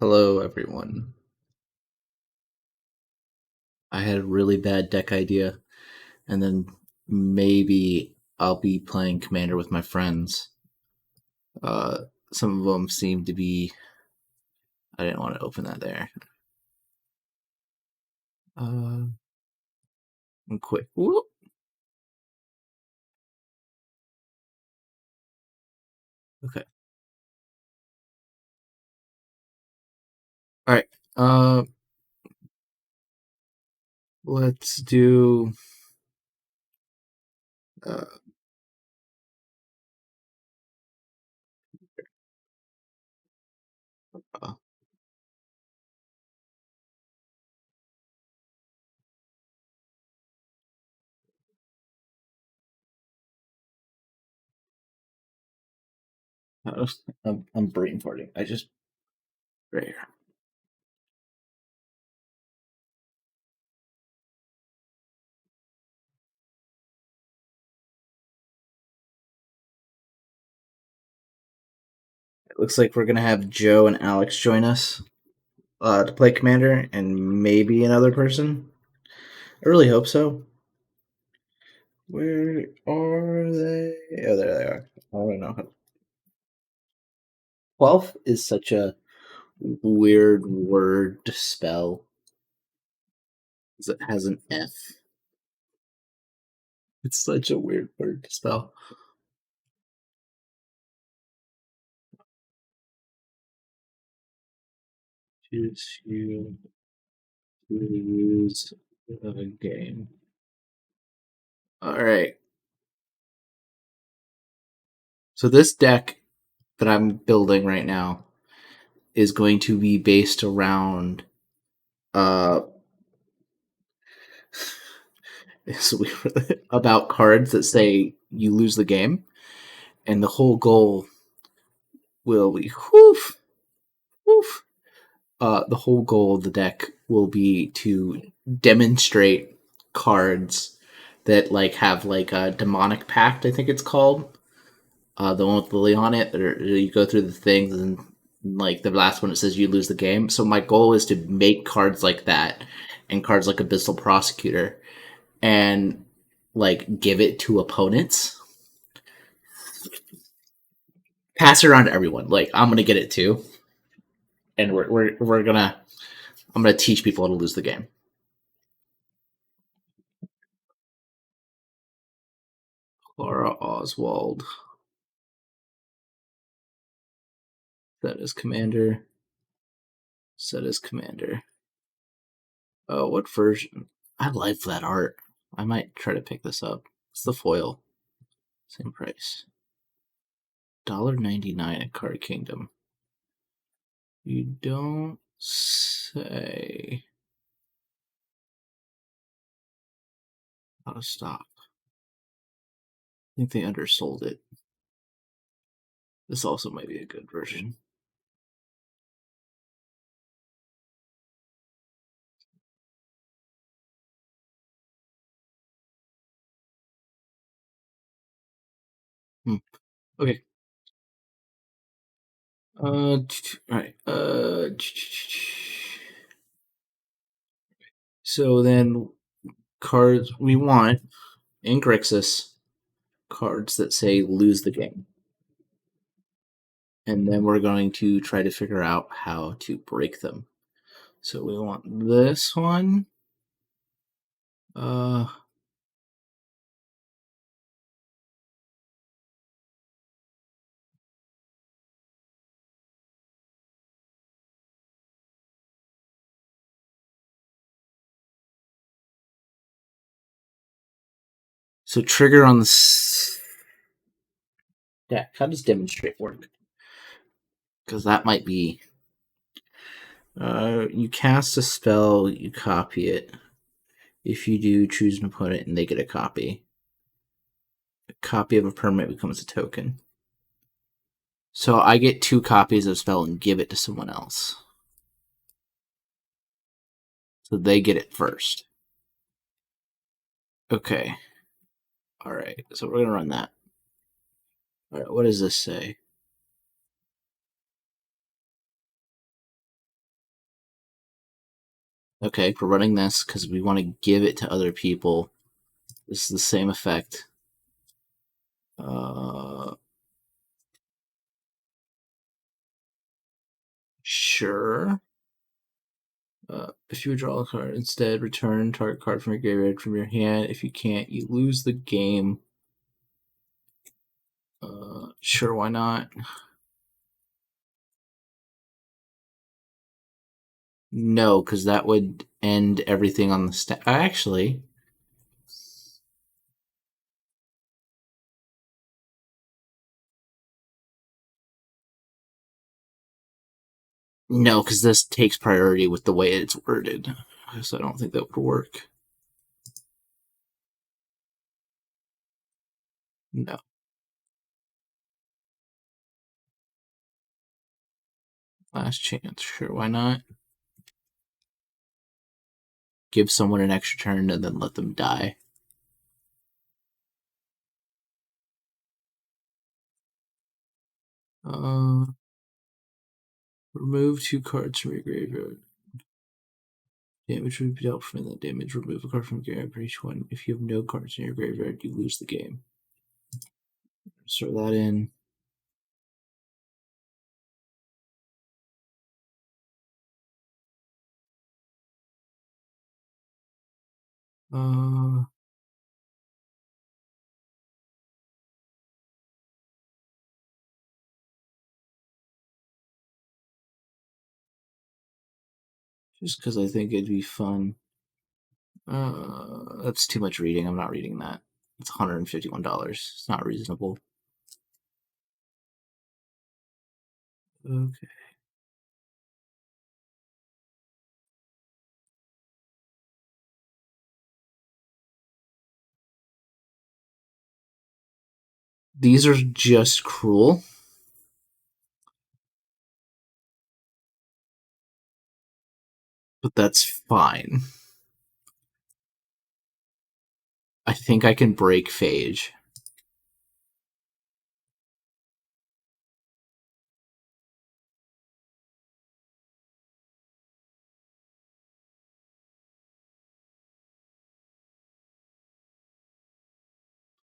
Hello, everyone. I had a really bad deck idea, and then maybe I'll be playing Commander with my friends. Uh, some of them seem to be. I didn't want to open that there. I'm quick. Whoop. Okay. All right. Let's do. Uh, uh, I'm brain farting. I just right here. It looks like we're gonna have Joe and Alex join us to play Commander, and maybe another person. I really hope so. Where are they? Oh, there they are. I don't know. 12th is such a weird word to spell because it has an F. It's such a weird word to spell. Choose you to use the game. Alright. So this deck that I'm building right now is going to be based around uh about cards that say you lose the game, and the whole goal will be whoof woof. The whole goal of the deck will be to demonstrate cards that like have like a demonic pact. I think it's called the one with Lily on it. Or you go through the things and like the last one it says you lose the game. So my goal is to make cards like that and cards like Abyssal Prosecutor and like give it to opponents. Pass it around to everyone. Like I'm gonna get it too, and we're gonna I'm gonna teach people how to lose the game. Laura Oswald. That is Commander. Set as Commander. Oh, what version? I like that art. I might try to pick this up. It's the foil. Same price. $1.99 at Card Kingdom. You don't say. Out of stock. I think they undersold it. This also might be a good version. Hmm. Okay. Alright. So then, cards we want in Grixis cards that say lose the game. And then we're going to try to figure out how to break them. So we want this one. Uh, so trigger on the deck. How does demonstrate work? Because that might be. You cast a spell, you copy it. If you do, choose an opponent and they get a copy. A copy of a permanent becomes a token. So I get 2 copies of a spell and give it to someone else. So they get it first. Okay. Alright, so we're going to run that. Alright, what does this say? Okay, we're running this because we want to give it to other people. This is the same effect. Sure. If you draw a card, instead return target card from your graveyard from your hand. If you can't, you lose the game. Sure, why not? No, because that would end everything on the stack. Actually, no, because this takes priority with the way it's worded. So I don't think that would work. No. Last chance. Sure, why not? Give someone an extra turn and then let them die. Remove 2 cards from your graveyard. Damage will be dealt from that damage. Remove a card from your graveyard for each one. If you have no cards in your graveyard, you lose the game. Throw that in. Just because I think it'd be fun. That's too much reading. I'm not reading that. It's $151. It's not reasonable. Okay. These are just cruel. But that's fine. I think I can break Phage.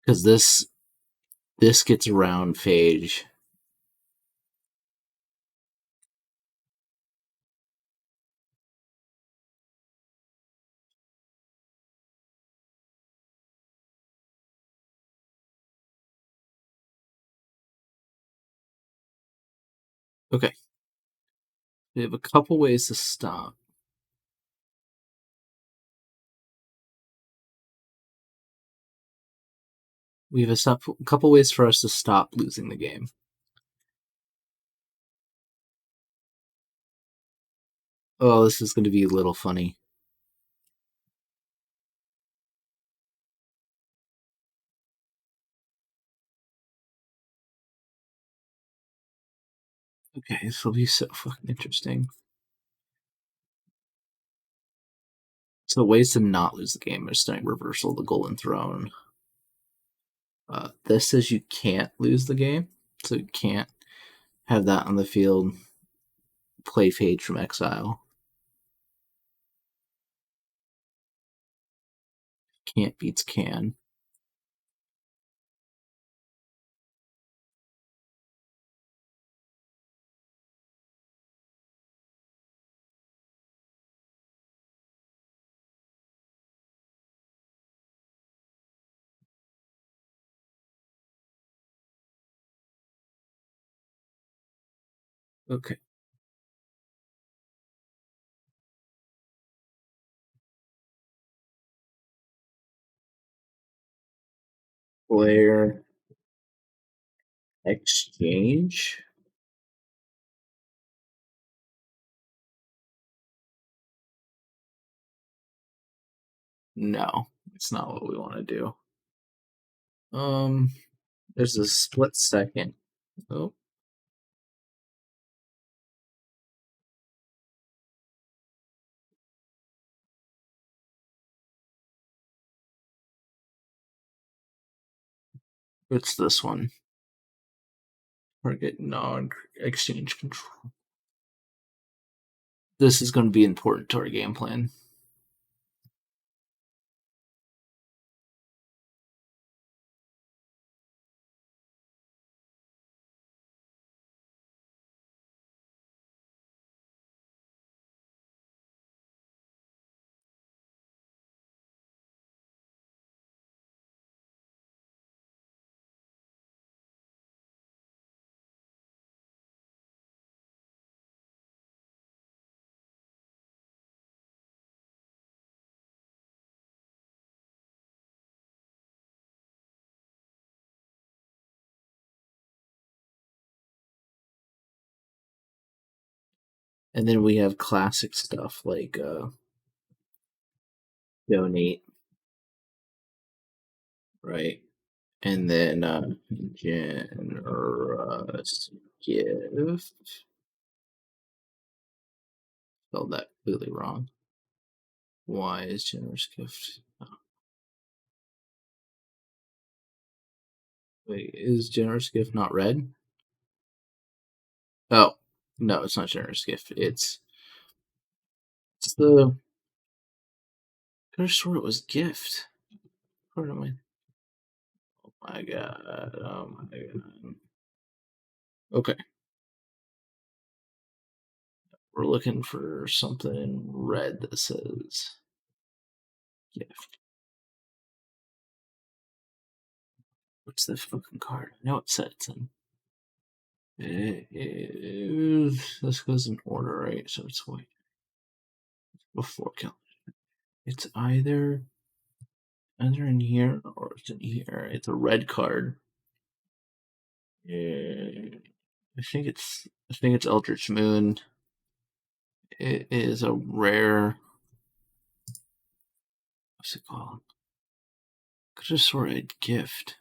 Because this gets around Phage. Okay. We have a couple ways to stop. We have a couple ways for us to stop losing the game. Oh, this is going to be a little funny. Okay, this will be so fucking interesting. So ways to not lose the game are starting Reversal of the Golden Throne. This says you can't lose the game, so you can't have that on the field. Play Phage from exile. Can't beats can. Okay. Player exchange. No, it's not what we want to do. There's a split second. Oh. It's this one. Target non-exchange control. This is going to be important to our game plan. And then we have classic stuff like donate, right? And then generous gift. Spelled that completely wrong. Why is generous gift? Oh. Wait, is generous gift not red? Oh, no, it's not generous gift. It's the. I could have sworn it was gift. Where am I? Oh my god. Oh my god. Okay. We're looking for something in red that says gift. What's this fucking card? I know it said it's in. This goes in order, right? So it's white. Before kill. It's either in here or it's in here. It's a red card. I think it's Eldritch Moon. It is a rare. What's it called? Could just sort of gift.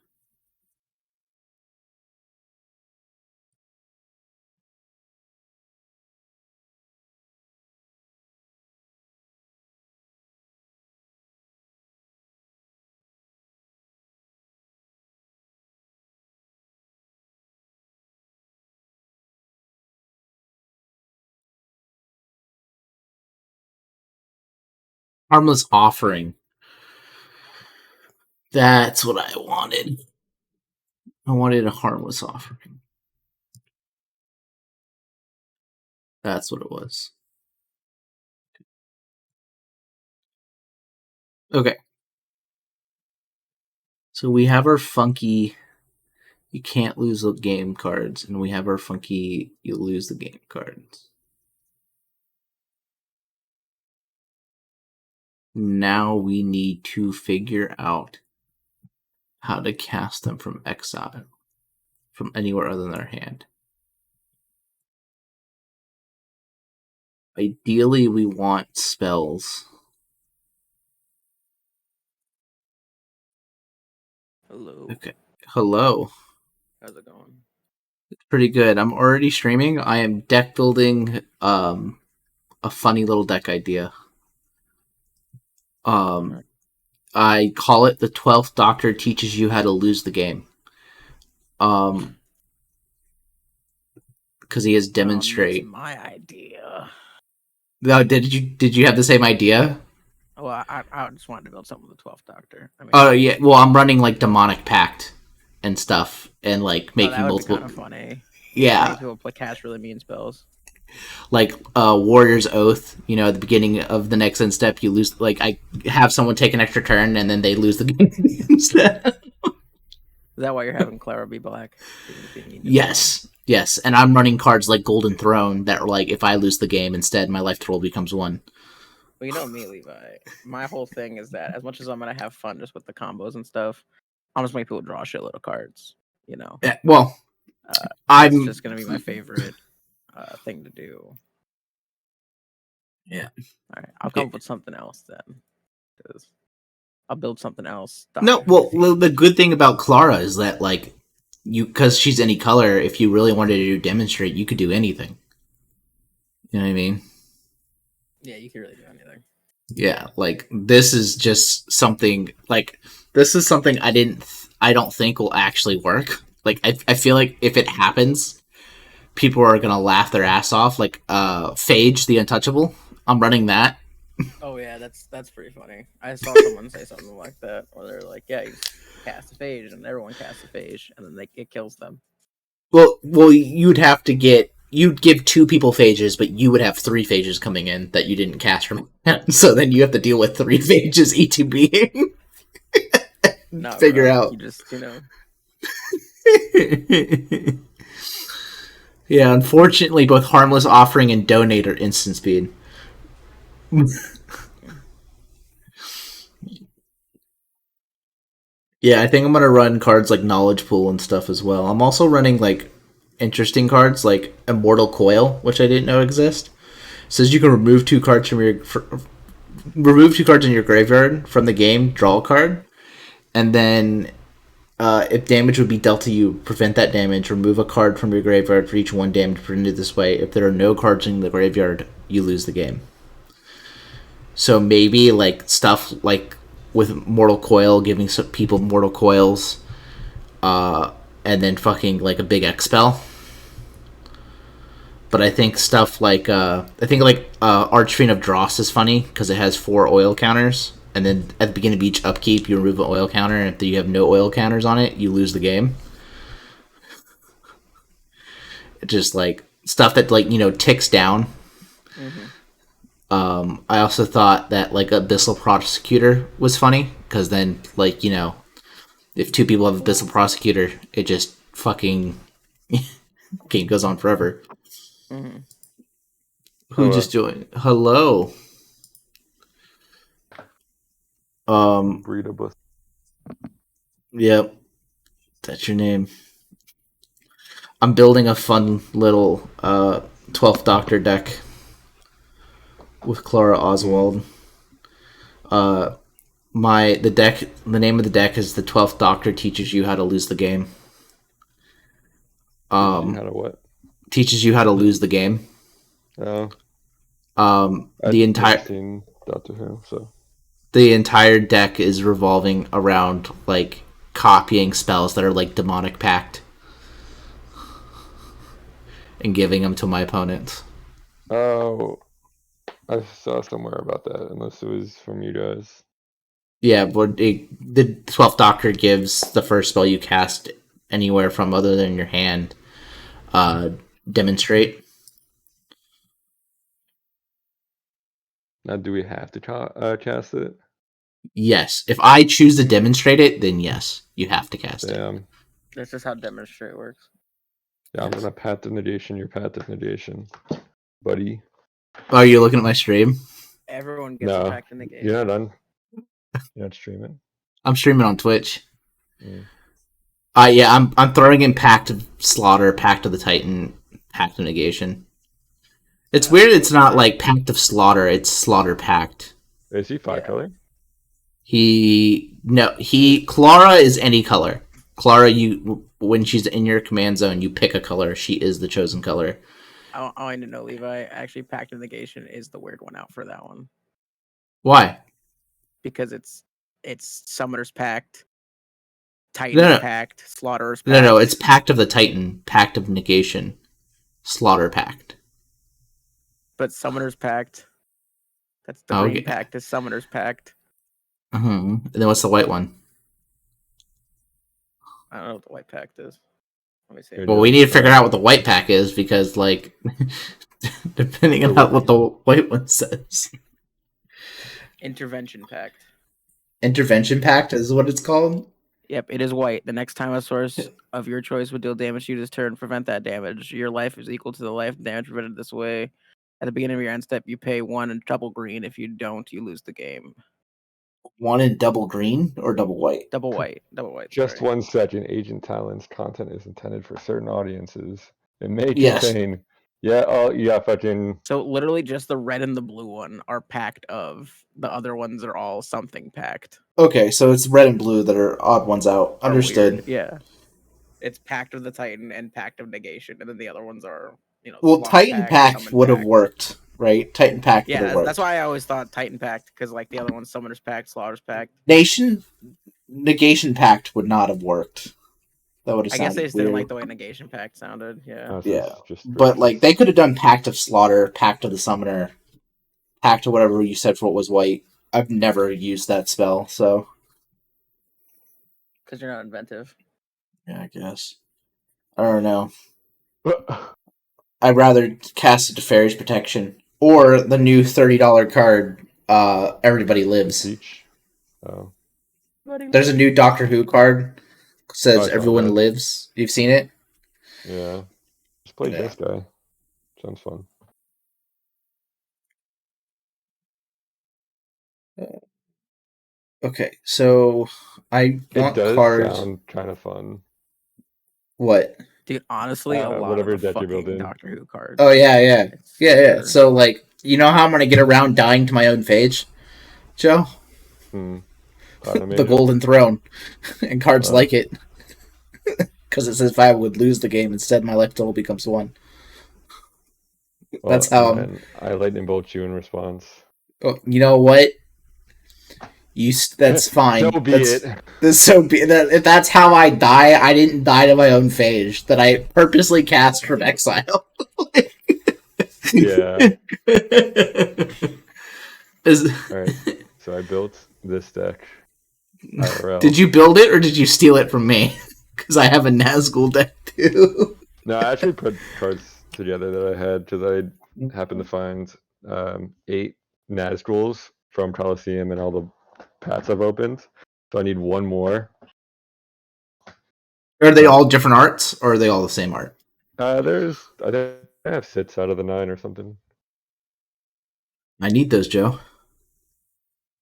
Harmless offering. That's what I wanted. I wanted a harmless offering. That's what it was. Okay. So we have our funky you can't lose the game cards, and we have our funky you lose the game cards. Now we need to figure out how to cast them from exile, from anywhere other than their hand. Ideally, we want spells. Hello. Okay. Hello. How's it going? It's pretty good. I'm already streaming. I am deck building a funny little deck idea. Right. I call it the 12th Doctor teaches you how to lose the game. Because he has demonstrate. That's my idea. No, did you have the same idea? Well, I just wanted to build something with the 12th Doctor. I mean, Oh yeah. Well, I'm running like demonic pact and stuff, and like making that would multiple. Be kind of funny. Yeah. People cast really mean spells. Like Warrior's Oath, at the beginning of the next end step, you lose. Like I have someone take an extra turn, and then they lose the game instead. Is that why you're having Clara be black? Yes, and I'm running cards like Golden Throne that are like, if I lose the game, instead my life total becomes 1. Well, you know me, Levi. My whole thing is that as much as I'm gonna have fun just with the combos and stuff, I'm just making people draw a shitload of cards. Yeah, well, I'm just gonna be my favorite thing to do. Yeah. All right, I'll come up with something else then. Because I'll build something else. No, well, the good thing about Clara is that, like, because she's any color, if you really wanted to demonstrate, you could do anything. You know what I mean? Yeah, you can really do anything. Yeah, like, this is just something, like, this is something I don't think will actually work. Like, I feel like if it happens, people are gonna laugh their ass off. Like, Phage, the Untouchable, I'm running that. Oh yeah, that's pretty funny. I saw someone say something like that, or they're like, "Yeah, you cast a phage," and everyone casts a phage, and then it kills them. Well, you'd give 2 people phages, but you would have 3 phages coming in that you didn't cast from. So then you have to deal with 3 phages ETBing. No, figure bro, out. You just Yeah, unfortunately, both Harmless Offering and Donate are instant speed. Yeah, I think I'm gonna run cards like Knowledge Pool and stuff as well. I'm also running like interesting cards like Immortal Coil, which I didn't know exist. says you can remove 2 cards from your remove 2 cards in your graveyard from the game, draw a card, and then if damage would be dealt to you, prevent that damage. Remove a card from your graveyard for each 1 damage prevented this way. If there are no cards in the graveyard, you lose the game. So maybe like stuff like with Mortal Coil, giving some people Mortal Coils, and then fucking like a big X spell. But I think stuff like Archfiend of Dross is funny because it has 4 oil counters, and then at the beginning of each upkeep you remove an oil counter, and if you have no oil counters on it, you lose the game. It's just like stuff that ticks down. Mm-hmm. I also thought that like Abyssal Prosecutor was funny because then if 2 people have Abyssal Prosecutor, it just fucking game goes on forever. Mm-hmm. Who just joined? Hello. Burrito Bus. Yep. That's your name. I'm building a fun little 12th Doctor deck with Clara Oswald. The name of the deck is the 12th Doctor Teaches You How to Lose the Game. How to what? Teaches you how to lose the game. Oh. The entire seen Doctor Who, so the entire deck is revolving around like copying spells that are like demonic pact and giving them to my opponents. Oh, I saw somewhere about that, unless it was from you guys. Yeah, but the 12th Doctor gives the first spell you cast anywhere from other than your hand demonstrate. Now, do we have to cast it? Yes. If I choose to demonstrate it, then yes, you have to cast it. Damn. That's just how demonstrate works. Yeah, I'm gonna Path of Negation your Path of Negation, buddy. Oh, you're looking at my stream? Everyone gets No, back in the game. you're not done. You're not streaming. I'm streaming on Twitch. Mm. Yeah, I'm throwing in Pact of Slaughter, Pact of the Titan, Pact of Negation. It's weird it's not like Pact of Slaughter, it's Slaughter Pact. Is he 5-color? Clara is any color. Clara, when she's in your command zone, you pick a color. She is the chosen color. I want to know, Levi. Actually, Pact of Negation is the weird one out for that one. Why? Because it's Summoner's Pact, Titan's Pact, Slaughterer's Pact. No, it's Pact of the Titan, Pact of Negation, Slaughter Pact. But Summoner's Pact, that's the green pact, is Summoner's Pact. And then what's the white one? I don't know what the white pact is. Let me see. Well, we need to figure out what the white pack is because, like, depending on what the white one says. Intervention Pact. Intervention Pact is what it's called? Yep, it is white. The next time a source of your choice would deal damage to you this turn, prevent that damage. Your life is equal to the life damage prevented this way. At the beginning of your end step, you pay 1 and double green. If you don't, you lose the game. 1 in double green or double white? Double white. Double white. Just 1 second. Agent Talon's content is intended for certain audiences. It may contain. Yeah, fucking. So literally just the red and the blue one are packed of. The other ones are all something packed. Okay, so it's red and blue that are odd ones out. Understood. Yeah. It's Pact of the Titan and Pact of Negation, and then the other ones are, Well, Titan Pact would have worked, right? Titan Pact would have worked. That's why I always thought Titan Pact, because like the other one's Summoner's Pact, Slaughter's Pact. Negation Pact would not have worked. That would have sounded I guess they just weird. didn't like the way Negation Pact sounded, yeah. But like they could have done Pact of Slaughter, Pact of the Summoner, Pact of whatever you said for what was white. I've never used that spell, so. Because you're not inventive. Yeah, I guess. I don't know. I'd rather cast it to Fairy's Protection. Or the new $30 card, Everybody Lives. Oh. There's a new Doctor Who card. Says Everyone Lives. You've seen it? Yeah. Just play this guy. Sounds fun. Okay, so I want cards. Sound kind of fun. What? Dude, honestly, a lot of the fucking Doctor Who cards. Oh, yeah. So, like, You know how I'm gonna get around dying to my own phage, Joe? The Golden Throne, and cards like it, because it says if I would lose the game, instead my life total becomes 1. That's how. I lightning bolt you in response. Oh, you know what? That's fine. So be it. If that's how I die, I didn't die to my own phage that I purposely cast from exile. Yeah. Alright, so I built this deck. IRL. Did you build it or did you steal it from me? Because I have a Nazgul deck too. No, I actually put cards together that I had because I happened to find 8 Nazguls from Coliseum and all the packs I've opened. So I need 1 more. Are they all different arts or are they all the same art? I think I have 6 out of the 9 or something. I need those, Joe.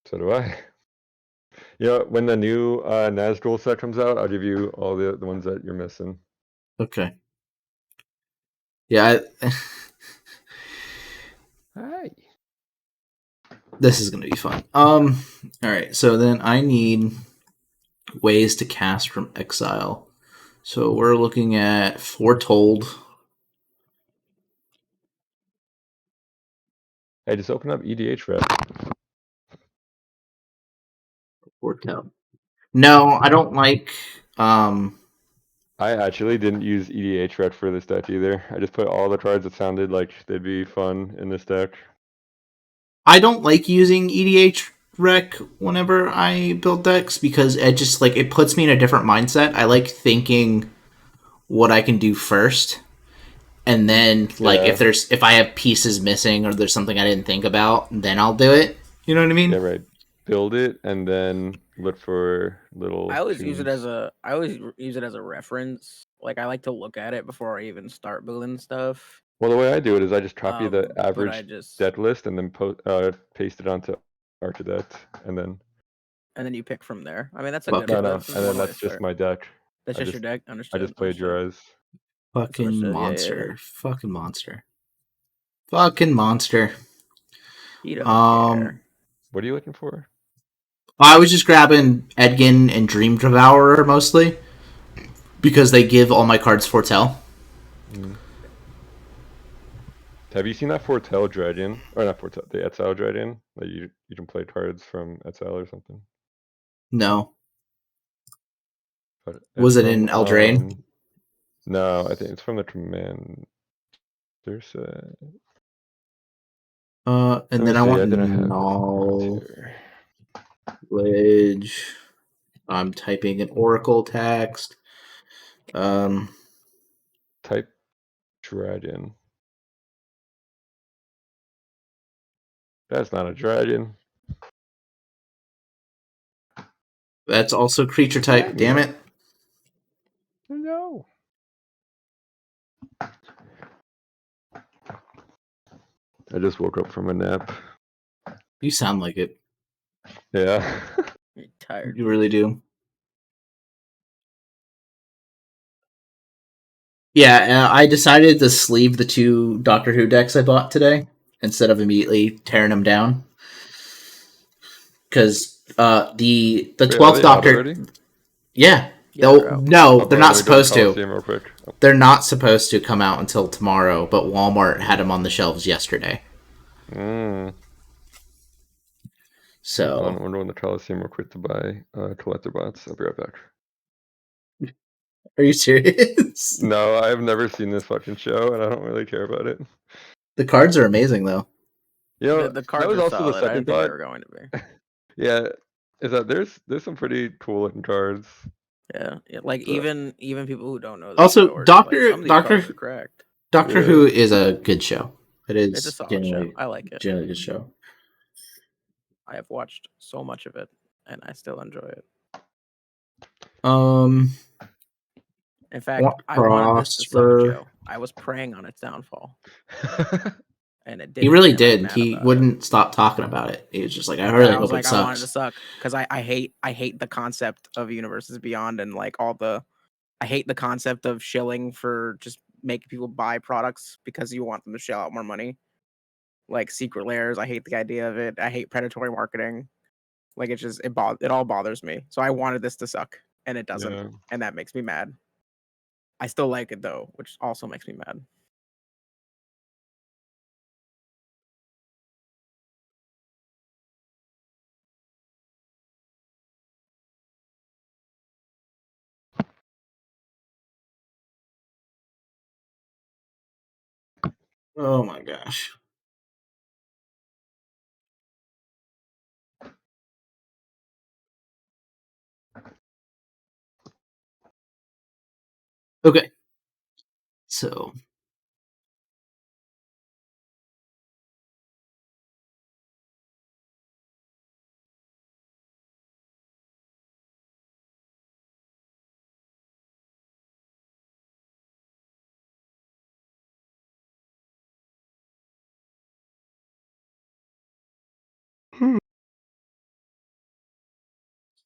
So do I. You know, when the new Nazgul set comes out, I'll give you all the ones that you're missing. Okay. Yeah. Hi. This is gonna be fun. All right. So then I need ways to cast from exile. So we're looking at Foretold. Hey, just open up EDH Red. Foretold. No, I don't like. I actually didn't use EDH Red for this deck either. I just put all the cards that sounded like they'd be fun in this deck. I don't like using EDH Rec whenever I build decks because it just it puts me in a different mindset. I like thinking what I can do first, and then if I have pieces missing or there's something I didn't think about, then I'll do it. You know what I mean? Yeah, right. Build it and then look for little. I always use it as a reference. Like I like to look at it before I even start building stuff. Well, the way I do it is I just copy the but average deck list and then paste it onto Archidect, and then you pick from there. I mean, that's a Fuck good. it. and then that's just my deck. That's just your deck. I Understood. just plagiarize. Fucking understood, yeah, monster. yeah. Fucking monster. Fucking monster. You don't care. What are you looking for? I was just grabbing Edgin and Dream Devourer mostly because they give all my cards Foretell. Have you seen that Foretell Dragon? Or not Foretell, the Exile Dragon? Like you can play cards from Exile or something? No. But was it in Eldraine? No, I think it's from the Command. There's and then I want knowledge. I'm typing an Oracle text. Type dragon. That's not a dragon. That's also creature type. Damn it! No. I just woke up from a nap. You sound like it. Yeah. You're tired. You really do. Yeah, I decided to sleeve the 2 Doctor Who decks I bought today instead of immediately tearing them down. Because the 12th Doctor... Yeah. They're not supposed to. They're not supposed to come out until tomorrow, but Walmart had them on the shelves yesterday. So I wonder when the Coliseum will quit to buy collector bots. I'll be right back. Are you serious? No, I've never seen this fucking show, and I don't really care about it. The cards are amazing, though. You know, the cards that was are also solid. the second I didn't think thought. they were going to be. Yeah, is that there's some pretty cool looking cards. Yeah, like even people who don't know. Also, Doctor correct. Who is a good show. It's a solid show. I like it. Generally good show. I have watched so much of it, and I still enjoy it. In fact, I wanted this to suck, Joe. I was preying on its downfall. And it did. He really did. He wouldn't stop talking about it. He was just like, I really hope it sucks. I wanted to suck because I hate the concept of Universes Beyond and like I hate the concept of shilling for just making people buy products because you want them to shell out more money. like secret lairs. I hate the idea of it. I hate predatory marketing. Like it all bothers me. So I wanted this to suck, and it doesn't, Yeah. and that makes me mad. I still like it though, which also makes me mad. Oh my gosh. Okay. So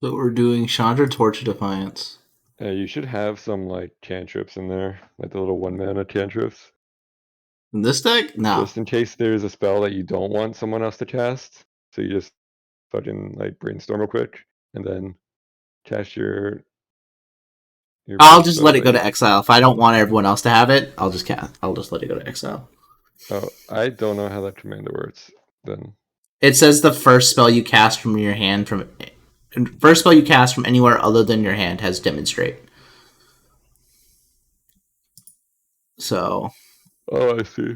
we're doing Chandra Torch of Defiance. You should have some like cantrips in there, like the little 1-mana cantrips, In this deck? No. just in case there's a spell that you don't want someone else to cast. So you just fucking like brainstorm real quick and then cast your. I'll first just spell, let it like- go to exile. If I don't want everyone else to have it, I'll just let it go to exile. Oh, I don't know how that commander works. Then It says the first spell you cast from your hand from anywhere other than your hand has demonstrate. So oh, I see.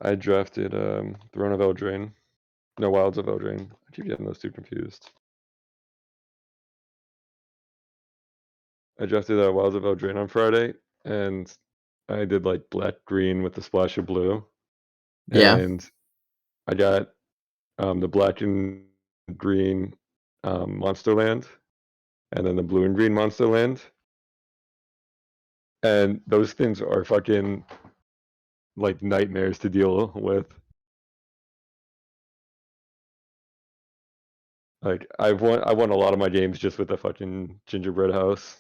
I drafted Throne of Eldraine. No, Wilds of Eldraine. I keep getting those two confused. I drafted Wilds of Eldraine on Friday, and I did like black green with the splash of blue. yeah. And I got the black and green monster land, and then the blue and green monster land. And those things are fucking like nightmares to deal with. Like I won a lot of my games just with the fucking gingerbread house.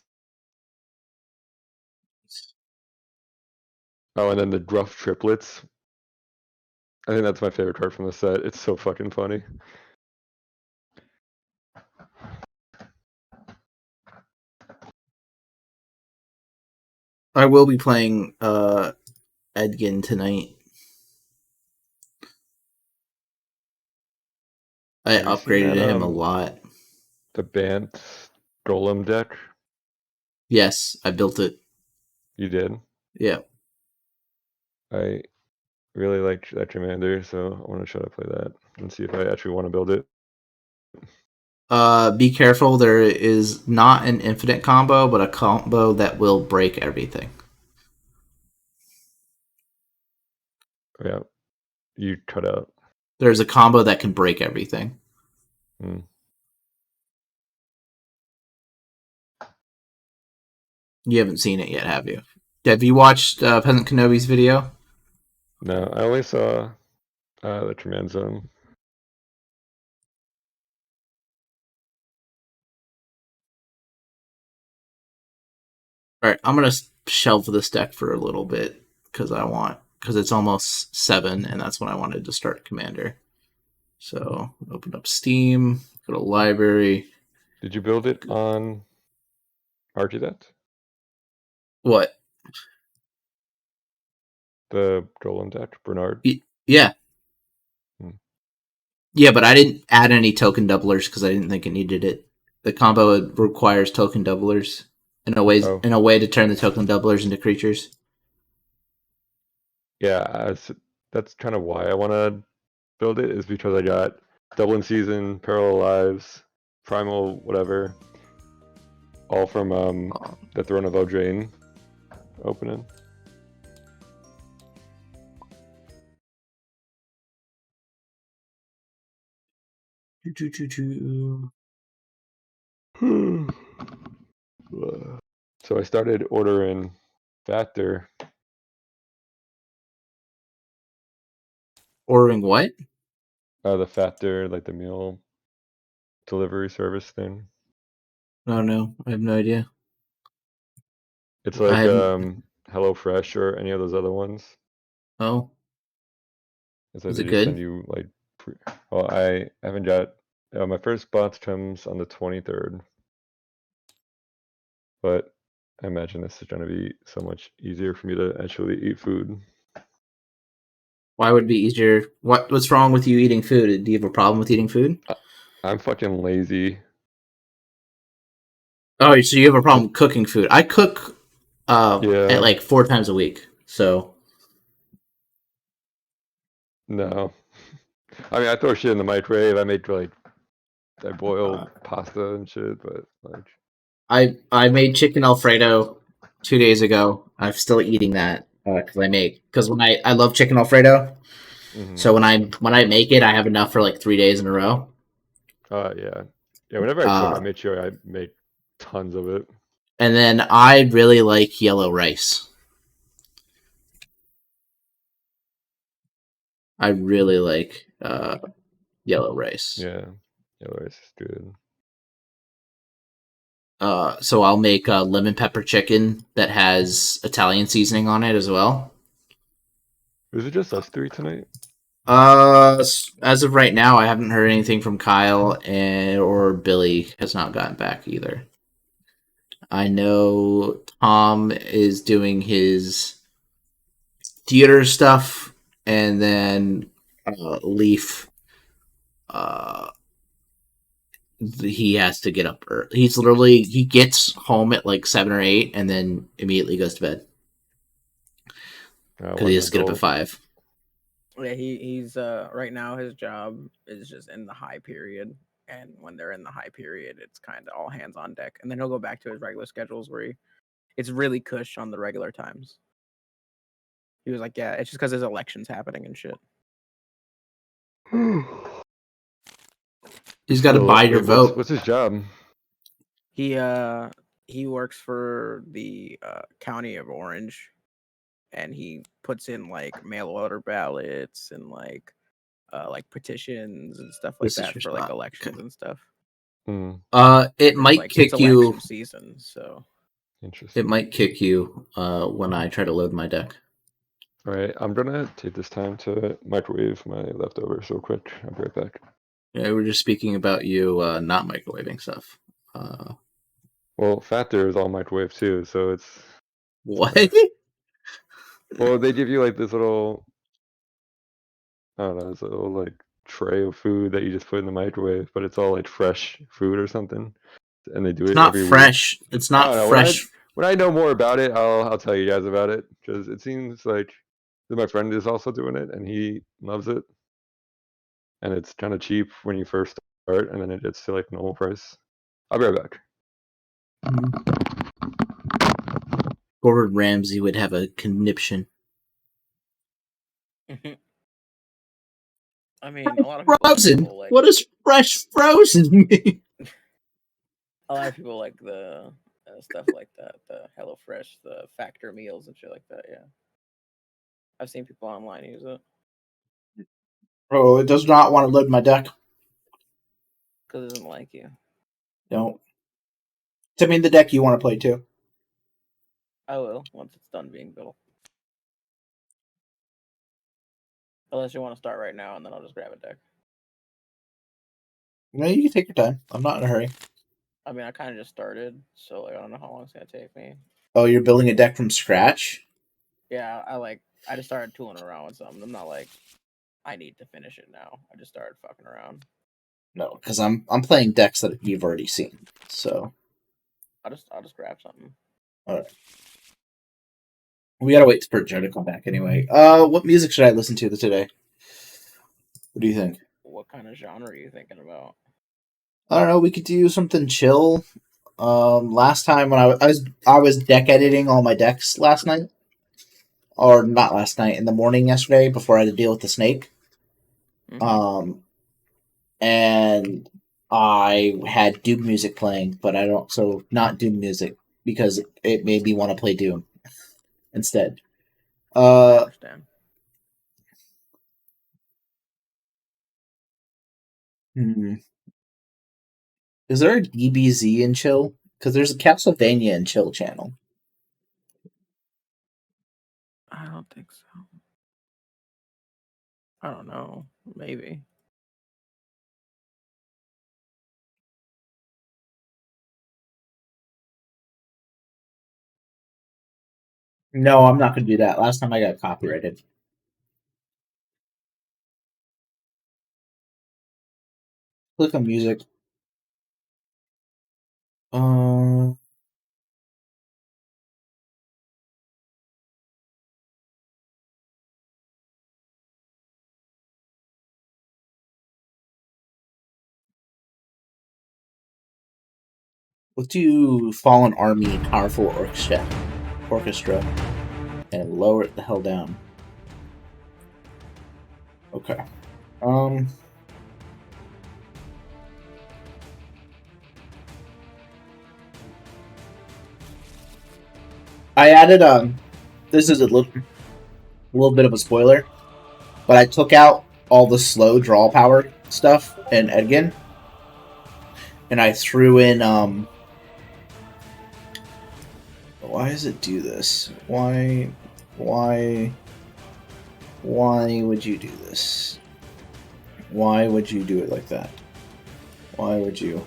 Oh, and then the Gruff triplets. I think that's my favorite card from the set. It's so fucking funny. I will be playing Edgin tonight. I Have you seen upgraded that, him a lot. The Bant Golem deck? Yes, I built it. You did? Yeah. I really like that commander, so I want to try to play that and see if I actually want to build it. Be careful. There is not an infinite combo, but a combo that will break everything. Yeah. You cut out. There's a combo that can break everything. Hmm. You haven't seen it yet, have you? Have you watched Peasant Kenobi's video? No, I only saw the command zone. All right, I'm gonna shelve this deck for a little bit because it's almost 7, and that's when I wanted to start Commander. So open up Steam, go to Library. Did you build it on Architect? What? The Golem deck, Bernard? Yeah. Hmm. Yeah, but I didn't add any token doublers because I didn't think it needed it. The combo requires token doublers in a way to turn the token doublers into creatures. Yeah, that's kind of why I want to build it, is because I got Dublin Season, Parallel Lives, Primal, whatever, all from the Throne of Eldraine opening. So I started ordering Factor. Ordering what? The Factor, like the meal delivery service thing. No, I have no idea. It's I like haven't. HelloFresh or any of those other ones. Oh, It's like is they it just send good? you like. Well, I haven't got. My first box comes on the 23rd, but I imagine this is going to be so much easier for me to actually eat food. Why would it be easier? What's wrong with you eating food? Do you have a problem with eating food? I'm fucking lazy. Oh, so you have a problem cooking food? I cook at Yeah, like 4 times a week. So no. I mean, I throw shit in the microwave. I boil pasta and shit, but like, I made chicken Alfredo 2 days ago. I'm still eating that because when I love chicken Alfredo. hmm So when I make it, I have enough for like 3 days in a row. yeah, yeah. Whenever I cook, I Uh, make sure I make tons of it. and then I really like yellow rice. I really like yellow rice. Yeah, yeah, rice is good. So I'll make lemon pepper chicken that has Italian seasoning on it as well. Was it just us three tonight? As of right now, I haven't heard anything from Kyle or Billy has not gotten back either. I know Tom is doing his theater stuff, and then Leaf, uh, he has to get up early. He gets home at like 7 or 8, and then immediately goes to bed because What he an has to get up at adult. 5. Yeah, he's right now his job is just in the high period, and when they're in the high period, it's kind of all hands on deck, and then he'll go back to his regular schedules where it's really cush on the regular times. He was like, yeah, it's just because there's elections happening and shit. He's got to buy your Wait, vote. what's his job? He works for the county of Orange, and he puts in like mail order ballots and like petitions and stuff like This is that your for like spot. elections Okay. and stuff. It And it's might like it's kick you. election season, so It Interesting. might kick you when I try to load my deck. All right, I'm gonna take this time to microwave my leftovers real quick. I'll be right back. Yeah, we're just speaking about you not microwaving stuff. Well, Factor is all microwave too, so it's What? nice. Well, they give you like this little, I don't know, this little like tray of food that you just put in the microwave, but it's all like fresh food or something, and they do It's it not every week. fresh. It's I not don't know. fresh. When I know more about it, I'll tell you guys about it because it seems like that my friend is also doing it and he loves it, and it's kind of cheap when you first start, and then it gets to like normal price. I'll be right back. Gordon Ramsay would have a conniption. I mean, a lot of people Frozen. like What does fresh frozen mean? a lot of people like the stuff like that, the HelloFresh, the Factor meals and shit like that. Yeah, I've seen people online use it Oh, it does not want to load my deck. because it doesn't like you. Don't. Send me the deck you want to play too. I will once it's done being built. Unless you want to start right now, and then I'll just grab a deck. No, you can take your time. I'm not in a hurry. I mean, I kind of just started, so like I don't know how long it's gonna take me. Oh, you're building a deck from scratch? Yeah, I just started tooling around with something. I'm not like I need to finish it now. I just started fucking around. No, because I'm playing decks that you've already seen. So I'll just grab something. all right. We gotta wait for Joe to come back anyway. What music should I listen to today? What do you think? What kind of genre are you thinking about? I don't know. We could do something chill. Last time when I was deck editing all my decks last night, or not last night, in the morning yesterday before I had to deal with the snake. Mm-hmm. And I had Doom music playing, but I don't. So not Doom music because it made me want to play Doom instead. I understand. Hmm. Is there a DBZ in Chill? Because there's a Castlevania in Chill channel. I don't think so. I don't know. Maybe. No, I'm not going to do that. Last time I got copyrighted. Click on music. Uh, let's do Fallen Army Powerful Orchestra and lower it the hell down. Okay. I added this is a little bit of a spoiler, but I took out all the slow draw power stuff in Edgin, and I threw in why does it do this? Why would you do this? Why would you do it like that? Why would you?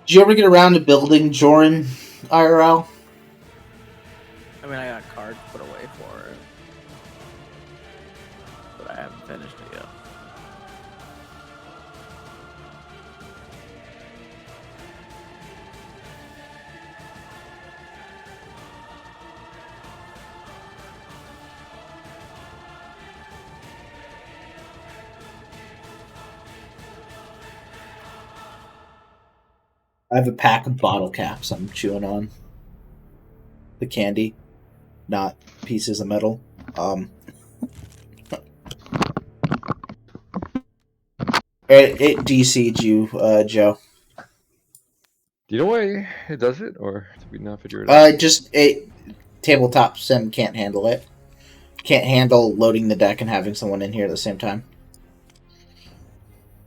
Did you ever get around to building Joran IRL? I mean, I got cards put away for it, but I haven't finished it yet. I have a pack of bottle caps I'm chewing on. The candy, not pieces of metal. It DC'd you, Joe. Do you know why it does it, or did we not figure it out? Just tabletop sim can't handle it. Can't handle loading the deck and having someone in here at the same time.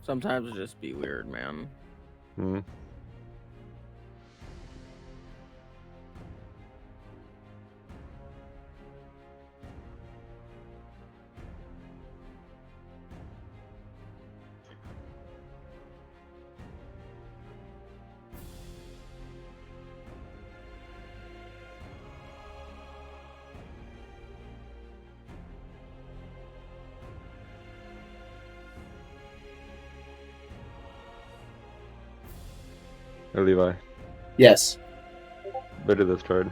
Sometimes it just be weird, man. Hmm. Hey, Levi, Yes. better this card.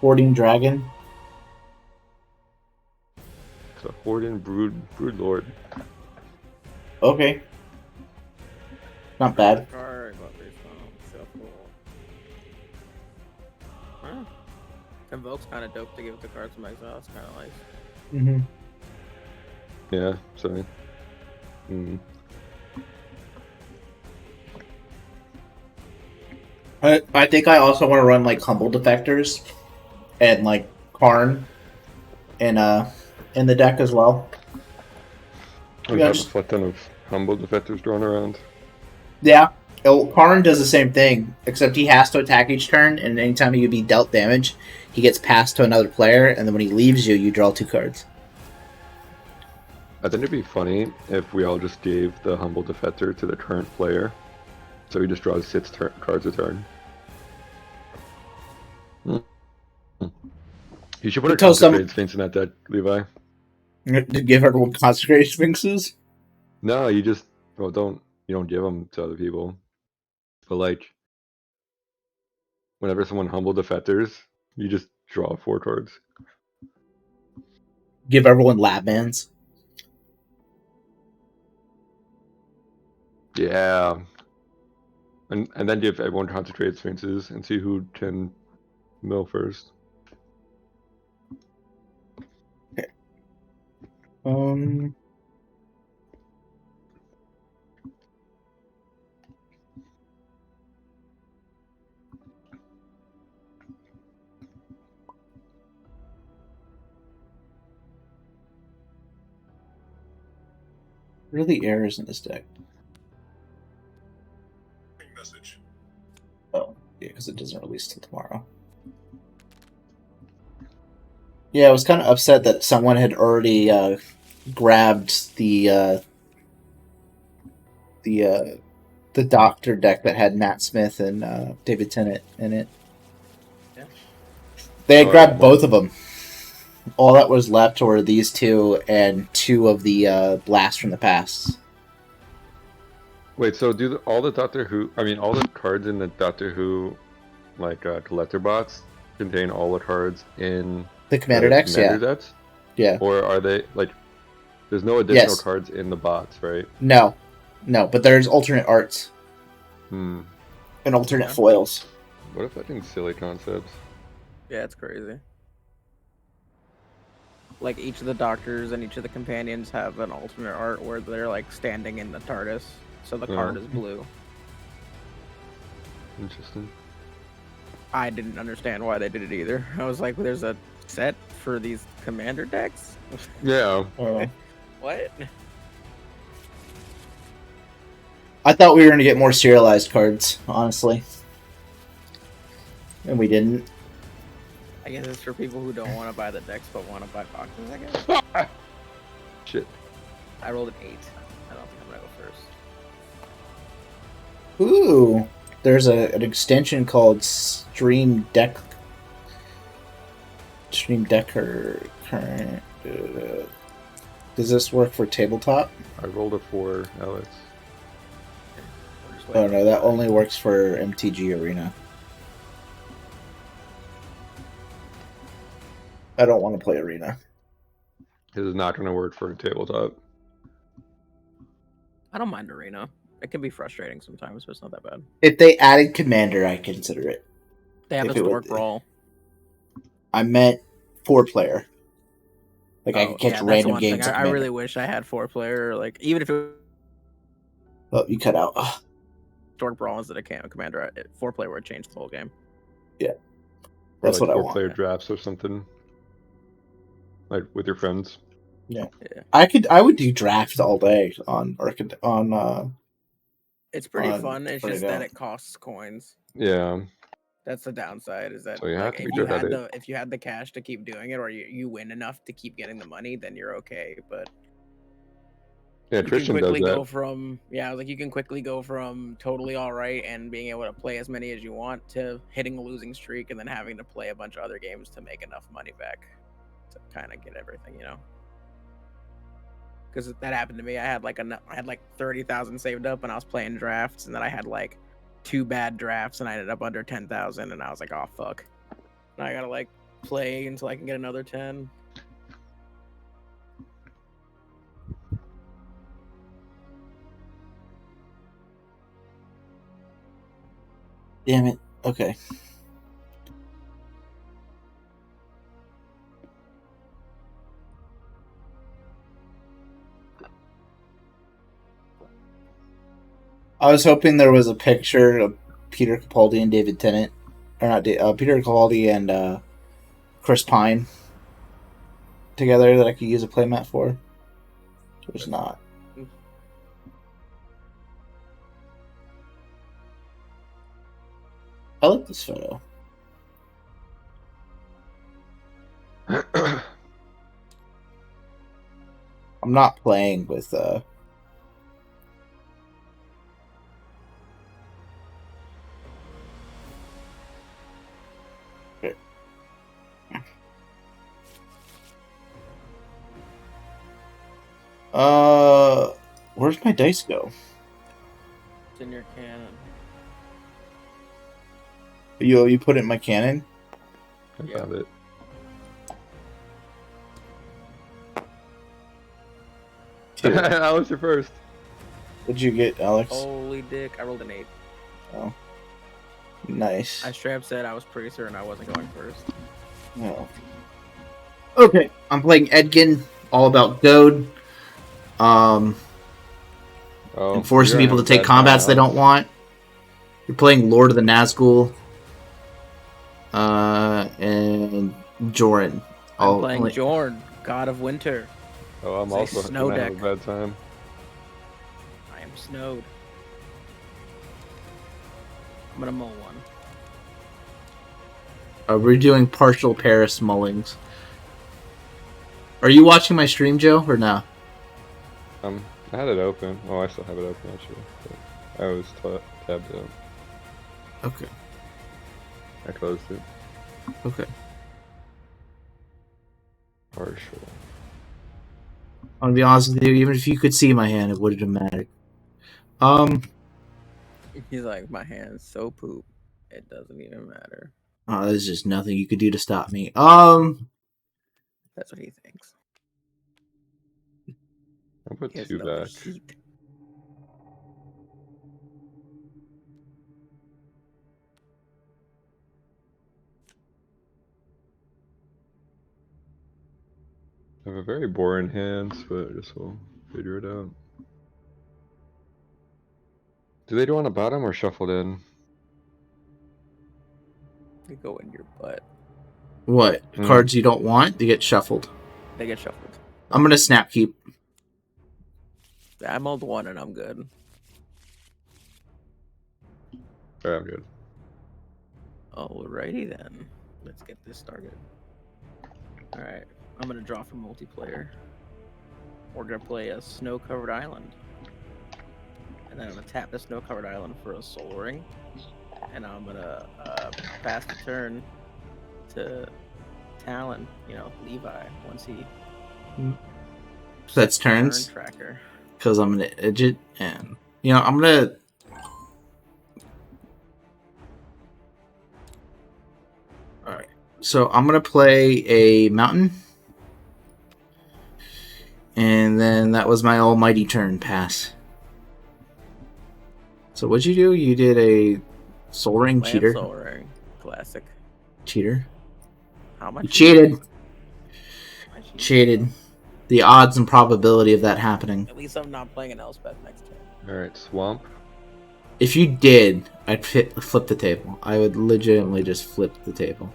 Hoarding Dragon. It's a Horden Brood Lord. Okay. Not bad. Card, but it's so cool. Huh. Convoke's kind of dope to give the cards from exile. It's kind of nice. Mm-hmm. Yeah, so. I think I also want to run like Humble Defectors and like Karn in the deck as well. We Yeah, have just- a ton of humble defectors drawn around. Yeah. Karn does the same thing, except he has to attack each turn, and anytime you be dealt damage, he gets passed to another player, and then when he leaves you, you draw 2 cards. I think it'd be funny if we all just gave the humble defector to the current player, so he just draws 6 cards a turn. You should put a Until some- Consecrated Sphinx in that deck, Levi. To give everyone Consecrated Sphinxes? No, you just you don't give them to other people. But like, whenever someone humble defectors, you just draw 4 cards. Give everyone lab bands? Yeah. And then give everyone concentrated sphinxes and see who can mill first. Um, what are the errors in this deck? Message. Oh, yeah, because it doesn't release till tomorrow. Yeah, I was kind of upset that someone had already grabbed the Doctor deck that had Matt Smith and David Tennant in it. Yeah. They had Oh, grabbed yeah. both of them. All that was left were these two and two of the Blast from the Past. Wait, so do all the Doctor Who, I mean, all the cards in the Doctor Who, like, collector bots contain all the cards in The Commander the decks, Commander yeah. decks? Yeah. Or are they, like, there's no additional Yes. cards in the bots, right? No, but there's alternate arts Hmm. and alternate Yeah. foils. What if I think silly concepts? Yeah, it's crazy. Like each of the doctors and each of the companions have an alternate art where they're like standing in the TARDIS, so the card Oh. is blue. Interesting. I didn't understand why they did it either. I was like, "There's a set for these commander decks." Yeah. What? I thought we were going to get more serialized cards, honestly. And we didn't. I guess it's for people who don't want to buy the decks but want to buy boxes. I guess. Shit. I rolled an 8. I don't think I'm gonna go first. Ooh, there's an extension called Stream Decker. Current. Does this work for tabletop? I rolled a 4, Alex. We're just Oh waiting no, for that only works for MTG Arena. I don't want to play Arena. This is not going to work for a tabletop. I don't mind Arena. It can be frustrating sometimes, but it's not that bad. If they added Commander, I'd consider it. They have If a it Stork would- Brawl. I meant 4-player. Like I could catch that's random one games. thing. of I really Commander. wish I had 4-player. Like even if it Oh, you cut out. Ugh. Stork Brawl instead of Commander, 4-player would change the whole game. That's Or like what I 4-player want. drafts or something. Like with your friends. I would do draft all day on It's pretty On fun. It's Arena. just that it costs coins. Yeah. That's the downside. Is that So you have like, to if be you good at had it. if you had the cash to keep doing it, or you win enough to keep getting the money, then you're okay. But Yeah, you can Tristan does quickly that. go from I was like you can quickly go from totally all right and being able to play as many as you want to hitting a losing streak and then having to play a bunch of other games to make enough money back to kind of get everything, because that happened to me. I had like 30,000 saved up and I was playing drafts, and then I had like 2 bad drafts and I ended up under 10,000, and I was like, oh fuck, now I gotta like play until I can get another 10. Damn it. Okay. I was hoping there was a picture of Peter Capaldi and David Tennant, or not Peter Capaldi and Chris Pine together that I could use a playmat for. There's not. I like this photo. I'm not playing with where's my dice go? It's in your cannon. You put it in my cannon? I Yeah. found it. Two. That was your first. What'd you get, Alex? Holy dick! I rolled an 8. Oh. Nice. I straight up said I was pretty certain I wasn't going first. Oh. Okay, I'm playing Edgin, all about Goad. Oh, Enforcing you're gonna people to have a take bad time, combats they Alex. don't want. You're playing Lord of the Nazgul. And Joran. I'm playing Jorn, God of Winter. Oh, I'm It's a also snow gonna have a deck. bad time. I am snowed. I'm gonna mull one. We're doing partial Paris Mullings. Are you watching my stream, Joe, or no? I had it open. Oh, I still have it open actually. But I was tabbed out. Okay. I closed it. Okay. Partial. I'm gonna be honest with you, even if you could see my hand, it wouldn't have mattered. He's like, my hand's so poop, it doesn't even matter. There's just nothing you could do to stop me. That's what he thinks. I'll put He has 2 no back. heat. I have a very boring hand, but I guess we'll figure it out. Do they go on the bottom or shuffled in? They go in your butt. What? Hmm. Cards you don't want, they get shuffled. They get shuffled. I'm gonna snap keep. I mulled one and I'm good. Alright, I'm good. Alrighty then. Let's get this started. Alright, I'm gonna draw for multiplayer. We're gonna play a snow-covered island. And then I'm gonna tap the snow-covered island for a soul ring. And I'm gonna pass the turn to Talon, Levi, once he That's turn turns. tracker. Because I'm gonna edge it, and I'm gonna. Alright. So I'm gonna play a mountain. And then that was my almighty turn pass. So what'd you do? You did a soul ring, Land cheater. soul ring. Classic. Cheater. How much? You cheated. I cheated. Cheated. The odds and probability of that happening. At least I'm not playing an Elspeth next turn. Alright, swamp. If you did, I'd flip the table. I would legitimately just flip the table.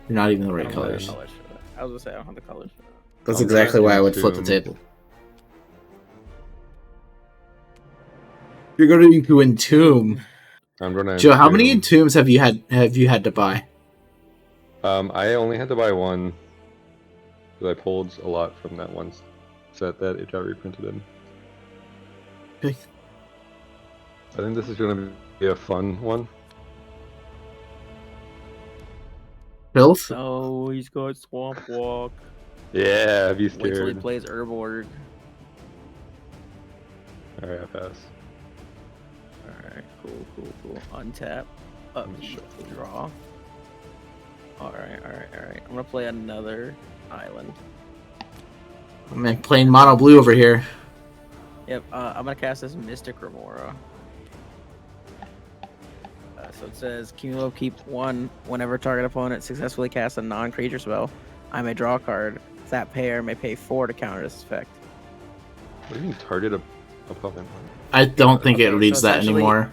You're not even the I right don't have the colors. colors for that. I was gonna say I don't have the colors for that. That's I'm exactly gonna why I would flip the entomb. table. You're going to entomb. I'm gonna Joe, how many entomb. entombs have you had to buy? I only had to buy one. Because I pulled a lot from that one set that it got reprinted in. Okay. I think this is gonna be a fun one. Filth? Oh, he's got Swamp Walk. Yeah, be Wait till he scared. plays Herborg. Alright, I pass. Alright, cool. Untap. Draw. Alright. I'm gonna play another island. I'm playing mono blue over here. Yep, I'm gonna cast this Mystic Remora. So it says, cumulative keep 1 whenever target opponent successfully casts a non-creature spell. I may draw a card. That payer may pay 4 to counter this effect. What do you mean target opponent? I don't think it Okay, reads so that essentially- anymore.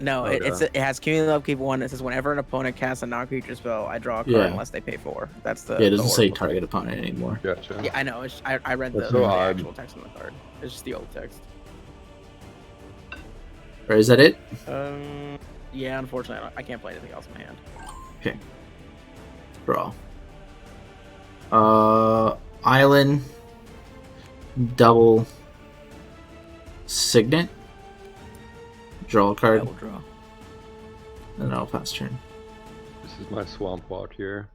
No, Okay. it has cumulative upkeep 1. It says whenever an opponent casts a non-creature spell, I draw a card Yeah. unless they pay 4. That's the. Yeah, it doesn't the say Oracle target text. opponent anymore. Gotcha. Yeah, I know. I read That's the so odd. actual text on the card. It's just the old text. Or is that it? Yeah, unfortunately, I can't play anything else in my hand. Okay. Draw. Island. Double. Signet. Draw a I card. will draw. And I'll pass turn. This is my swamp walk here.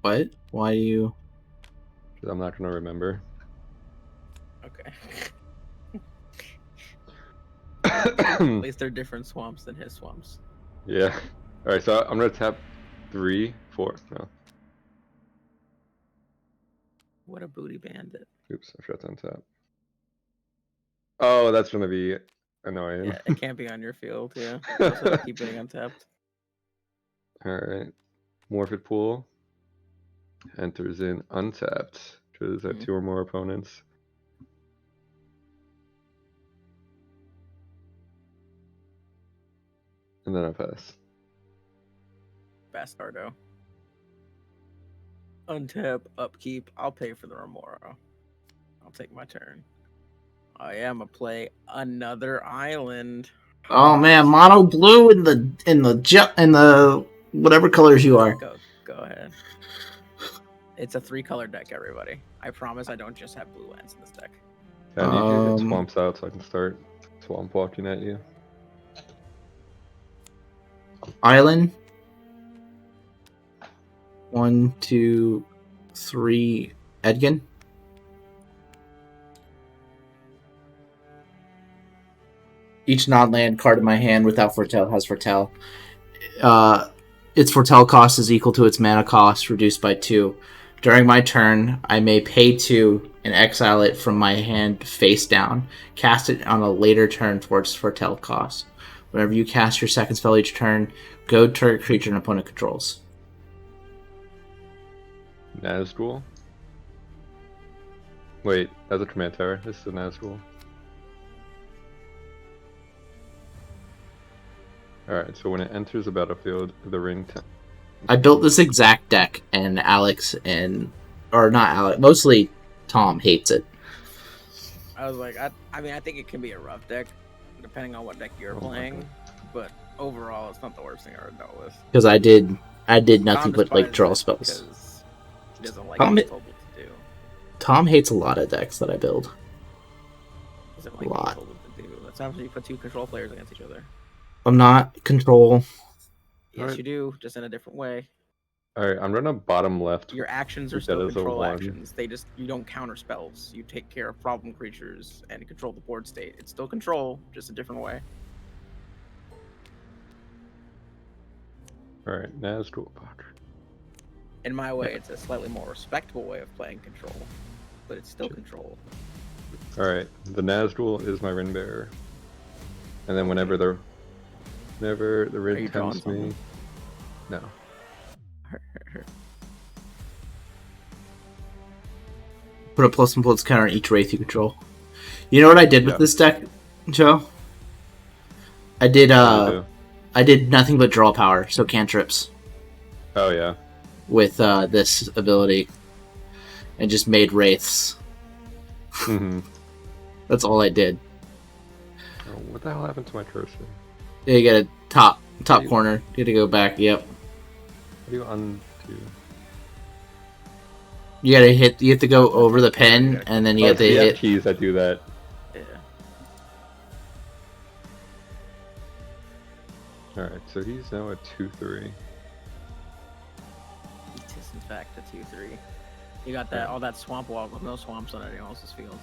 What? Why do you... 'Cause I'm not gonna remember. Okay. At least they're different swamps than his swamps. Yeah. Alright, so I'm gonna tap 3, 4. No. What a booty bandit. Oops, I forgot to untap. Oh, that's gonna be annoying. Yeah, it can't be on your field. Yeah, you also have to keep getting untapped. All right. Morphic Pool enters in untapped. Chooses at Mhm. 2 or more opponents. And then I pass. Bastardo. Untap, upkeep. I'll pay for the Remora. I'll take my turn. I am gonna play another island. Oh man, mono blue in the whatever colors you are. Go ahead. It's a 3-color deck, everybody. I promise I don't just have blue lands in this deck. I need you to hit Um, swamps out so I can start swamp walking at you. Island. 1, 2, 3. Edgin. Each non-land card in my hand without Foretell has Foretell. Its Foretell cost is equal to its mana cost, reduced by 2. During my turn, I may pay 2 and exile it from my hand face down. Cast it on a later turn for its Foretell cost. Whenever you cast your second spell each turn, go target creature an opponent controls. Nazgul. Wait, that's a command tower. This is a Nazgul. Alright, so when it enters the battlefield, the ring. I built this exact deck, and Alex or not Alex, mostly Tom hates it. I was like, I mean, I think it can be a rough deck, depending on what deck you're Oh my playing. But overall, it's not the worst thing I ever dealt with. Because I did nothing Tom but like despises draw it spells. because he doesn't like Tom- being told what to do. Tom hates a lot of decks that I build. He doesn't like being lot. told what to do. That's how you put 2 control players against each other. I'm not control. Yes, Alright. you do, just in a different way. Alright, I'm running bottom left. Your actions are Keep that still as a control 1. actions. You don't counter spells. You take care of problem creatures and control the board state. It's still control, just a different way. Alright, Nazgul. Fuck. In my way, it's a slightly more respectable way of playing control, but it's still control. Alright, the Nazgul is my ring bearer. And then whenever the Are ring you drawing tempts me. something? No. Put a +1/+1 counter on each wraith you control. You know what I did with Yeah. this deck, Joe? I did What do you do? I did nothing but draw power, so cantrips Oh yeah. with this ability, and just made wraiths. Mm-hmm. That's all I did. Oh, what the hell happened to my cursor? Yeah, you get a top You- corner. You gotta go back. Yep. How do you undo? You gotta hit. You have to go over the pen, and then you Oh, have to it's the F hit. keys that do that. Yeah. Alright, so he's now at 2-3. It is in fact a 2/3. You got that all that swamp wall with no swamps on anyone else's field.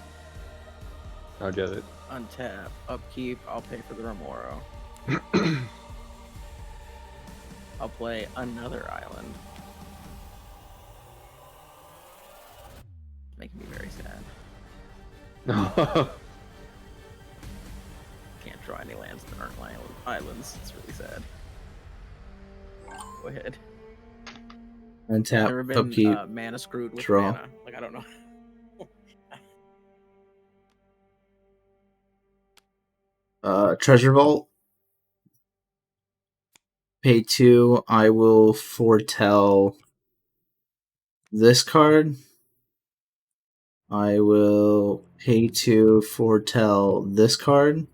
I'll get it. Untap, upkeep. I'll pay for the Remoro. I'll play another island. Making me very sad. Can't draw any lands that aren't islands. It's really sad. Go ahead. Never Untap, been upkeep. mana screwed with draw. mana. Like I don't know. Treasure Vault. Pay 2. I will foretell this card. I will pay 2 foretell this card.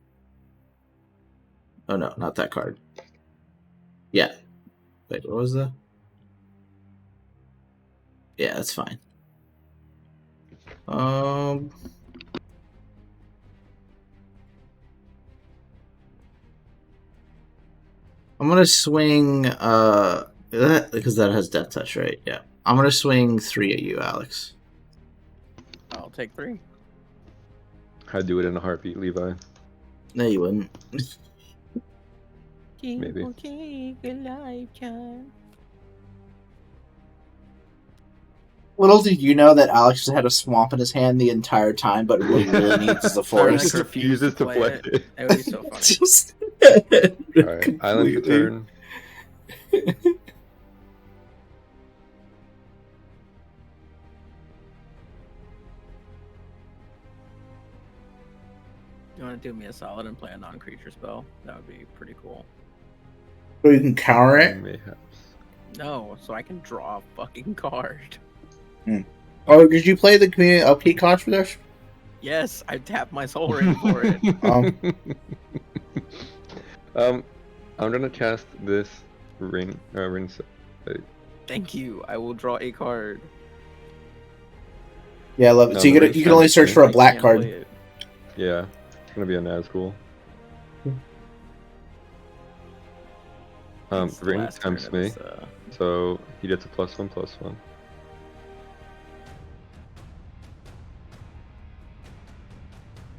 Oh no, not that card. Yeah. Wait, what was that? Yeah, that's fine. I'm gonna swing because that has death touch, right? Yeah. I'm gonna swing 3 at you, Alex. I'll take 3. I'd do it in a heartbeat, Levi. No, you wouldn't. Maybe. Little did you know that Alex had a swamp in his hand the entire time, but what he really needs is the I, forest. like, refuse to Refuses to play play it. it. It would be so funny. Just Alright, island's a completely. turn. You want to do me a solid and play a non-creature spell? That would be pretty cool. So you can counter it. Mayhaps. No, so I can draw a fucking card. Oh, did you play the community upkeep cost for this? Yes, I tapped my soul ring for it. I'm gonna cast this ring. Thank you. I will draw a card. Yeah, I love it. No, So you the can only search ring for a I black can't card. play it. Yeah, it's gonna be a Nazgul. It's the Ring last turn tempts of me, this, so he gets a +1/+1.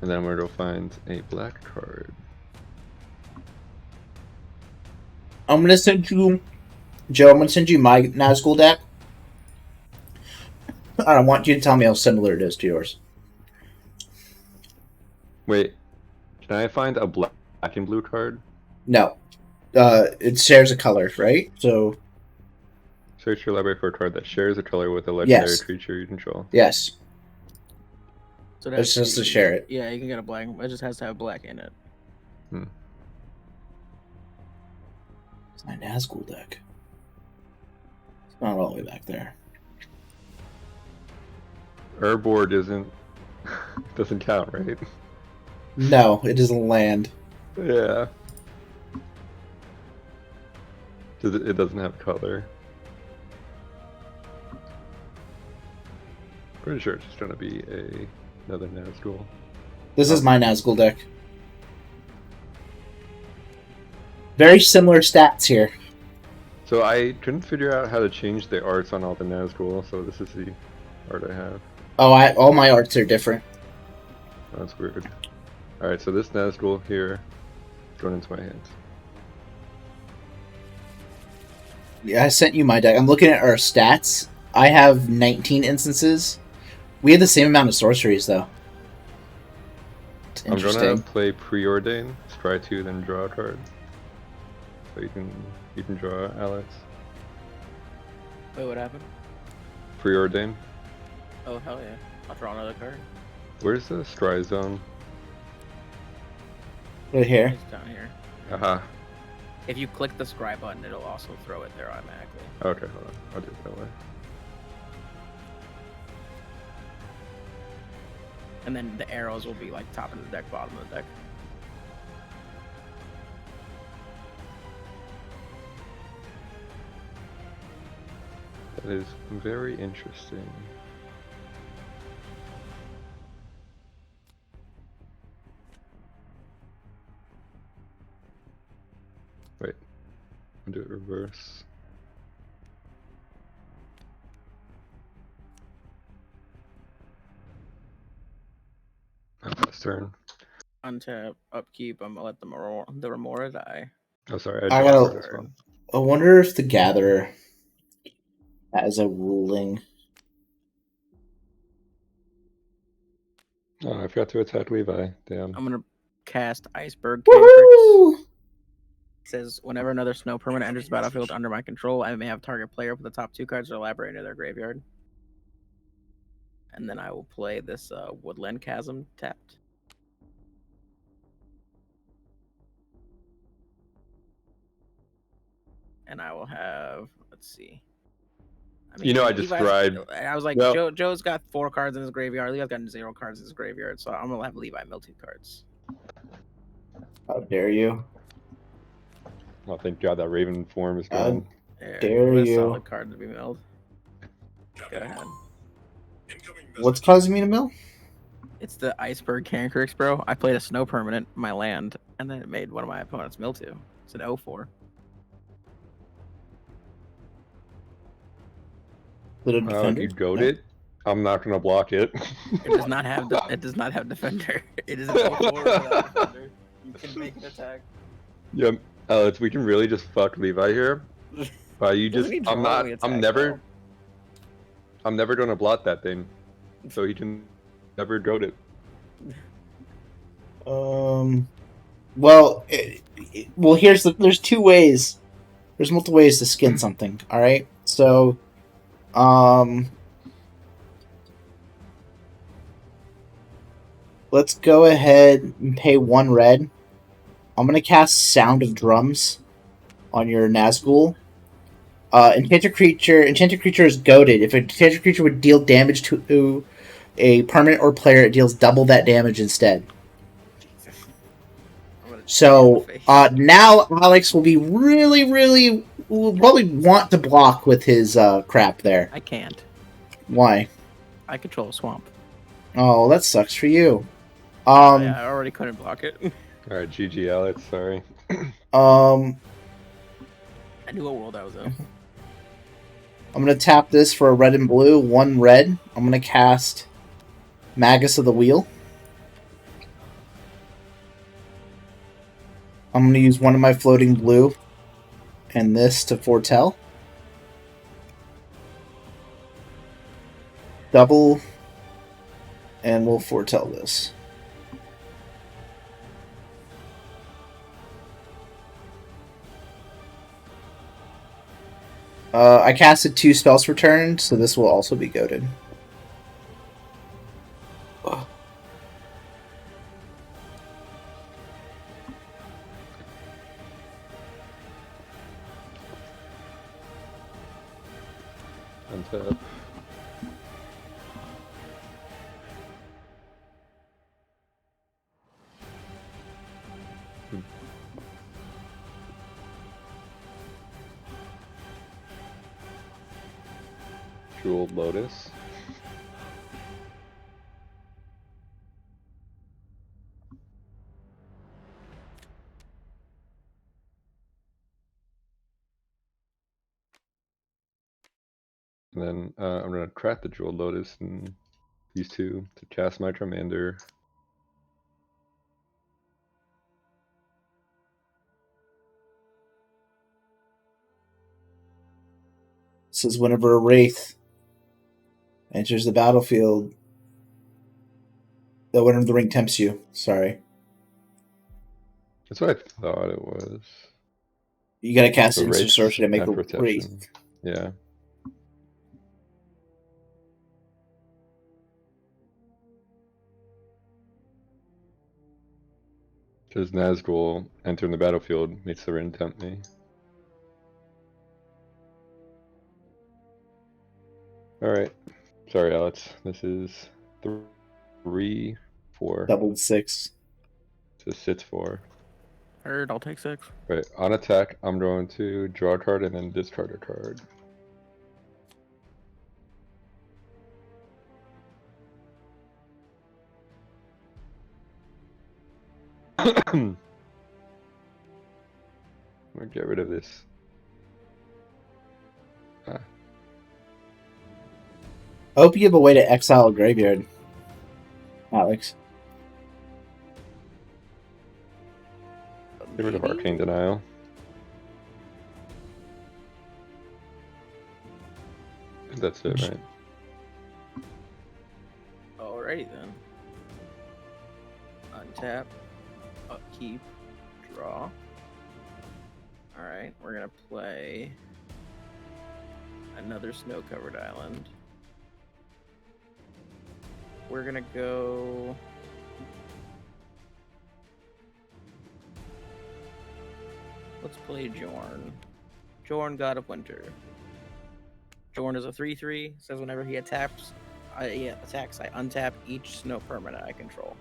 And then I'm gonna go find a black card. I'm gonna send you, Joe. I'm gonna send you my Nazgul deck. I want you to tell me how similar it is to yours. Wait, can I find a black and blue card? No, it shares a color, right? So Search your library for a card that shares a color with a legendary Yes. creature you control. yes, So it's just to share it. Yeah, you can get a black. It just has to have black in it. It's my Nazgul deck. It's not all the way back there. Urborg doesn't count, right? No, it isn't land. Yeah. It doesn't have color. Pretty sure it's just gonna be another Nazgul. This is my Nazgul deck. Very similar stats here. So I couldn't figure out how to change the arts on all the Nazgul, so this is the art I have. Oh, all my arts are different. That's weird. Alright, so this Nazgul here going into my hands. Yeah, I sent you my deck. I'm looking at our stats. I have 19 instances. We have the same amount of sorceries, though. It's I'm interesting. gonna play Preordain, try to then draw a card. So you can draw Alex. Wait, what happened? Preordain. Oh hell yeah! I'll draw another card. Where's the Stry Zone? Right here. It's down here. Aha. If you click the scry button, it'll also throw it there automatically. Okay, hold on. I'll do it that way. And then the arrows will be like top of the deck, bottom of the deck. That is very interesting. Wait, I'll do it reverse. Last turn. Untap, upkeep. I'm gonna let the Remora die. Oh, sorry. I drew a gotta- card as well. I wonder if the Gatherer has a ruling. Oh, I forgot to attack Levi. Damn. I'm gonna cast Iceberg Cantrix. Woohoo! It says whenever another snow permanent enters the battlefield under my control, I may have target player put the top 2 cards of the library into their graveyard. And then I will play this Woodland Chasm tapped. And I will have, let's see. I You know, I Levi's- described- I was like, well- Joe's got 4 cards in his graveyard. Levi's got 0 cards in his graveyard, so I'm gonna have Levi mill 2 cards. How dare you? Oh, thank God that Raven form is Uh, gone. There, Dare what a you. solid card to be milled. Go ahead. What's causing me to mill? It's the Iceberg Cantrix, bro. I played a snow permanent in my land, and then it made one of my opponents mill 2. It's an 0-4. Did it Oh, defend you it? goat it? I'm not gonna block it. It does not have it does not have defender. It is an 0-4 without defender. You can make an attack. Yeah, Alex, we can really just fuck Levi here. You Doesn't just, he draw when we attack, I'm never, though? I'm never gonna blot that thing, so he can never goat it. Well, there's two ways. There's multiple ways to skin something. All right. So, let's go ahead and pay 1 red. I'm gonna cast Sound of Drums on your Nazgul. Enchanted creature is goaded. If a enchanted creature would deal damage to a permanent or player, it deals double that damage instead. So now Alex will be will probably want to block with his crap there. I can't. Why? I control a swamp. Oh, that sucks for you. Yeah, I already couldn't block it. All right, GG, Alex. Sorry. I knew what world I was in. I'm gonna tap this for a red and blue. 1 red. I'm gonna cast Magus of the Wheel. I'm going to use one of my floating blue and this to foretell. Double, and we'll foretell this. I casted 2 spells per turn, so this will also be goaded. Untap. Jeweled Lotus. And then I'm going to crack the Jeweled Lotus and these 2 to cast my Charmander. This is whenever a Wraith enters the battlefield. Whenever the ring tempts you. Sorry. That's what I thought it was. You gotta cast So instant Wraith's sorcery to make have a protection. Wraith. Yeah. Because Nazgul entering the battlefield makes the ring tempt me. Alright. Sorry, Alex. This is 3, 4. Doubled 6. So 6, 4. Heard, I'll take 6. Right. On attack, I'm going to draw a card and then discard a card. I'm gonna get rid of this. I hope you have a way to exile a graveyard, Alex. Get rid of Arcane Denial. That's it, right? Alrighty then. Untap, upkeep, draw. Alright, we're gonna play another snow-covered island. We're gonna go... Let's play Jorn. Jorn, God of Winter. Jorn is a 3/3. Says whenever he attacks, I untap each snow permanent I control.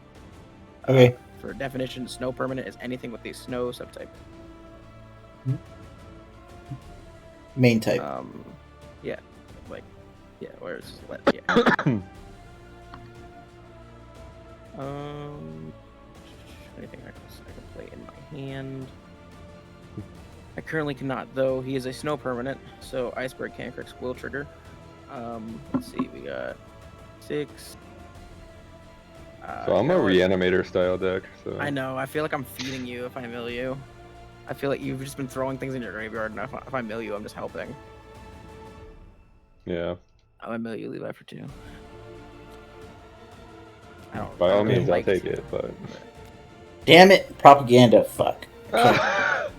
Okay. For definition, snow permanent is anything with a snow subtype. Main type. Yeah, where's yeah. Anything I can play in my hand. I currently cannot, though. He is a snow permanent, so Iceberg Cancrix will trigger. Let's see, we got 6. So I'm a Reanimator style deck. So I know. I feel like I'm feeding you if I mill you. I feel like you've just been throwing things in your graveyard, and if I mill you, I'm just helping. Yeah. I'm gonna mill you Levi for 2. I don't. By I all don't really means, I'll like take 2, it, but. Damn it, propaganda. Fuck. Alright.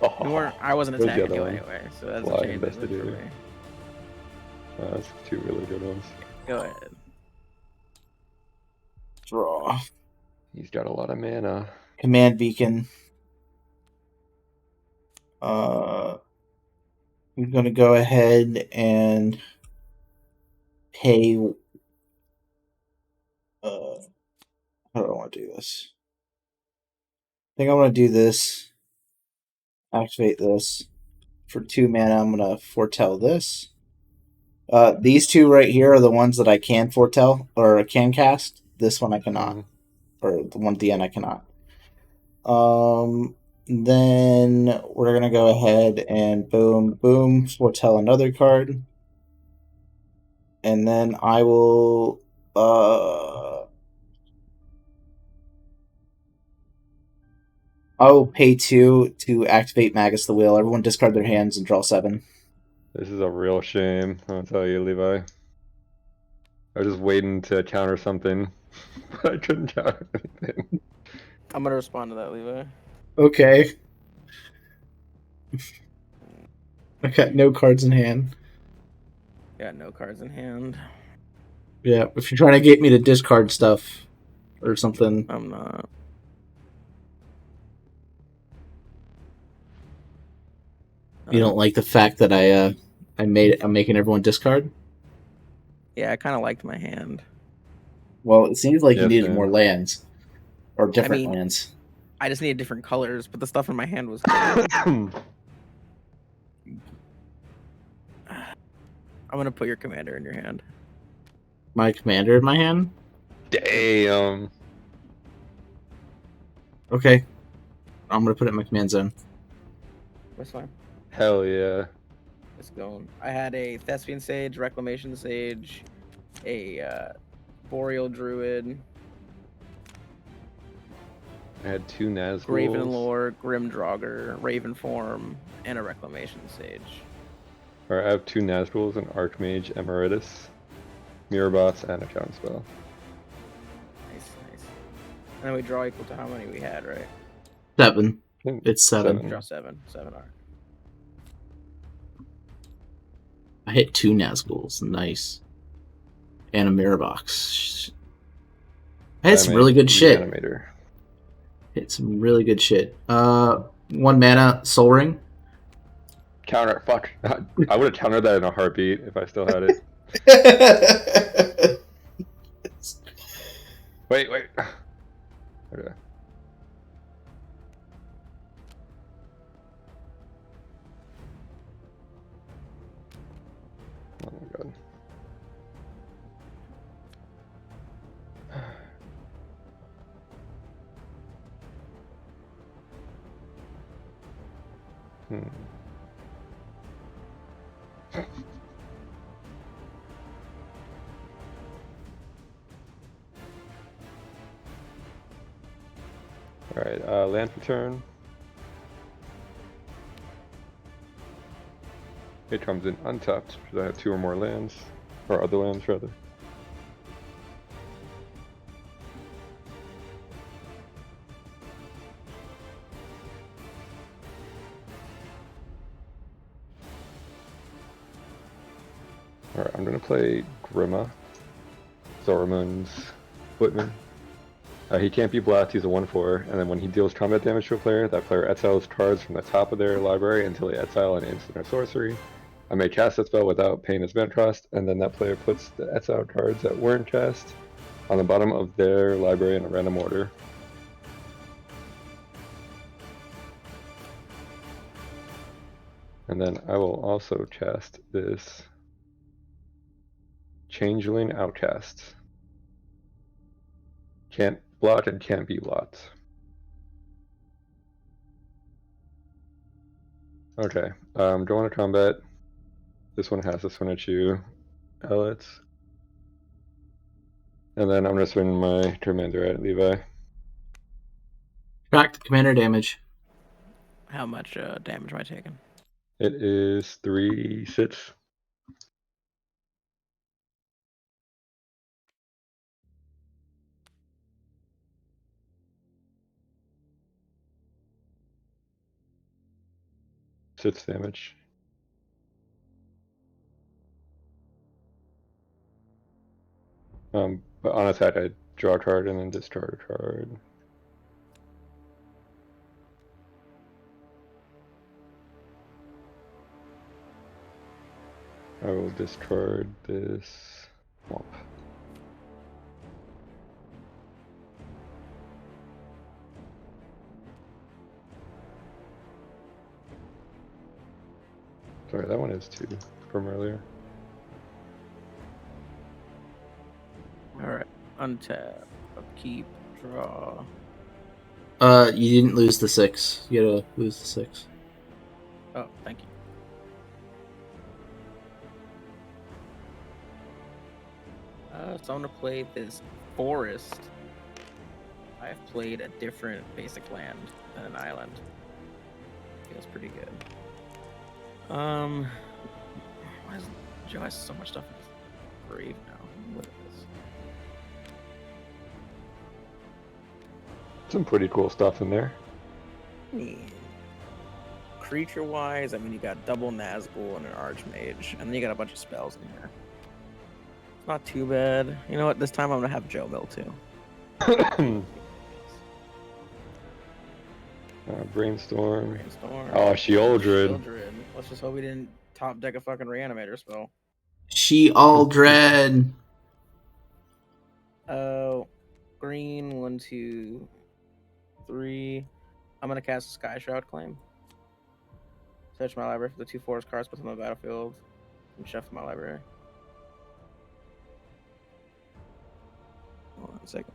Oh, I wasn't where's the attacking other you one? anyway, so that's Fly a change for Investigator. me. That's 2 really good ones. Go ahead. Draw. He's got a lot of mana. Command beacon. I'm gonna go ahead and pay. How do I want to do this? I think I want to do this. Activate this for 2 mana. I'm gonna foretell this. These 2 right here are the ones that I can foretell or can cast. This one I cannot, or the one at the end I cannot. Then we're gonna go ahead and boom, foretell another card, and then I will. I will pay 2 to activate Magus the Wheel. Everyone discard their hands and draw 7. This is a real shame, I'll tell you, Levi. I was just waiting to counter something, but I couldn't counter anything. I'm gonna respond to that, Levi. Okay. I got no cards in hand. Got no cards in hand. Yeah, if you're trying to get me to discard stuff or something. I'm not. You don't like the fact that I'm making everyone discard? Yeah, I kind of liked my hand. Well, it seems like you Yes, needed man. more lands. Or different mean- lands. I just needed different colors, but the stuff in my hand was. Hmm. I'm gonna put your commander in your hand. My commander in my hand? Damn. Okay. I'm gonna put it in my command zone. That's fine. Hell yeah. Let's go. I had a Thespian Sage, Reclamation Sage, a Boreal Druid, I had 2 Nazguls. Gravenlore, Grimdraugr, Ravenform, and a Reclamation Sage. Or I have 2 Nazguls, an Archmage Emeritus, Mirrorbots, and a Counterspell. Nice. And then we draw equal to how many we had, right? 7. I think It's 7. Draw 7. 7 are. I hit 2 Nazguls. Nice. And a mirror box. I had some really good shit. Animator. Hit some really good shit. 1 mana, Soul Ring. Counter. Fuck. I would have countered that in a heartbeat if I still had it. Wait. Okay. Oh my god. Alright, land for turn. It comes in untapped, because I have 2 or more lands. Or other lands, rather. Alright, I'm gonna play Grima. Zoramun's Footman. He can't be blocked, he's a 1/4, and then when he deals combat damage to a player, that player exiles cards from the top of their library until they exile an instant or sorcery. I may cast that spell without paying his event cost, and then that player puts the exiled cards that weren't cast on the bottom of their library in a random order. And then I will also cast this Changeling Outcast. Can't block and can't be blocked. Okay, go into combat. This one has to swing at you, Alex. And then I'm gonna swing my commander at Levi. Track the commander damage. How much damage am I taking? It is 3/6. 6 damage. But on attack, I draw a card and then discard a card. I will discard this swamp. Sorry, that one is 2 from earlier. Alright. Untap. Upkeep. Draw. You didn't lose the 6. You gotta lose the 6. Oh, thank you. So I'm gonna play this forest. I've played a different basic land than an island. Feels pretty good. Why is Joe has so much stuff in his grave now? Look at this. Some pretty cool stuff in there. Creature wise, I mean, you got double Nazgul and an Archmage, and then you got a bunch of spells in here. It's not too bad. You know what? This time I'm gonna have Joe mill too. Brainstorm. Brainstorm. Oh, Sheoldred. Sheoldred. Let's just hope we didn't top deck a fucking Reanimator spell. Sheoldred. Green, 1, 2, 3. I'm gonna cast a Sky Shroud Claim. Search my library for the 2 forest cards, put them on the battlefield, and shuffle my library. Hold on a second.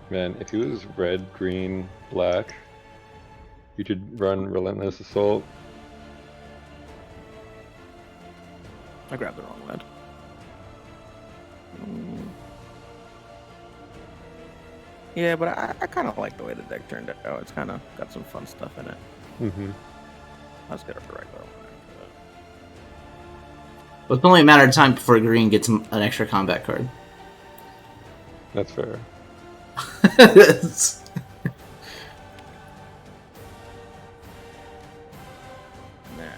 Man, if he was red, green, black, you could run Relentless Assault. I grabbed the wrong land. Yeah, but I kind of like the way the deck turned out. It's kind of got some fun stuff in it. Mm-hmm. Let's get a regular one. Well, it's only a matter of time before green gets an extra combat card. That's fair. Nah.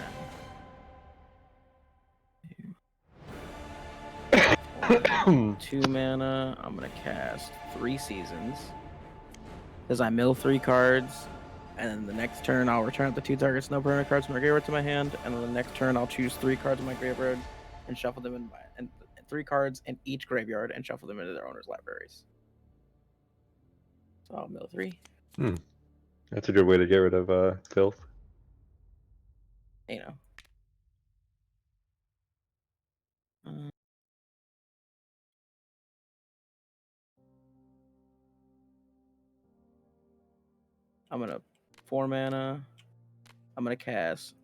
2 mana. I'm gonna cast 3 Seasons. Because I mill 3 cards, and then the next turn I'll return the 2 target snow permanent cards from my graveyard to my hand, and then the next turn I'll choose 3 cards in my graveyard and shuffle them in my and 3 cards in each graveyard and shuffle them into their owners' libraries. So I'll mill 3. That's a good way to get rid of filth. You know. I'm gonna 4 mana. I'm gonna cast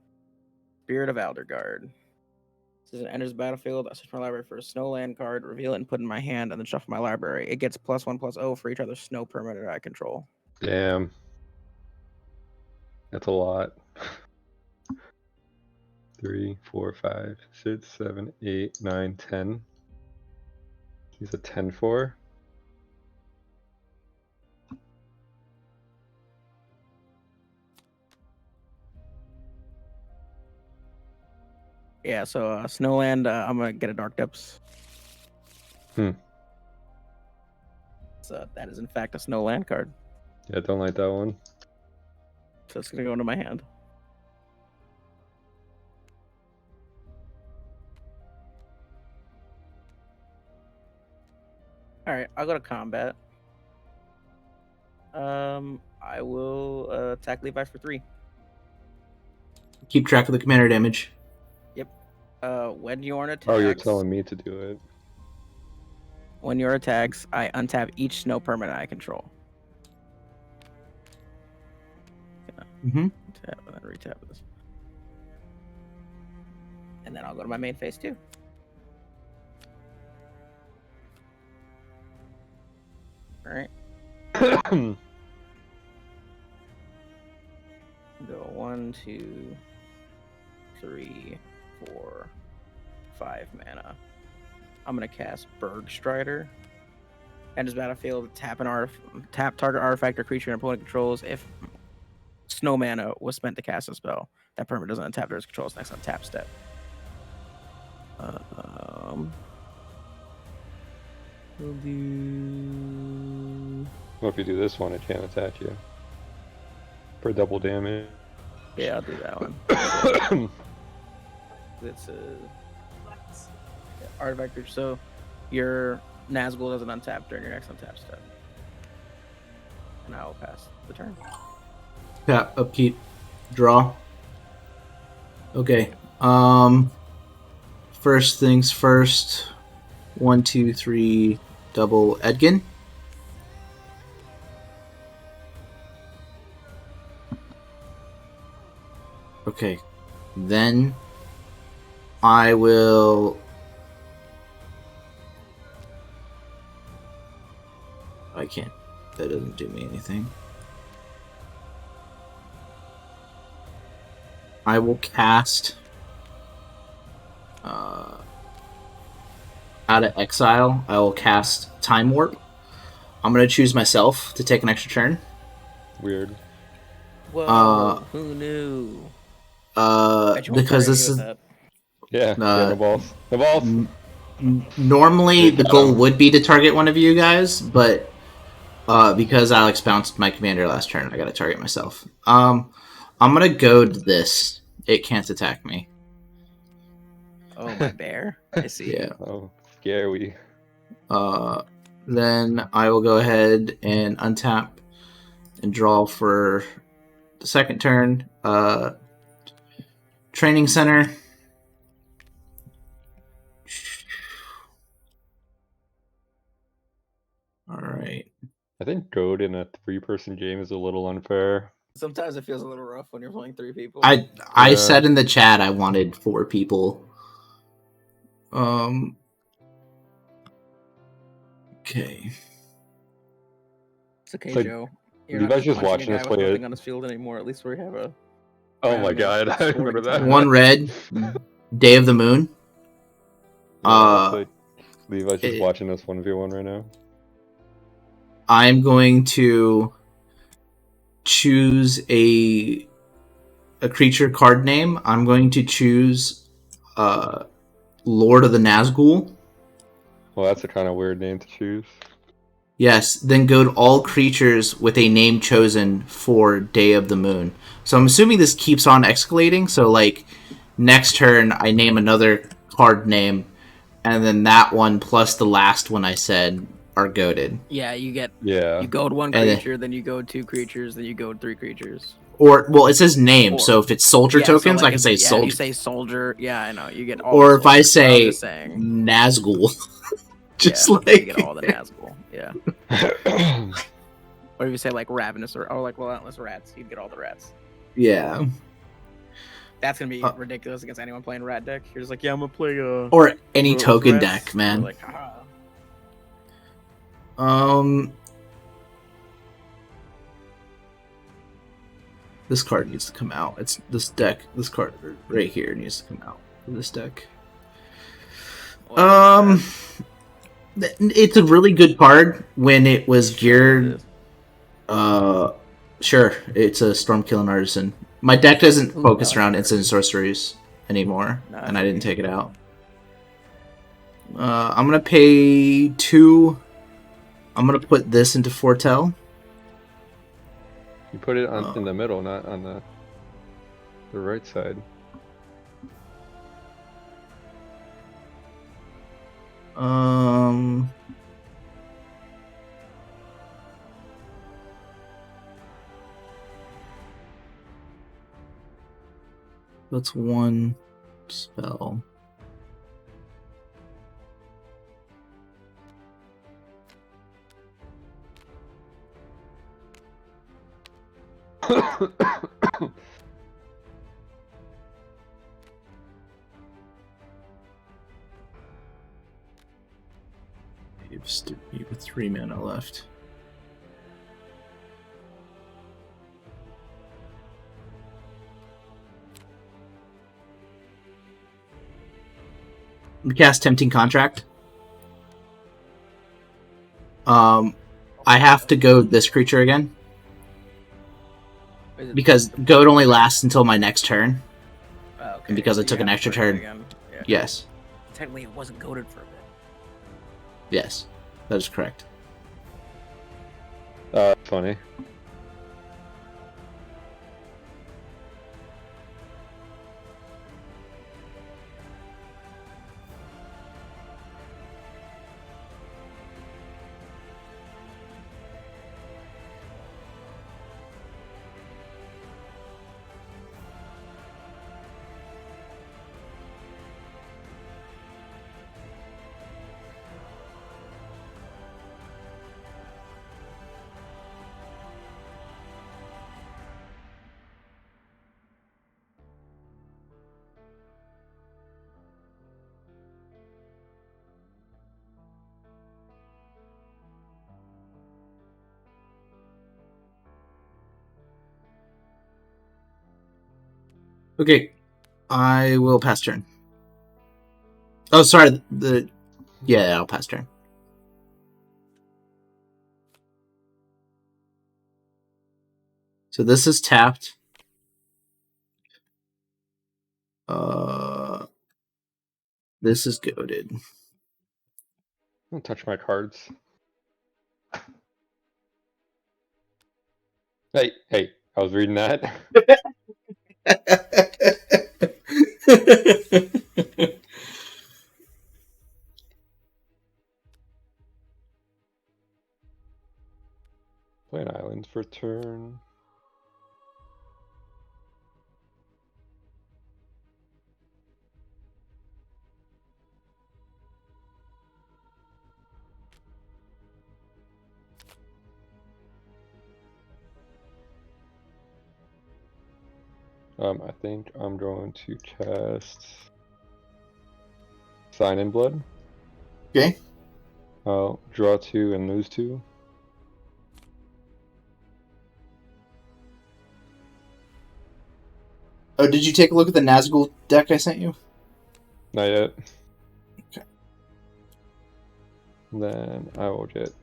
Spirit of Aldergard. As it enters the battlefield, I search my library for a snow land card, reveal it, and put it in my hand, and then shuffle my library. It gets +1/+0 for each other snow permanent I control. Damn. That's a lot. 3, 4, 5, 6, 7, 8, 9, 10. He's a 10-4. Yeah, so Snowland, I'm gonna get a Dark Depths. So that is in fact a Snowland card. Yeah, don't like that one. So it's gonna go into my hand. All right, I'll go to combat. I will attack Levi for 3. Keep track of the commander damage. Yep. When Yorn attacks. Oh, you're telling me to do it. When Yorn attacks, I untap each snow permanent I control. Mm-hmm. Tap and then retap this. And then I'll go to my main phase too. All right. 2, 3, 4, 5 mana. I'm gonna cast Bergstrider. And this battlefield, tap target artifact or creature your opponent controls. If snow mana was spent to cast a spell, that permanent doesn't untap their controls next on tap step. We'll do. Well, if you do this one, it can't attack you for double damage. Yeah, I'll do that one. It's a artifact creature. So your Nazgul doesn't untap during your next untap step. And I will pass the turn. Yeah, upkeep, draw. Okay. First things first. 1, 2, 3, double Edgin. Okay. Then I will. I can't. That doesn't do me anything. I will cast out of exile. I will cast Time Warp. I'm gonna choose myself to take an extra turn. Weird. Whoa, who knew? Because this is Yeah, the balls. The balls. normally the goal would be to target one of you guys, but because Alex bounced my commander last turn, I gotta target myself. I'm gonna goad this. It can't attack me. Oh, my bear. I see. Yeah. Oh, scary. Then I will go ahead and untap and draw for the second turn. Training Center. All right. I think goad in a 3-person game is a little unfair. Sometimes it feels a little rough when you're playing 3 people. I Yeah. said in the chat I wanted 4 people. Okay. It's okay, So, Joe. you guys just watching us play it? On this field anymore. At least we have a. Oh my god, I remember that. One red. Day of the Moon. Levi's just watching us 1v1 right now. I'm going to choose a creature card name. I'm going to choose Lord of the Nazgul. Well, that's a kind of weird name to choose. Yes, then goad all creatures with a name chosen for Day of the Moon. So I'm assuming this keeps on escalating. So, like, next turn, I name another card name, and then that one plus the last one I said are goaded. Yeah, you get. Yeah. You goad 1 creature, then you goad 2 creatures, then you goad 3 creatures. Or, well, it says name, so if it's soldier tokens, so I can say soldier. You say soldier, yeah, I know. You get all Or the if I soldiers, say Nazgul. Just yeah, like. you get all the Nazgul, yeah. Or if you say, like, ravenous or like relentless rats, you'd get all the rats. Yeah. That's gonna be ridiculous against anyone playing rat deck. You're just like, yeah, I'm gonna play or any token rats. deck, man. Like, This card needs to come out. It's this deck. This card right here needs to come out. This deck. It's a really good card when it was geared. Sure, it's a Stormkilling Artisan. My deck doesn't focus around instant sorceries anymore, and I didn't take it out. I'm gonna pay 2. I'm gonna put this into Foretell. You put it on in the middle, not on the right side. That's 1 spell. You have 3 mana left. cast Tempting Contract. I have to goad this creature again because goad only lasts until my next turn. Okay, and because I you took an have to extra play it turn. again. Yeah. Yes, Technically, it wasn't goaded for a bit. yes, that is correct. Funny. Okay, I will pass turn. Oh, sorry. Yeah, I'll pass turn. So this is tapped. This is goaded. Don't touch my cards. Hey, I was reading that. Play an island for turn. I think I'm going to cast Sign in Blood. Okay. I'll draw 2 and lose 2. Oh, did you take a look at the Nazgul deck I sent you? Not yet. Okay. Then I will get.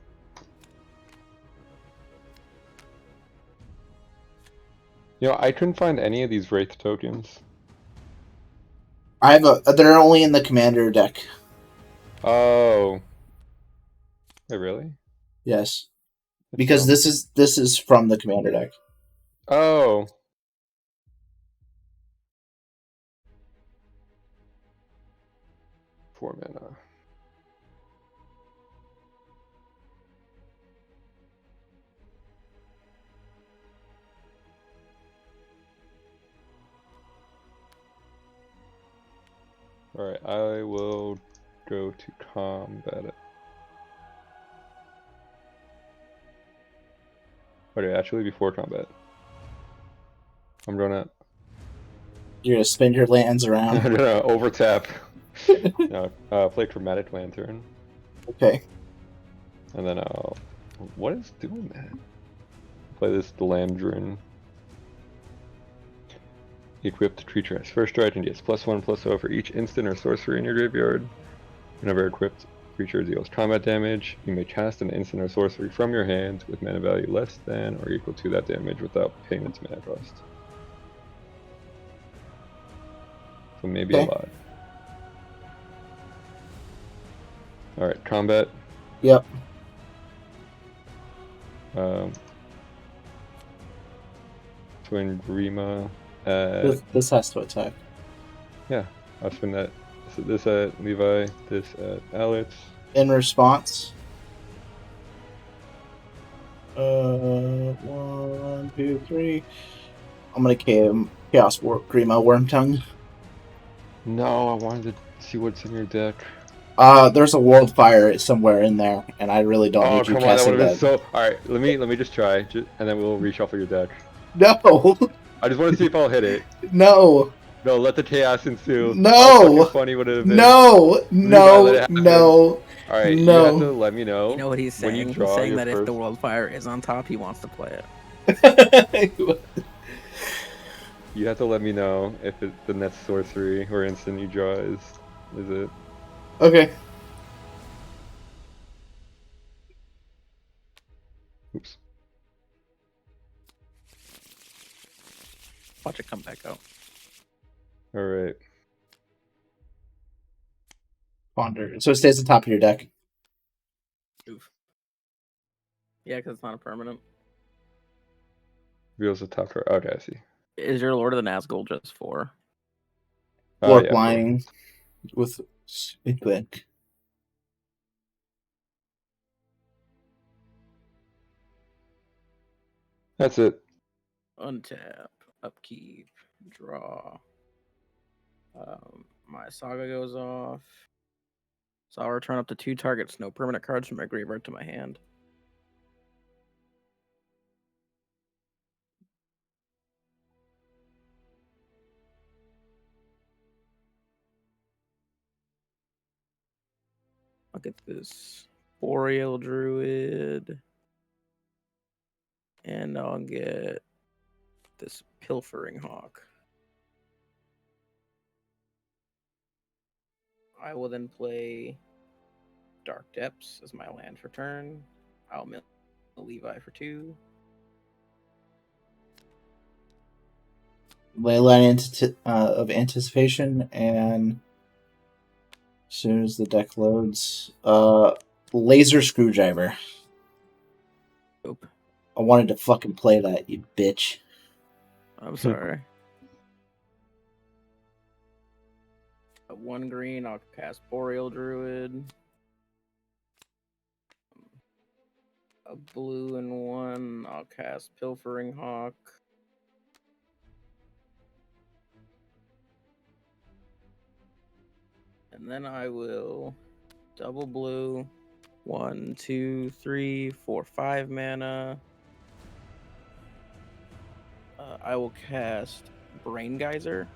You know, I couldn't find any of these Wraith tokens. I have they're only in the commander deck. Oh. Wait, really? Yes. Because dumb. this is from the commander deck. Oh. Four mana. Alright, I will go to combat it. Okay, actually before combat. I'm gonna You're gonna spin your lands I'm around. gonna overtap. No, play Chromatic Lantern. Okay. And then I'll what is doing that? Play this Delandrin. Equipped creature has first strike and gets +1/+0 for each instant or sorcery in your graveyard. Whenever equipped creature deals combat damage, you may cast an instant or sorcery from your hand with mana value less than or equal to that damage without paying its mana cost. So maybe Okay. a lot. Alright, combat. Yep. Twin Grima. This has to attack. Yeah, I'll spin that. So this at Levi, this at Alex. In response. 1, 2, 3. I'm gonna Chaos Grima Wormtongue. No, I wanted to see what's in your deck. There's a World Fire somewhere in there, and I really don't need you Come on, that casting would have that. been so. Alright, let me just try, and then we'll reshuffle your deck. No! I just want to see if I'll hit it. No! No, let the chaos ensue. No! How fucking funny would it have been? No! Levi, let No! it happen. No! Alright, you No! have to let me know. You know what he's when saying? you He's draw saying your that if first- the World Fire is on top, he wants to play it. You have to let me know if the next sorcery or instant you draw is it. Okay. Oops. Watch it come back out. All right. Ponder. So it stays on top of your deck. Oof. Yeah, because it's not a permanent. Reveals the top card. Okay, I see. Is your Lord of the Nazgul just 4? Warp Yeah, lining with Speedback. that's it. Untap, upkeep, draw. My Saga goes off. So I'll return up to 2 targets, no permanent cards from my graveyard to my hand. I'll get this Boreal Druid. And I'll get this Pilfering Hawk. I will then play Dark Depths as my land for turn. I'll mill Levi for 2. Leyline of Anticipation, and as soon as the deck loads, Laser Screwdriver. Nope. I wanted to fucking play that, you bitch. I'm sorry. At 1 green, I'll cast Boreal Druid. A blue and 1, I'll cast Pilfering Hawk. And then I will double blue. 1, 2, 3, 4, 5 mana. I will cast Brain Geyser.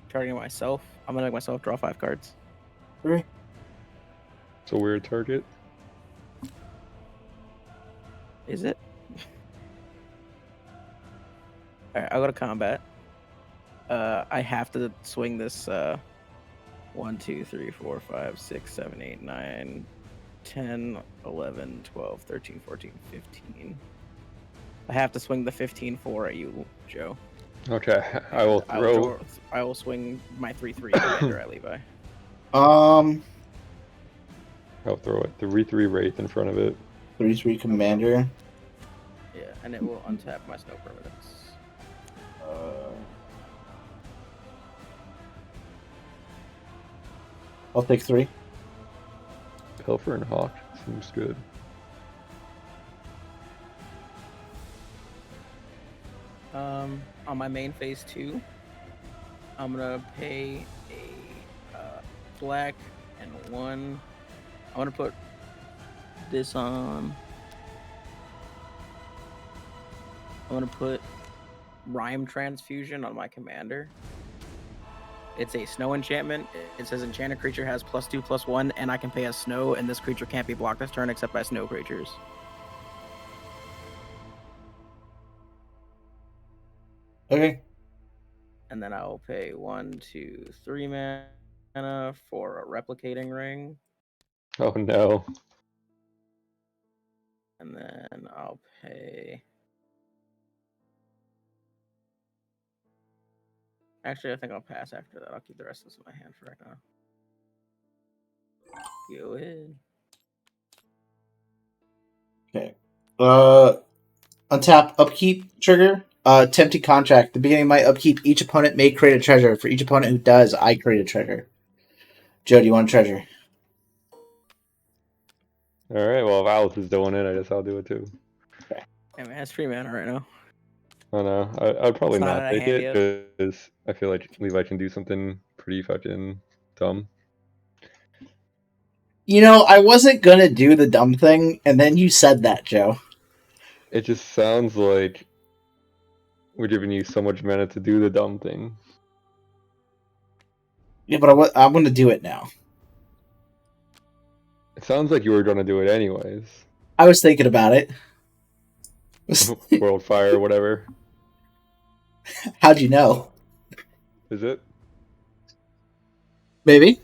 Targeting myself. I'm gonna make myself draw 5 cards. Okay. It's a weird target. Is it? Alright, I'll go to combat. I have to swing this 1, 2, 3, 4, 5, 6, 7, 8, 9, 10, 11, 12, 13, 14, 15. I have to swing the 15-4 at you, Joe. Okay, I will throw. I will swing my 3/3 commander at Levi. I'll throw it. The 3/3 Wraith in front of it. 3/3 Commander. Yeah, and it will untap my snow permanents. I'll take 3. Pilfer and Hawk seems good. On my main phase 2, I'm gonna pay a black and 1. I'm gonna put this on. I'm gonna put Rhyme Transfusion on my commander. It's a snow enchantment. It says enchanted creature has +2/+1, and I can pay a snow, and this creature can't be blocked this turn except by snow creatures. Okay. And then I'll pay 1, 2, 3 mana for a replicating ring. Oh no. And then I'll pay. Actually, I think I'll pass after that. I'll keep the rest of this in my hand for right now. Go ahead. Okay. Untap upkeep trigger. Tempting Contract. The beginning of my upkeep, each opponent may create a treasure. For each opponent who does, I create a treasure. Joe, do you want a treasure? Alright, well if Alice is doing it, I guess I'll do it too. Hey man, it's 3 mana right now. Oh no, I'd probably It's not not out of take hand it because I feel like Levi can do something pretty fucking dumb. You know, I wasn't gonna do the dumb thing, and then you said that, Joe. It just sounds like we're giving you so much mana to do the dumb thing. Yeah, but I'm gonna do it now. It sounds like you were gonna do it anyways. I was thinking about it. World Fire, whatever. How'd you know? Is it? Maybe.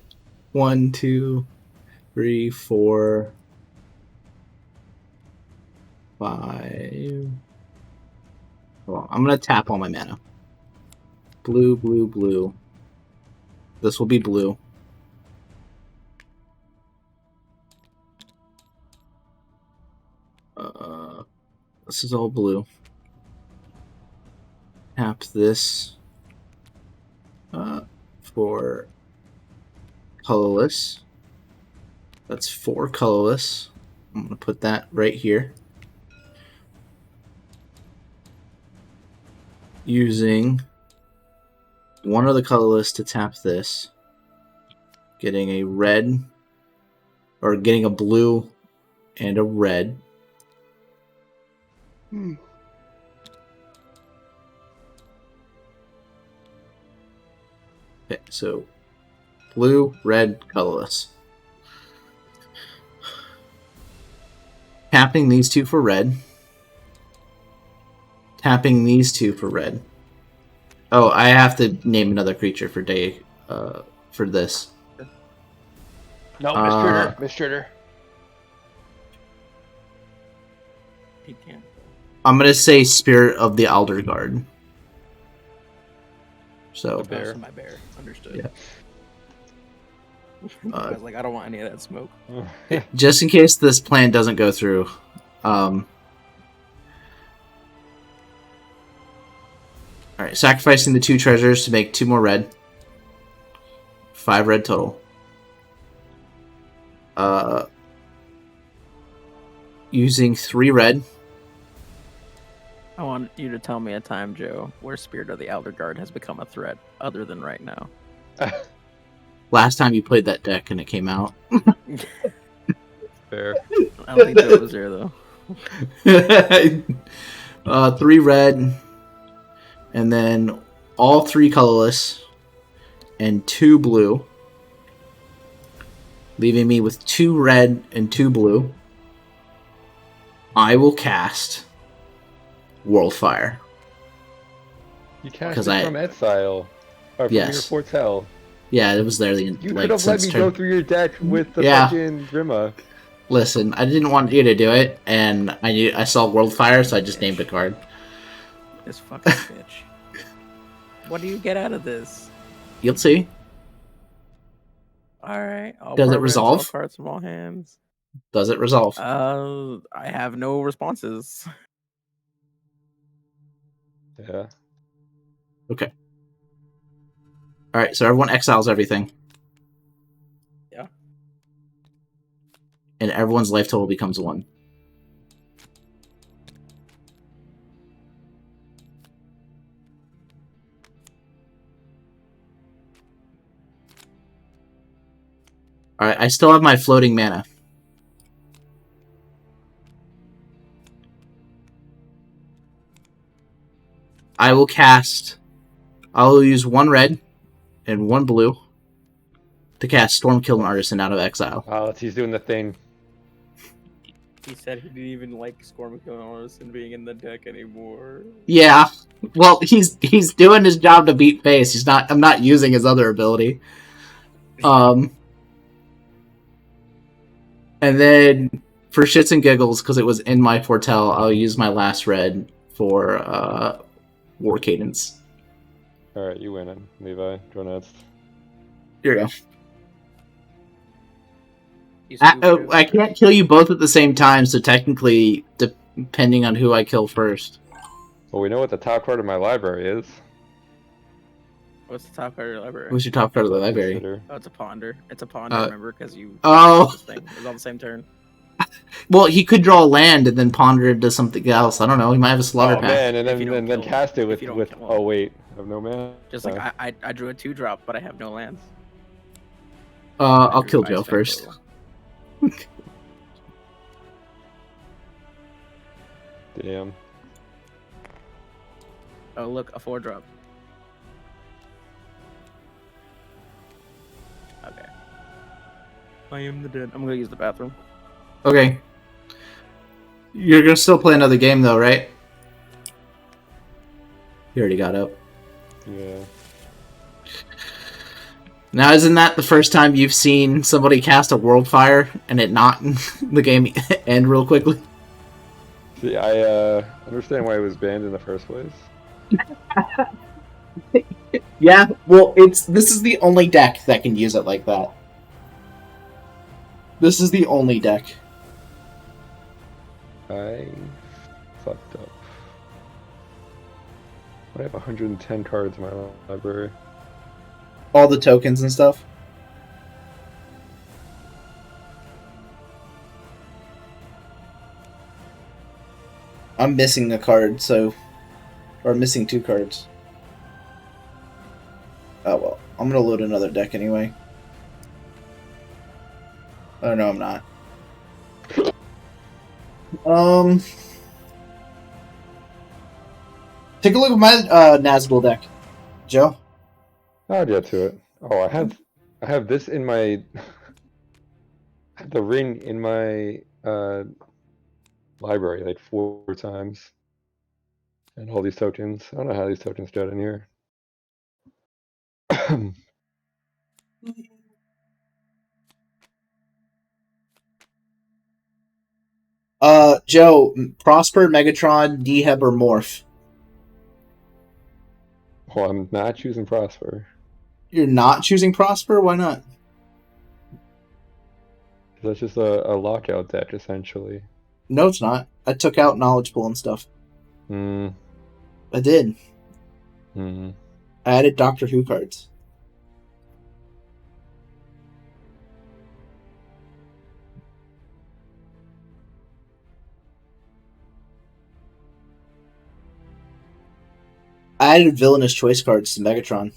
1, 2, 3, 4, 5. Hold on. I'm gonna tap all my mana. Blue, blue, blue. This will be blue. This is all blue. Tap this for colorless. That's 4 colorless. I'm gonna put that right here. Using one of the colorless to tap this. Getting a red, or getting a blue and a red. Okay, so blue, red, colorless. Tapping these 2 for red. Tapping these 2 for red. Oh, I have to name another creature for day for this. No, Mistreater. He can't. I'm gonna say Spirit of the Elder Guard. So The bear. That's my bear. Understood. Yeah. I was like, I don't want any of that smoke. just in case this plan doesn't go through, alright, sacrificing the 2 treasures to make 2 more red. 5 red total. Using 3 red. I want you to tell me a time, Joe, where Spirit of the Elder Guard has become a threat other than right now. Last time you played that deck and it came out. Fair. I don't think Joe was there though. 3 red, and then all 3 colorless, and 2 blue, leaving me with 2 red and 2 blue. I will cast Worldfire. You cast 'Cause it from Exile. Or from Yes. your Foretell. Yeah, it was there the You like could have let since me turn. go through your deck with the Yeah. fucking Grima. Listen, I didn't want you to do it, and I saw Worldfire, so I just named a card. This fucking bitch. What do you get out of this? You'll see. Alright. Does it resolve? Cards from all hands. Does it resolve? I have no responses. Yeah. All right, so everyone exiles everything. Yeah. And everyone's life total becomes 1. All right, I still have my floating mana. I will cast. I'll use 1 red and 1 blue to cast Stormkiln Artisan out of exile. Oh, he's doing the thing. He said he didn't even like Stormkiln and being in the deck anymore. Yeah, well, he's doing his job to beat face. He's not. I'm not using his other ability. And then for shits and giggles, because it was in my Foretell, I'll use my last red for War Cadence. Alright, you winning. Levi, go next. Here we go. I can't kill you both at the same time, so technically, depending on who I kill first. Well, we know what the top card of my library is. What's the top card of your library? Who's your top card of the library? Consider. Oh, it's a ponder. It's a ponder, remember? Because you... Oh. This thing. It was on the same turn. Well, he could draw a land and then ponder it to something else. I don't know. He might have a slaughter Oh pack. man, and If you don't then kill cast it him. with If you don't with. kill him. Oh wait, I have no mana. Just like I drew a 2-drop, but I have no lands. I'll I kill drew Joe Ice first. Fang Damn. Oh, look, a 4-drop. Okay. I am the dead. I'm gonna use the bathroom. Okay. You're gonna still play another game though, right? You already got up. Yeah. Now, isn't that the first time you've seen somebody cast a World Fire and it not the game end real quickly? See, I understand why it was banned in the first place. Yeah, well, this is the only deck that can use it like that. This is the only deck. I fucked up. I have 110 cards in my library. All the tokens and stuff. I'm missing a card, or missing 2 cards. Oh well, I'm gonna load another deck anyway. Oh no, I'm not. Take a look at my Nazgul deck, Joe. I'll get to it. Oh, I have this in my I have the ring in my library like 4 times. And all these tokens. I don't know how these tokens got in here. Joe, Prosper, Megatron, Deheb, or Morph. Well, I'm not choosing Prosper. You're not choosing Prosper? Why not? That's just a lockout deck, essentially. No, it's not. I took out Knowledge Pool and stuff. Hmm. I did. Hmm. I added Doctor Who cards. I added Villainous Choice cards to Megatron.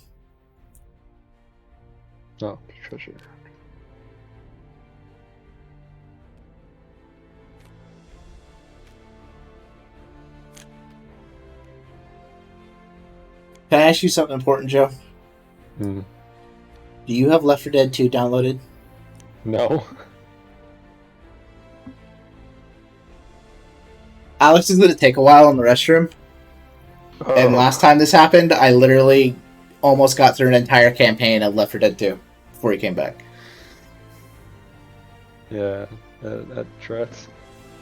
Oh, treasure. Can I ask you something important, Joe? Hmm. Do you have Left 4 Dead 2 downloaded? No. Alex is going to take a while in the restroom. And last time this happened, I literally almost got through an entire campaign of Left 4 Dead 2 before he came back. Yeah, that tracks.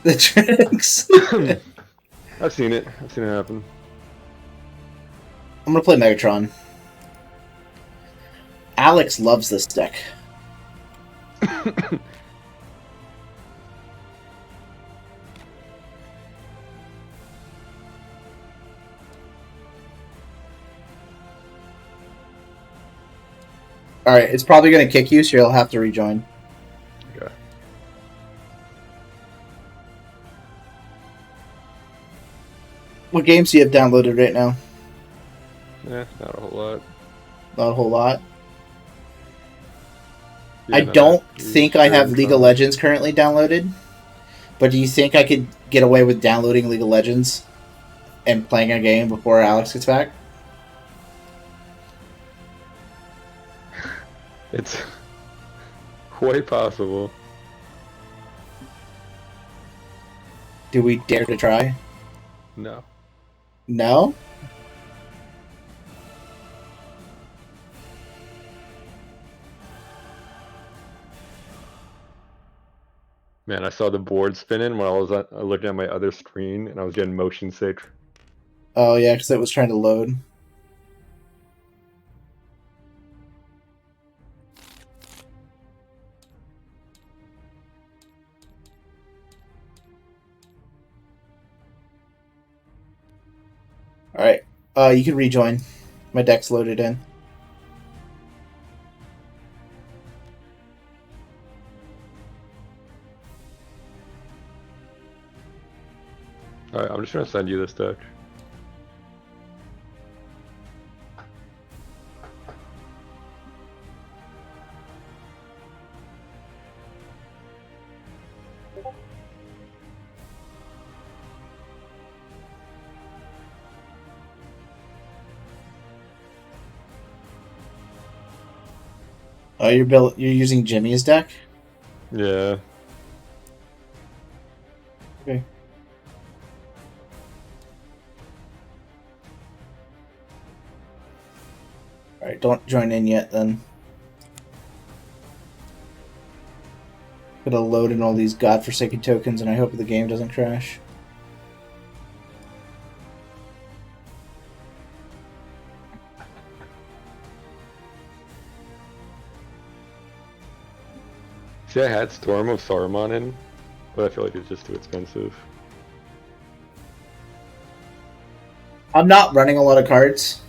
The tricks. I've seen it. I've seen it happen. I'm going to play Megatron. Alex loves this deck. Alright, it's probably going to kick you, so you'll have to rejoin. Okay. What games do you have downloaded right now? Yeah, not a whole lot. Not a whole lot. Yeah, I no, don't you think I have sure League of Legends currently downloaded. But do you think I could get away with downloading League of Legends and playing a game before Alex gets back? It's quite possible. Do we dare to try? No. No? Man, I saw the board spinning while I was looking at my other screen, and I was getting motion sick. Oh yeah, because it was trying to load. Alright. You can rejoin. My deck's loaded in. Alright, I'm just gonna send you this deck. Oh, you're using Jimmy's deck? Yeah. Okay. Alright, don't join in yet then. Gotta load in all these godforsaken tokens, and I hope the game doesn't crash. See, I had Storm of Saruman in, but I feel like it's just too expensive. I'm not running a lot of cards.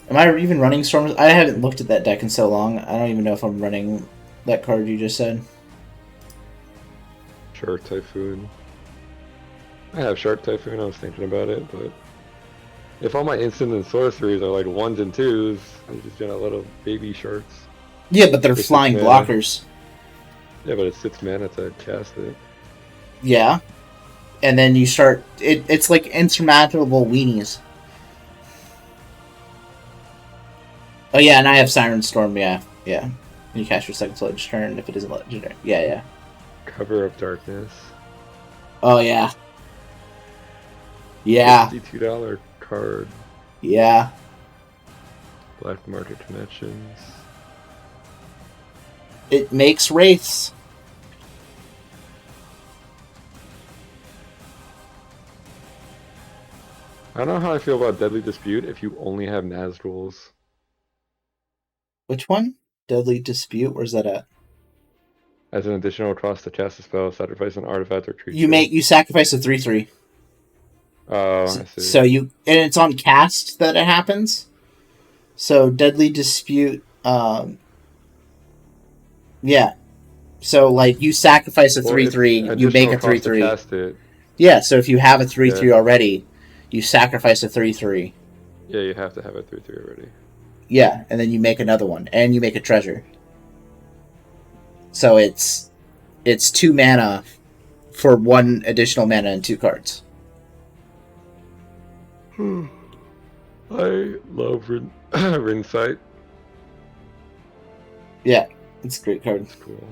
Am I even running Storm? I haven't looked at that deck in so long. I don't even know if I'm running that card you just said. Shark Typhoon. I have Shark Typhoon, I was thinking about it, but if all my instant and sorceries are like 1s and 2s, I'm just gonna let baby sharks. Yeah, but they're It's flying mana. blockers. Yeah, but it's 6 mana to cast it. Yeah. And then you start... It's like insurmountable weenies. Oh yeah, and I have Siren Storm, yeah. Yeah. You cast your second Sledge turn if it isn't legendary. Yeah, yeah. Cover of Darkness. Oh yeah. Yeah. $52 card. Yeah. Black Market Connections. It makes wraiths. I don't know how I feel about Deadly Dispute if you only have Nazguls. Which one? Deadly Dispute? Where's that at? As an additional cost to cast a spell, sacrifice an artifact or creature. You sacrifice a 3/3. Oh, I see. So and it's on cast that it happens. So Deadly Dispute, yeah. So like you sacrifice a 3/3, you make a 3/3. Cast it. Yeah. So if you have a 3/3 already, you sacrifice a 3/3. Yeah, you have to have a 3/3 already. Yeah, and then you make another one, and you make a treasure. So it's 2 mana for 1 additional mana and 2 cards. I love Rinsight. Yeah, it's a great card. It's cool.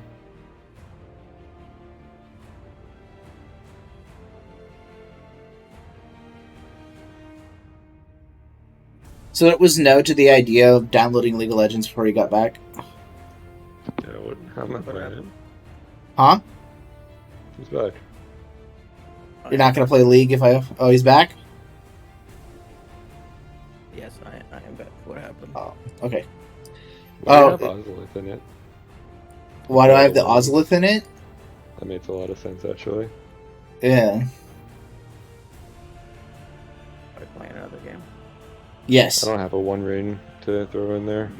So it was no to the idea of downloading League of Legends before he got back? Yeah, I'm not playing it. Huh? He's back. You're not going to play League if I... Oh, he's back? Yes, I am back. What happened? Oh, okay. Why Oh. do you have Ozolith in it? Why do I have the Ozolith in it? That makes a lot of sense, actually. Yeah. Are we playing another game? Yes. I don't have a 1 ring to throw in there.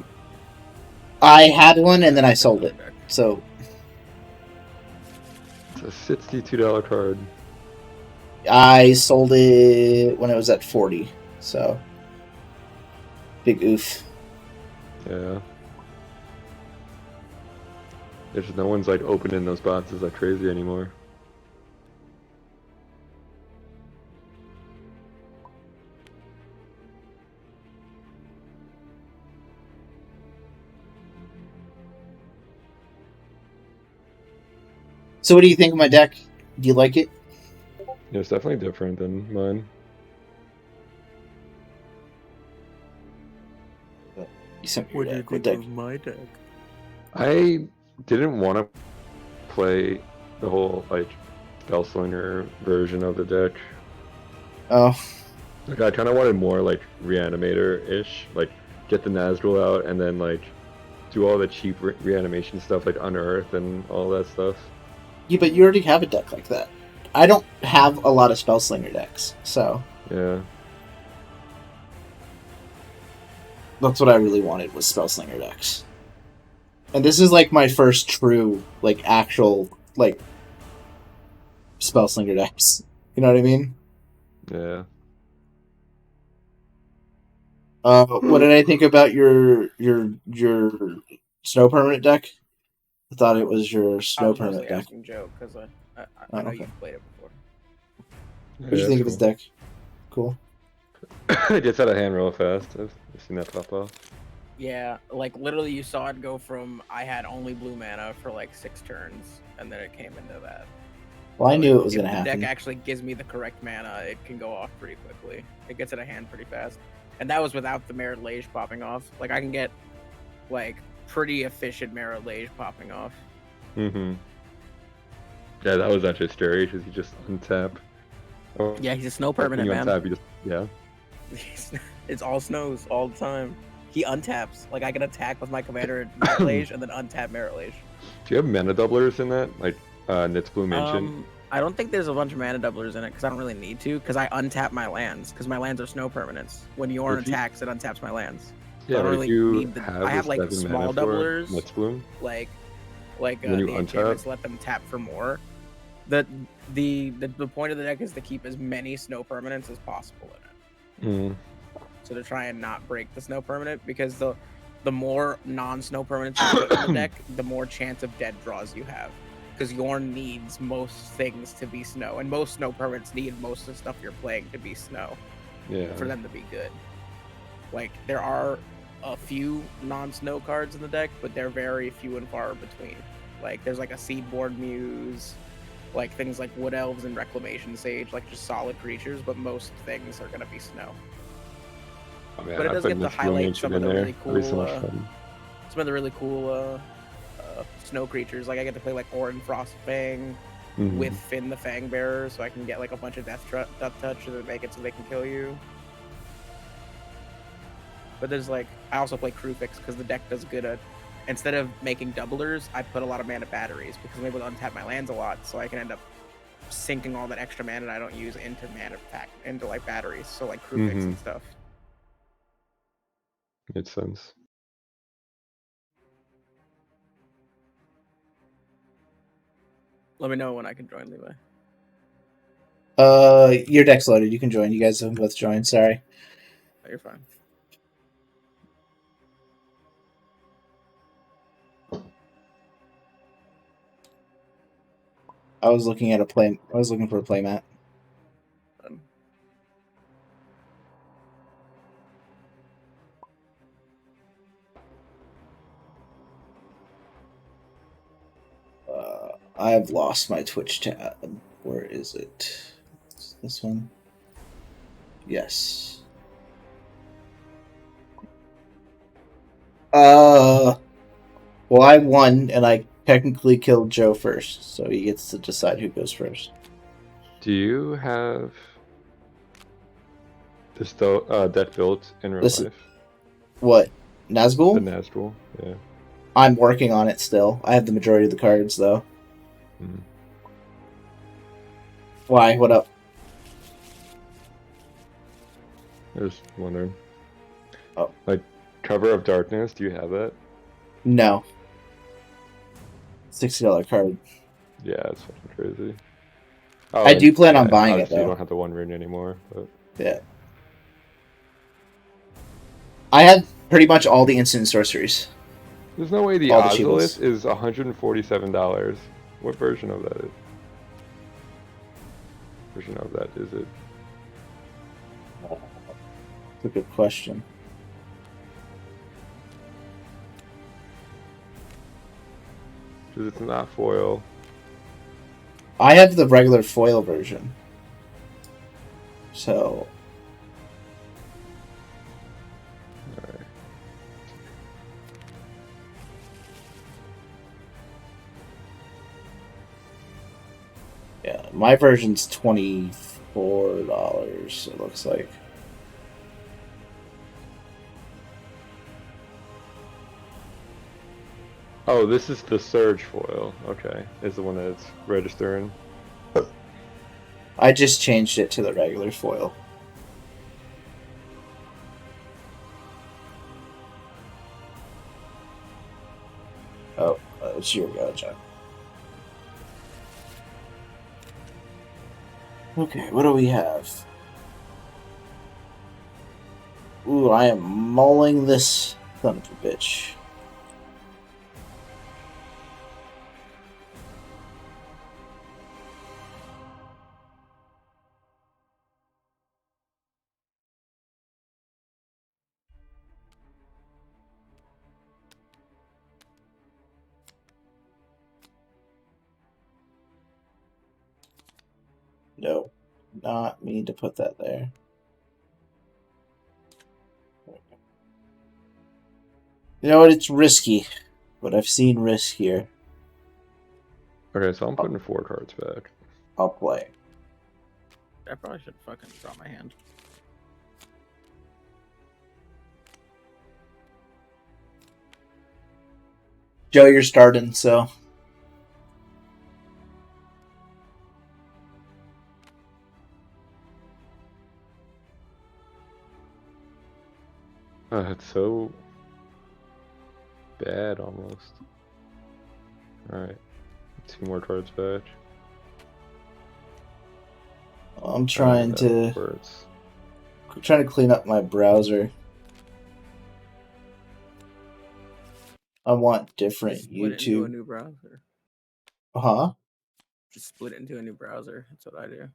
I had one and then I sold it. So, It's a $62 card. I sold it when it was at 40. So, big oof. Yeah. There's no one's like opening those boxes like crazy anymore. So what do you think of my deck? Do you like it? Yeah, it's definitely different than mine. You sent me your deck. What deck? my deck? I didn't want to play the whole like Spellslinger version of the deck. Oh, Like I kind of wanted more like Reanimator-ish, like get the Nazgul out and then like do all the cheap reanimation stuff like Unearth and all that stuff. yeah, but you already have a deck like that. I don't have a lot of Spellslinger decks, so Yeah. that's what I really wanted was Spellslinger decks. And this is like my first true, like actual, like Spellslinger decks. You know what I mean? Yeah. What did I think about your Snow Permanent deck? I thought it was your I Snow was Permanent mostly deck. asking Joe because I Oh, know okay. you've played it before. What did you think of his deck? Cool. It gets out of hand real fast. I've seen that pop off. Yeah, like literally you saw it go from I had only blue mana for like 6 turns, and then it came into that. Well, I So knew it was if going to the happen. deck actually gives me the correct mana, it can go off pretty quickly. It gets out of hand pretty fast. And that was without the Merit Lage popping off. Like I can get like pretty efficient Merit Lage popping off. Mm-hmm. Yeah, that was actually scary because you just untap. Oh, Yeah, he's a snow when permanent, you man. untap, you just yeah. It's all snows all the time. He untaps. Like I can attack with my commander Merit and then untap Merit. Do you have mana doublers in that? Like Nit's Bloom Ancient? I don't think there's a bunch of mana doublers in it because I don't really need to because I untap my lands because my lands are snow permanents. When Yorn If you- attacks, it untaps my lands. Yeah, I don't but really if you need the. have I have a like 7 small mana for doublers, Nit's Bloom, like When you the untap? enchantments let them tap for more. The point of the deck is to keep as many snow permanents as possible in it. mm, So to try and not break the snow permanent because the more non-snow permanents you put in the deck, the more chance of dead draws you have. Because Yorn needs most things to be snow, and most snow permanents need most of the stuff you're playing to be snow yeah. for them to be good. Like there are a few non-snow cards in the deck, but they're very few and far between. Like there's like a Seedborn Muse, like things like Wood Elves and Reclamation Sage, like just solid creatures, but most things are gonna be snow. Oh, man, But it I does put get to Nit's Bloom highlight Ancient some of in the there. really That'd be so much cool, fun. some of the really cool snow creatures. Like I get to play like Orin Frostfang Mhm. with Finn the Fangbearer, so I can get like a bunch of Death Touch and make it so they can kill you. But there's like I also play Krufix because the deck does good at instead of making doublers, I put a lot of mana batteries because I'm able to untap my lands a lot, so I can end up sinking all that extra mana I don't use into mana pack into like batteries, so like Krufix and Mhm. stuff. Makes sense. Let me know when I can join, Levi. Your deck's loaded. You can join. You guys have both joined. Sorry. Oh, you're fine. I was looking at a play. I was looking for a playmat. I have lost my Twitch tab. Where is it? Is this one? Yes. Well, I won, and I technically killed Joe first, so he gets to decide who goes first. Do you have this deck built in real This is- life? What? The Nazgul? Nazgul? Yeah. I'm working on it still. I have the majority of the cards, though. Mhm. Why? What up? I was wondering. Oh. Like, Cover of Darkness, do you have that? No. $60 card. Yeah, it's fucking crazy. Oh, I do plan on and buying it, obviously You though. don't have the One Ring anymore, but Yeah. I have pretty much all the instant sorceries. there's no way the All the Ozolith Chivas. is $147. What version of that is? Version of that is it? That's a good question. Because it's not foil. I have the regular foil version. So, Alright. yeah, my version's $24, it looks like. Oh, this is the Surge foil. Okay, is the one that's registering. I just changed it to the regular foil. Oh, it's your go, John. Okay, what do we have? Ooh, I am mulling this son of a bitch. No, not mean to put that there. You know what? It's risky, but I've seen riskier. Okay, so I'm putting 4 cards back. I'll play. I probably should fucking draw my hand. Joe, you're starting, so. It's so bad almost. Alright. 2 more cards back. I'm trying to Words. clean up my browser. I want different Split it into a YouTube. new browser. Huh? Just split it into a new browser. That's what I do.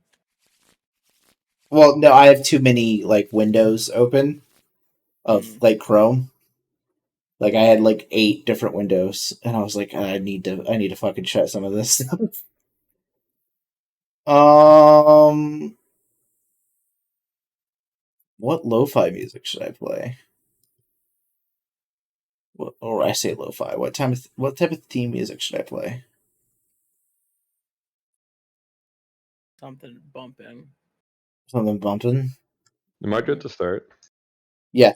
Well, no, I have too many like windows open of like Chrome. Like I had like 8 different windows, and I was like, I need to fucking shut some of this stuff. What lo-fi music should I play? Or I say lo-fi. What type of theme music should I play? Something bumping. Something bumping. Am I good to start? Yeah.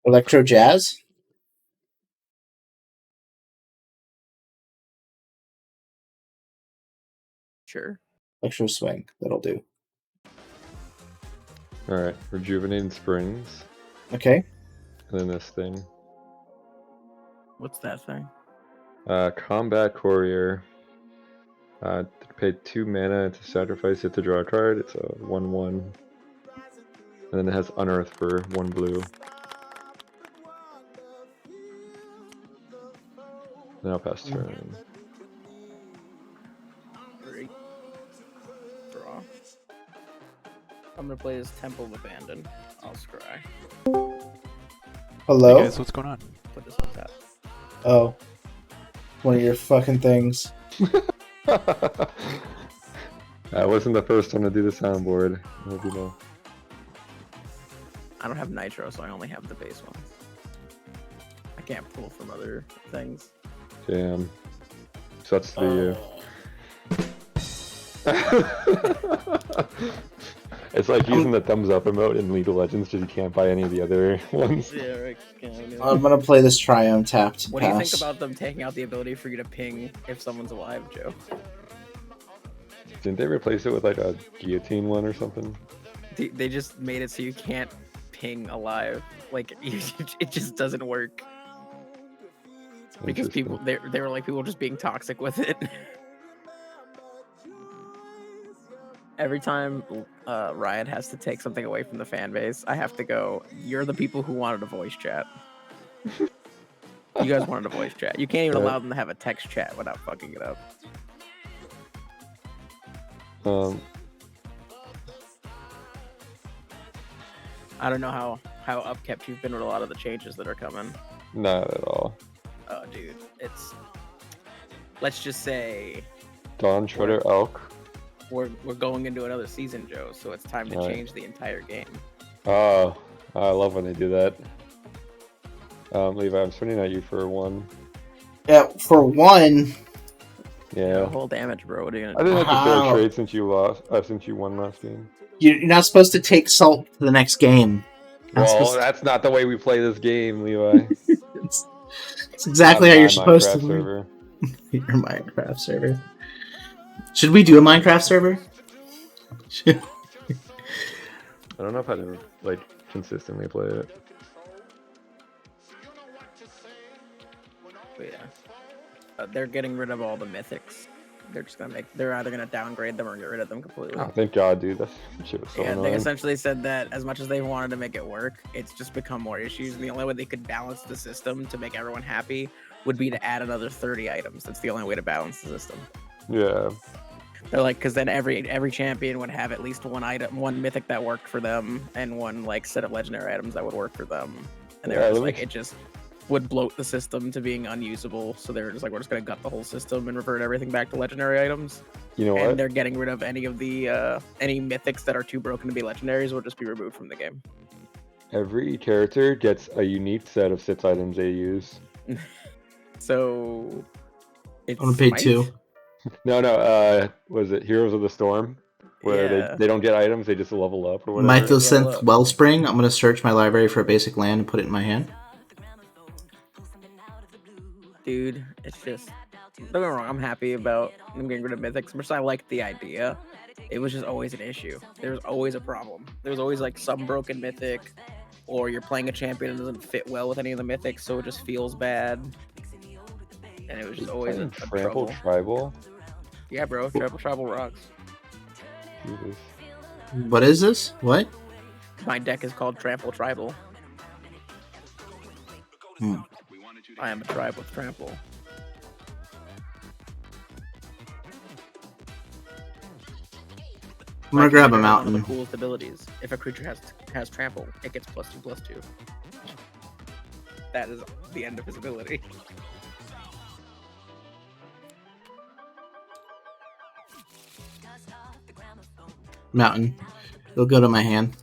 Electro jazz? Sure. Electro swing. That'll do. Alright, Rejuvenating Springs. Okay. And then this thing. What's that thing? Combat Courier. Pay 2 mana to sacrifice it to draw a card. It's a 1/1. And then it has Unearth for 1 blue. Then I'll pass turn. Great. Draw. I'm gonna play this Temple of Abandon. I'll scry. Hello? Hey guys, what's going on? Put this on top. Oh. One of your fucking things. I wasn't the first one to do the soundboard. I hope you know. I don't have Nitro, so I only have the base one. I can't pull from other things. Damn. Sucks to be you. It's like using the thumbs up emote in League of Legends because you can't buy any of the other ones. Yeah, right. I'm gonna play this Triumph tapped. What do you think pass. about them taking out the ability for you to ping if someone's alive, Joe? Didn't they replace it with like a guillotine one or something? They just made it so you can't ping alive. Like, it just doesn't work. Because people, they were like people just being toxic with it. Every time Riot has to take something away from the fan base, I have to go, you're the people who wanted a voice chat. You guys wanted a voice chat. You can't even allow them to have a text chat without fucking it up. I don't know how upkept you've been with a lot of the changes that are coming. Not at all. Oh, dude, it's... Let's just say... Dawn Shredder Elk. We're going into another season, Joe, so it's time to Right. change the entire game. Oh, I love when they do that. Levi, I'm swinging at you for 1. Yeah, for 1. Yeah. Whole damage, bro. What are you I gonna do? think that's a fair Wow. trade since you lost. Since you won last game. You're not supposed to take salt to the next game. Not Well, supposed that's not the way we play this game, Levi. it's exactly how Not you're my supposed Minecraft to. server. Your Minecraft server. Should we do a Minecraft server? I don't know if I'd ever like consistently play it. But yeah, they're getting rid of all the mythics. They're just gonna they're either gonna downgrade them or get rid of them completely. Oh, thank God, dude. That shit was so Yeah, annoying. they essentially said that as much as they wanted to make it work, it's just become more issues. And the only way they could balance the system to make everyone happy would be to add another 30 items. That's the only way to balance the system. Yeah. They're like, because then every champion would have at least one mythic that worked for them, and one like set of legendary items that would work for them. And they were Yeah, just let me- like, it just would bloat the system to being unusable. So they were just like, we're just gonna gut the whole system and revert everything back to legendary items. You know And what? they're getting rid of any of the any mythics that are too broken to be legendaries will just be removed from the game. Every character gets a unique set of 6 items they use. So it's I'm gonna pay Smite? 2. No. Was it Heroes of the Storm? Where Yeah. they don't get items, they just level up or whatever. Mythosynth Wellspring. I'm gonna search my library for a basic land and put it in my hand. Dude, it's just don't get me wrong, I'm happy about them getting rid of mythics. First, I liked the idea. It was just always an issue. There was always a problem. There was always like some broken mythic, or you're playing a champion that doesn't fit well with any of the mythics, so it just feels bad. And it was just always a Trample trouble. Tribal. Yeah, bro, tribal rocks. Jesus. What is this? What? My deck is called Trample Tribal. Hmm. I am a tribe with trample. I'm gonna grab a One of mountain. the coolest abilities. If a creature has trample, it gets +2/+2. That is the end of his ability. Mountain. It'll go to my hand.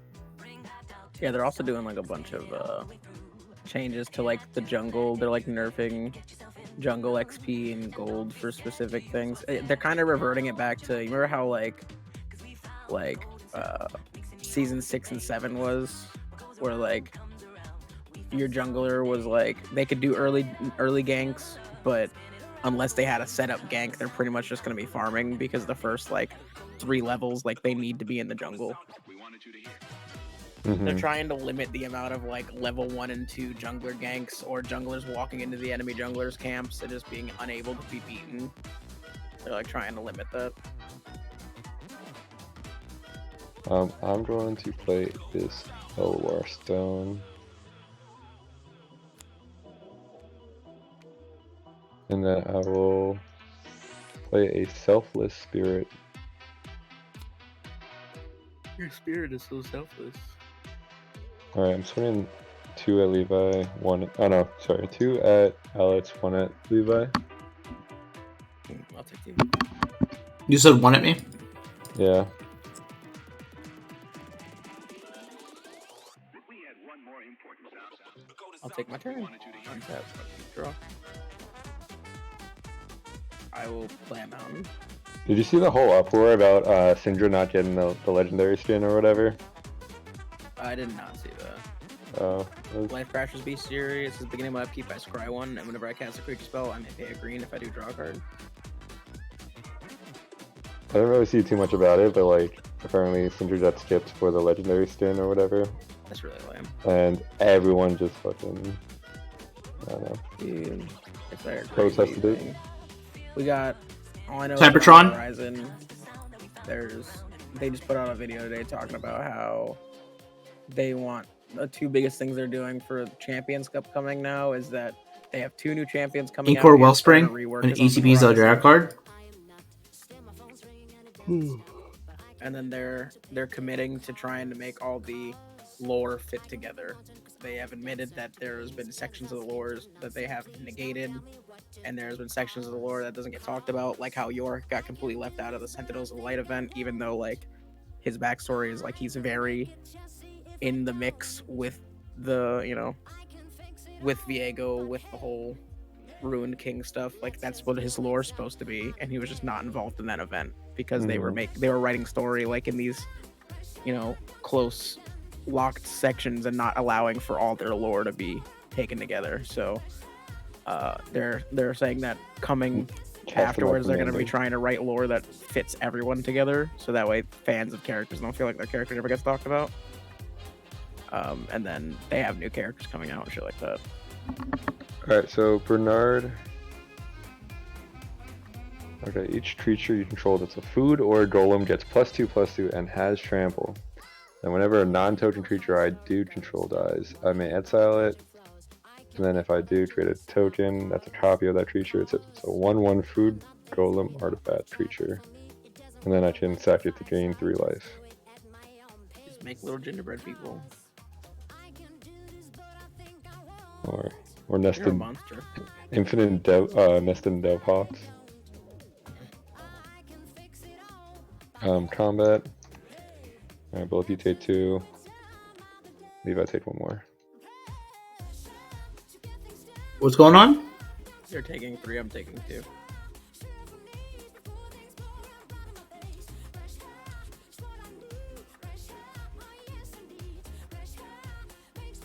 Yeah, they're also doing like a bunch of changes to like the jungle. They're like nerfing jungle XP and gold for specific things. They're kind of reverting it back to, you remember how like season 6 and 7 was, where like your jungler was like they could do early ganks, but unless they had a setup gank, they're pretty much just going to be farming because the first like 3 levels, like they need to be in the jungle. They're trying to limit the amount of like level 1 and 2 jungler ganks or junglers walking into the enemy junglers camps and just being unable to be beaten. They're like trying to limit that. I'm going to play this Elwar Stone. And then I will play a Selfless Spirit. Your spirit is so selfless. Alright, I'm swinging 2 at Levi, 1 at... Oh no, sorry, 2 at Alex, 1 at Levi. I'll take 2. You said 1 at me? Yeah. I'll take my turn. Untap, draw. I will play a mountain. Did you see the whole uproar about Syndra not getting the legendary skin or whatever? I did not see that. Oh, Life Crashers Beast Series is beginning my upkeep. I scry 1, and whenever I cast a creature spell, I may pay a green if I do draw a card. I don't really see too much about it, but like apparently Syndra got skipped for the legendary skin or whatever, That's really lame. and everyone just fucking, I don't know. Dude, it's like a Protested crazy it. thing. We got, all I know Cybertron? is Horizon. They just put out a video today talking about how they want the 2 biggest things they're doing for Champions Cup coming now is that they have 2 new champions coming out. Inkor and Wellspring starting to rework and it on the ETB Horizon. Zeldra card. And then they're committing to trying to make all the lore fit together. They have admitted that there's been sections of the lore that they have negated, and there's been sections of the lore that doesn't get talked about, like how Yorick got completely left out of the Sentinels of the Light event, even though like his backstory is like he's very in the mix with the, you know, with Viego, with the whole Ruined King stuff. Like that's what his lore is supposed to be, and he was just not involved in that event because they were writing story like in these, you know, close locked sections and not allowing for all their lore to be taken together. So they're saying that coming afterwards they're going to be trying to write lore that fits everyone together, so that way fans of characters don't feel like their character never gets talked about. And then they have new characters coming out and shit like that. Alright, so Bernard. Okay, each creature you control that's a food or a golem gets +2/+2 and has trample. And whenever a non-token creature I do control dies, I may exile it. And then if I do create a token that's a copy of that creature, it's a 1/1 food golem artifact creature. And then I can sack it to gain 3 life. Just make little gingerbread people. Or You're a nested monster. infinite nested dev hawks. Combat. Alright, both you take 2. Levi take 1 more. What's going on? You're taking 3, I'm taking 2.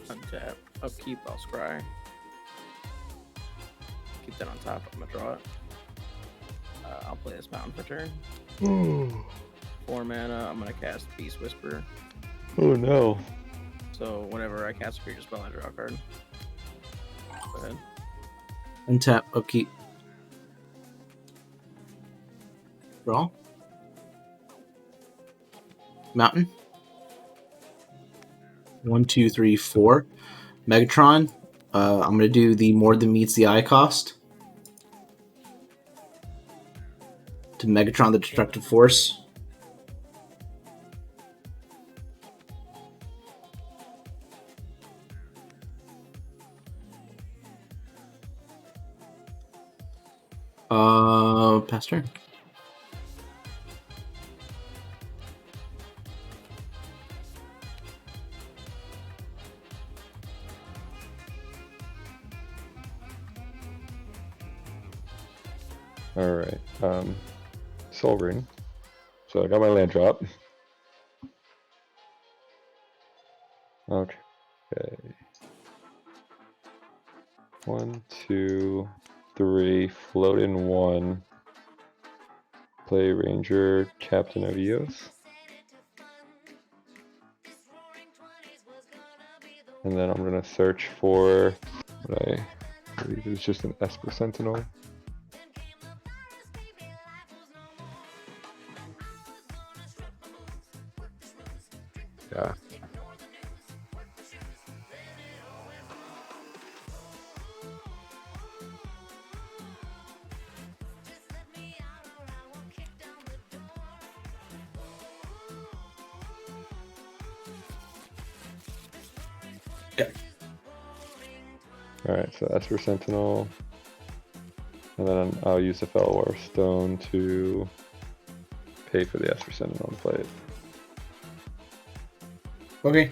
Untap. Upkeep, I'll scry. Keep that on top, I'm gonna draw it. I'll play this mountain for turn. 4 mana, I'm gonna cast Beast Whisper. Oh no. So whenever I cast a creature spell, I draw a card. Go ahead. Untap, upkeep. Draw. Mountain. 1, 2, 3, 4. Megatron. I'm gonna do the more than meets the eye cost. To Megatron the Destructive Force. Pass turn. All right. Soul Ring. So I got my land drop. Okay. 1, 2, 3. Float in 1. Play Ranger, Captain of Eos. And then I'm gonna search for what I believe is just an Esper Sentinel. Yeah. Okay. Alright, so Esper Sentinel. And then I'll use the Fellwar Stone to pay for the Esper Sentinel and play it. Okay.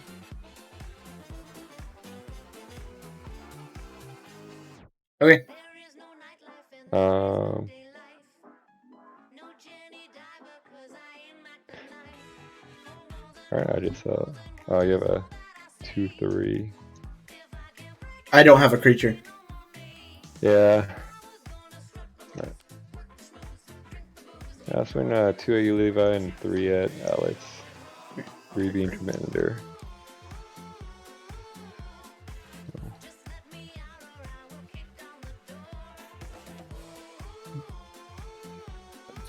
Okay. Alright, I just oh, you have a 2/3. I don't have a creature. Yeah. Right. Yeah, I'll swing 2 at you, Levi, and 3 at Alex. 3 being Commander.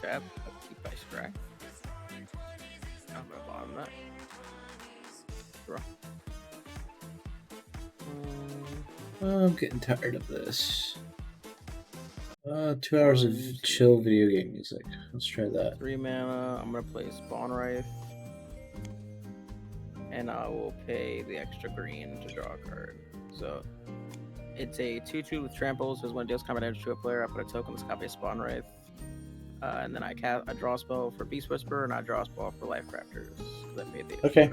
Tap, upkeep by scry. I'm gonna bottom that. Draw. I'm getting tired of this. 2 hours of chill video game music. Let's try that. 3 mana, I'm gonna play Spawn Wraith. And I will pay the extra green to draw a card. So it's a 2/2 with tramples, because when it deals combat damage to a player, I put a token that's copy of Spawn Wraith. And then I draw a spell for Beast Whisper, and I draw a spell for Life Crafters. I paid the Okay.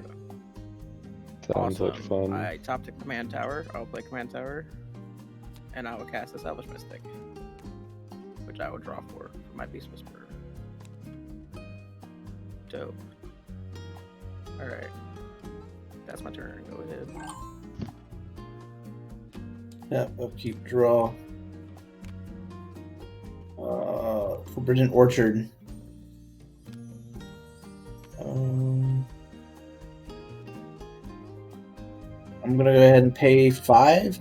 Sounds like fun. I topped a Command Tower. I'll play Command Tower. And I will cast Establish Mystic, which I will draw for my Beast Whisperer. Dope. Alright. That's my turn. Go ahead. Yeah, upkeep, draw. Forbidden Orchard. I'm gonna go ahead and pay 5.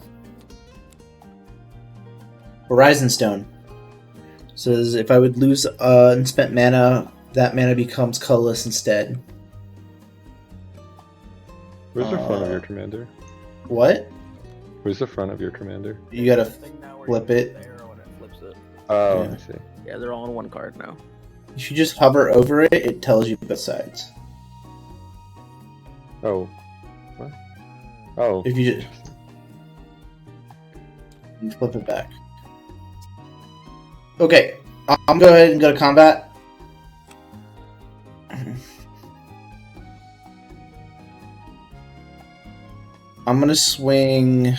Horizon Stone. Says if I would lose unspent mana, that mana becomes colorless instead. Where's the front of your Commander? What? Where's the front of your Commander? You gotta Thing now where flip you it. the arrow and it flips it. Oh, Yeah. I see. Yeah, they're all on one card now. If you just hover over it, it tells you both sides. Oh. What? Oh. If you just you flip it back. Okay, I'm gonna go ahead and go to combat. I'm gonna swing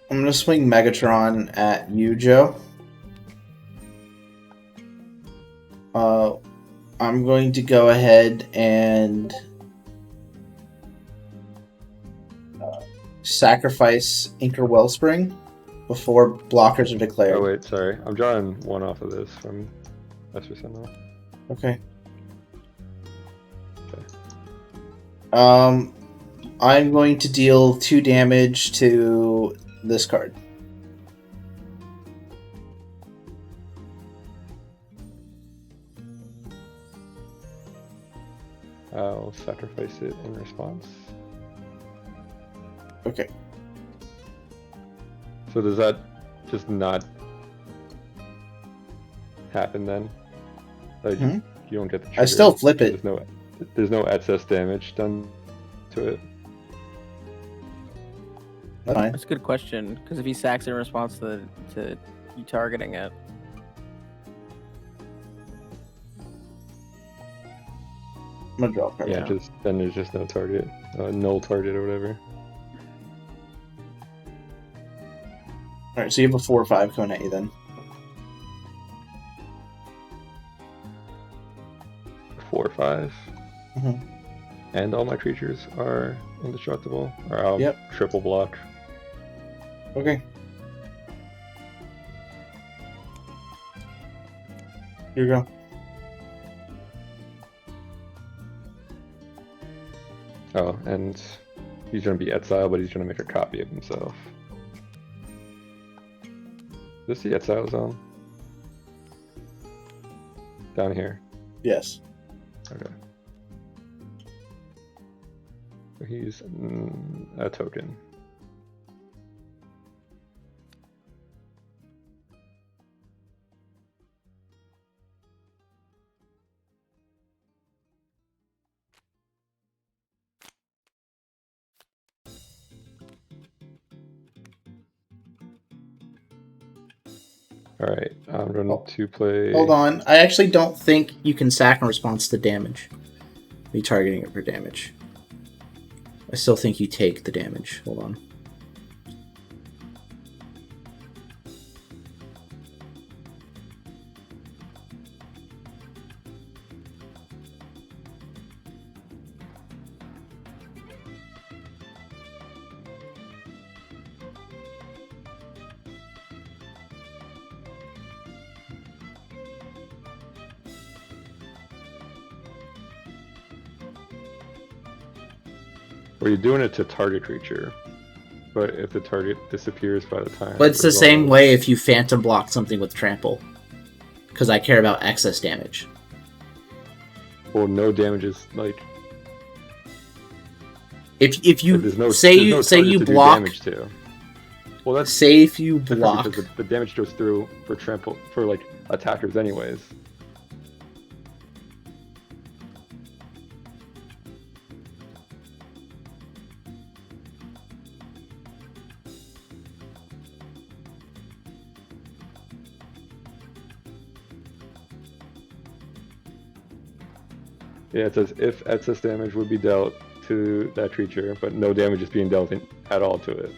I'm gonna swing Megatron at you, Joe. I'm going to go ahead and sacrifice Inker Wellspring before blockers are declared. Oh wait, sorry. I'm drawing 1 off of this from Esper Sentinel. Okay. Okay. I'm going to deal 2 damage to this card. I'll sacrifice it in response. Okay. So does that just not happen then? Like you don't get the trigger. I still flip it. There's no excess damage done to it. That's fine. That's a good question, because if he sacks in response to you targeting it. I'm gonna draw a card. Yeah, now. then there's just no target, null target or whatever. Alright, so you have a 4 or 5 coming at you then. 4 or 5. Mhm. And all my creatures are indestructible, or I'll Yep. triple block. Okay. Here we go. Oh, and he's gonna be exile, but he's gonna make a copy of himself. Is this the exile zone? Down here. Yes. Okay. So he's a token. Alright, I'm going to play... Hold on. I actually don't think you can sack in response to damage. Me targeting it for damage. I still think you take the damage. Hold on. Well, you're doing it to target creature, but if the target disappears by the time... But it's the same way if you phantom block something with trample. Because I care about excess damage. Well, no damage is like... If you there's no, say there's you no say target you to do block, damage to. Well, that's say if you different block, because the damage goes through for trample for like attackers anyways. Yeah, it says if excess damage would be dealt to that creature, but no damage is being dealt at all to it.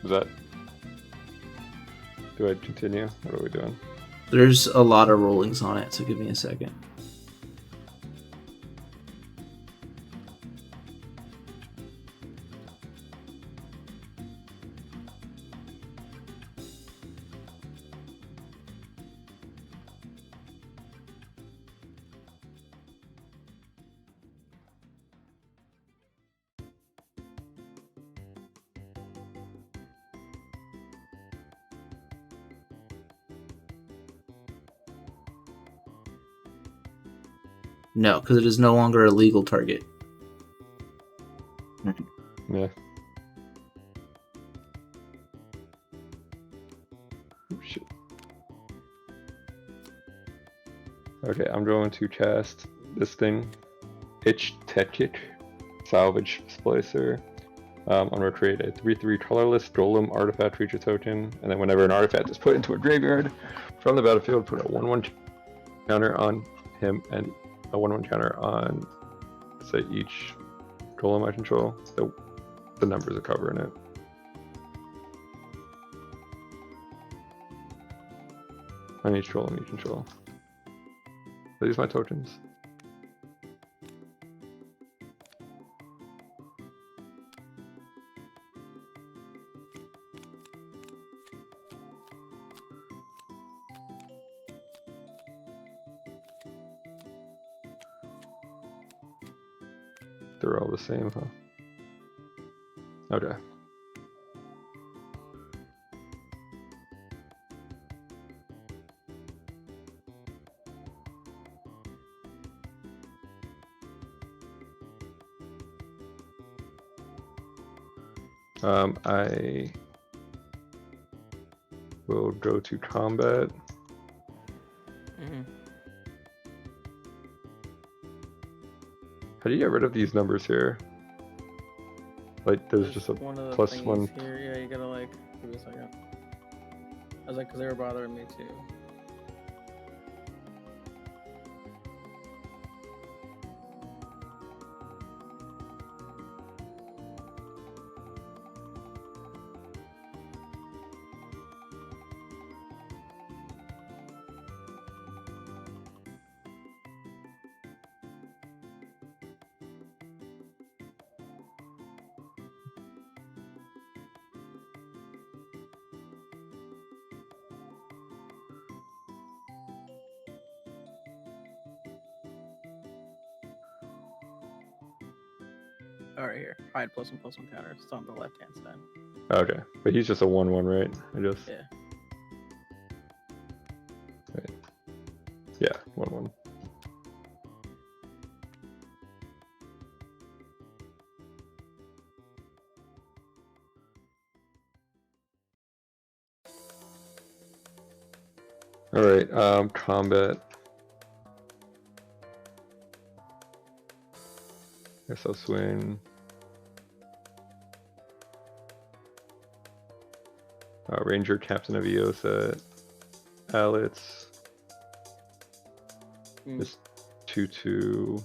Is that... Do I continue? What are we doing? there's a lot of rollings on it, so give me a second. No, because it is no longer a legal target. Yeah. Oh, shit. Okay, I'm going to cast this thing, Itch Tekich, Salvage Splicer. I'm going to create a 3/3 colorless Golem artifact creature token, and then whenever an artifact is put into a graveyard from the battlefield, put a 1/1 counter on him and a 1/1 counter on, say, each Golem I control. The numbers are covering it. On each Golem you control. So these are my tokens. They're all the same, huh? Okay. I will go to combat. Mhm. How do you get rid of these numbers here? Like, there's just a one of the plus thingies one. here. Yeah, you gotta like give me a second. I was like, because they were bothering me too. All right, here. Hide +1/+1 counter. It's on the left hand side. Okay, but he's just a 1/1, right? I just. Yeah. Right. Yeah, 1/1. All right, combat. Guess I'll swing. Ranger, Captain of Eos at Alitz. Mm. This 2/2.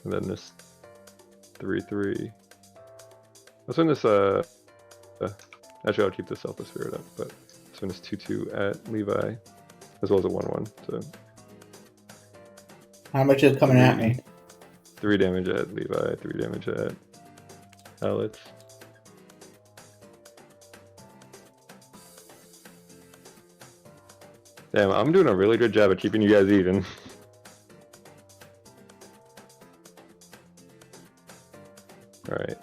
And then this 3/3. Let's win this, actually I'll keep the Selfless Spirit up, but let's win this 2/2 at Levi, as well as a 1/1, so How much is coming at me? 3 damage at Levi, 3 damage at Alex. Damn, I'm doing a really good job of keeping you guys even. Alright.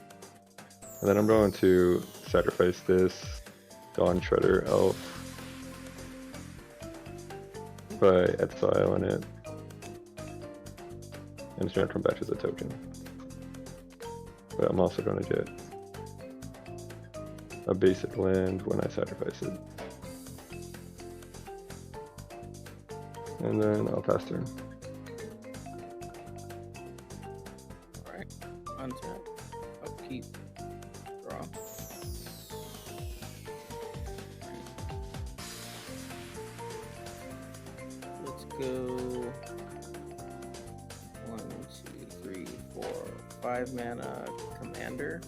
And then I'm going to sacrifice this Dawn Shredder Elf by exiling it. And it's going to come back as a token. But I'm also going to get a basic land when I sacrifice it. And then I'll pass turn. Alright. Untap. Upkeep. Draw. Let's go 1, 2, 3, 4, 5 mana commander.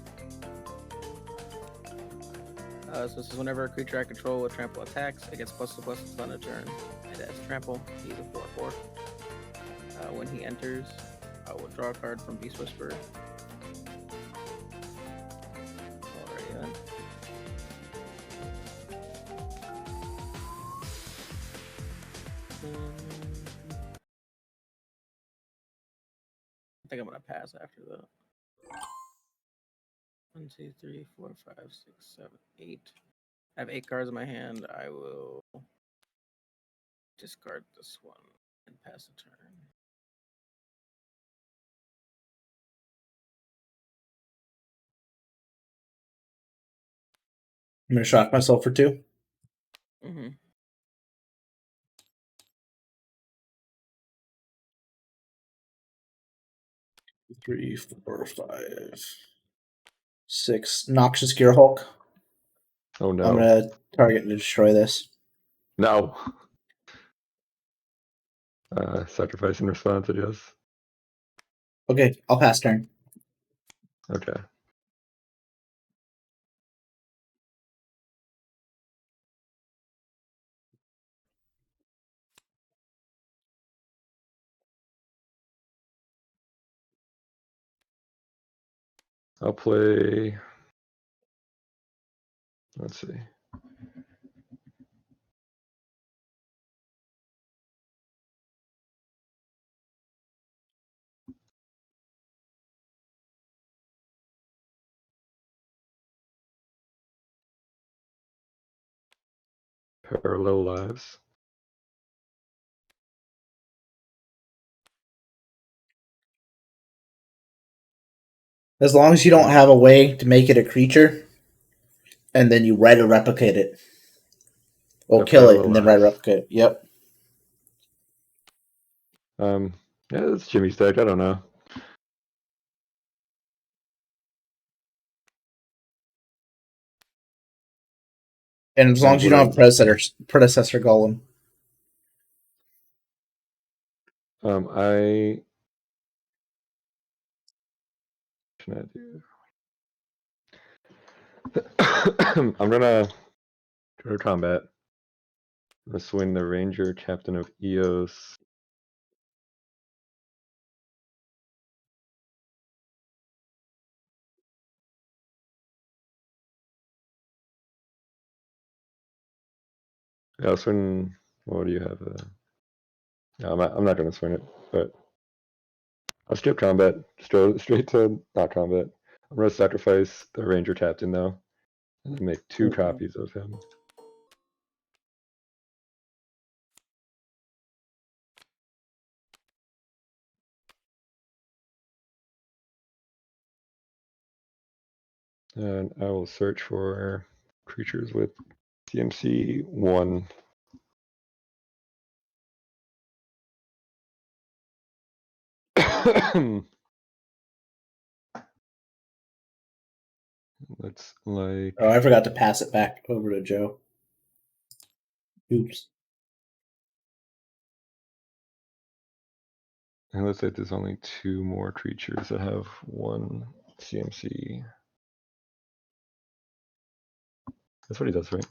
So this is whenever a creature I control with trample attacks, it gets +2/+2 on a turn. It has trample. He's a 4/4. When he enters, I will draw a card from Beast Whisperer. Alrighty then. I think I'm gonna pass after that. 1, 2, 3, 4, 5, 6, 7, 8. I have 8 cards in my hand. I will discard this one and pass a turn. I'm gonna shock myself for 2. Mm-hmm. 3, 4, 5, 6. Noxious Gear Hulk. Oh no. I'm gonna target and destroy this. No. Sacrifice in response, I guess. Okay, I'll pass turn. Okay. I'll play. Let's see. Parallel lives. As long as you don't have a way to make it a creature, and then you write replicate it. Or Yeah, kill it parallel and then write lives. replicate it. Yep. Yeah, that's Jimmy's deck. I don't know. And as long as you don't have predecessor golem. I should I do? I'm gonna go to combat. I'm gonna swing the Ranger, Captain of Eos. Yeah, I'll swing. What do you have? No, I'm not gonna swing it, but I'll skip combat. Straight to not combat. I'm gonna sacrifice the Ranger Captain though, and then make 2 copies of him. And I will search for creatures with CMC 1. Looks like. Oh, I forgot to pass it back over to Joe. Oops. It looks like there's only 2 more creatures that have 1 CMC. That's what he does, right?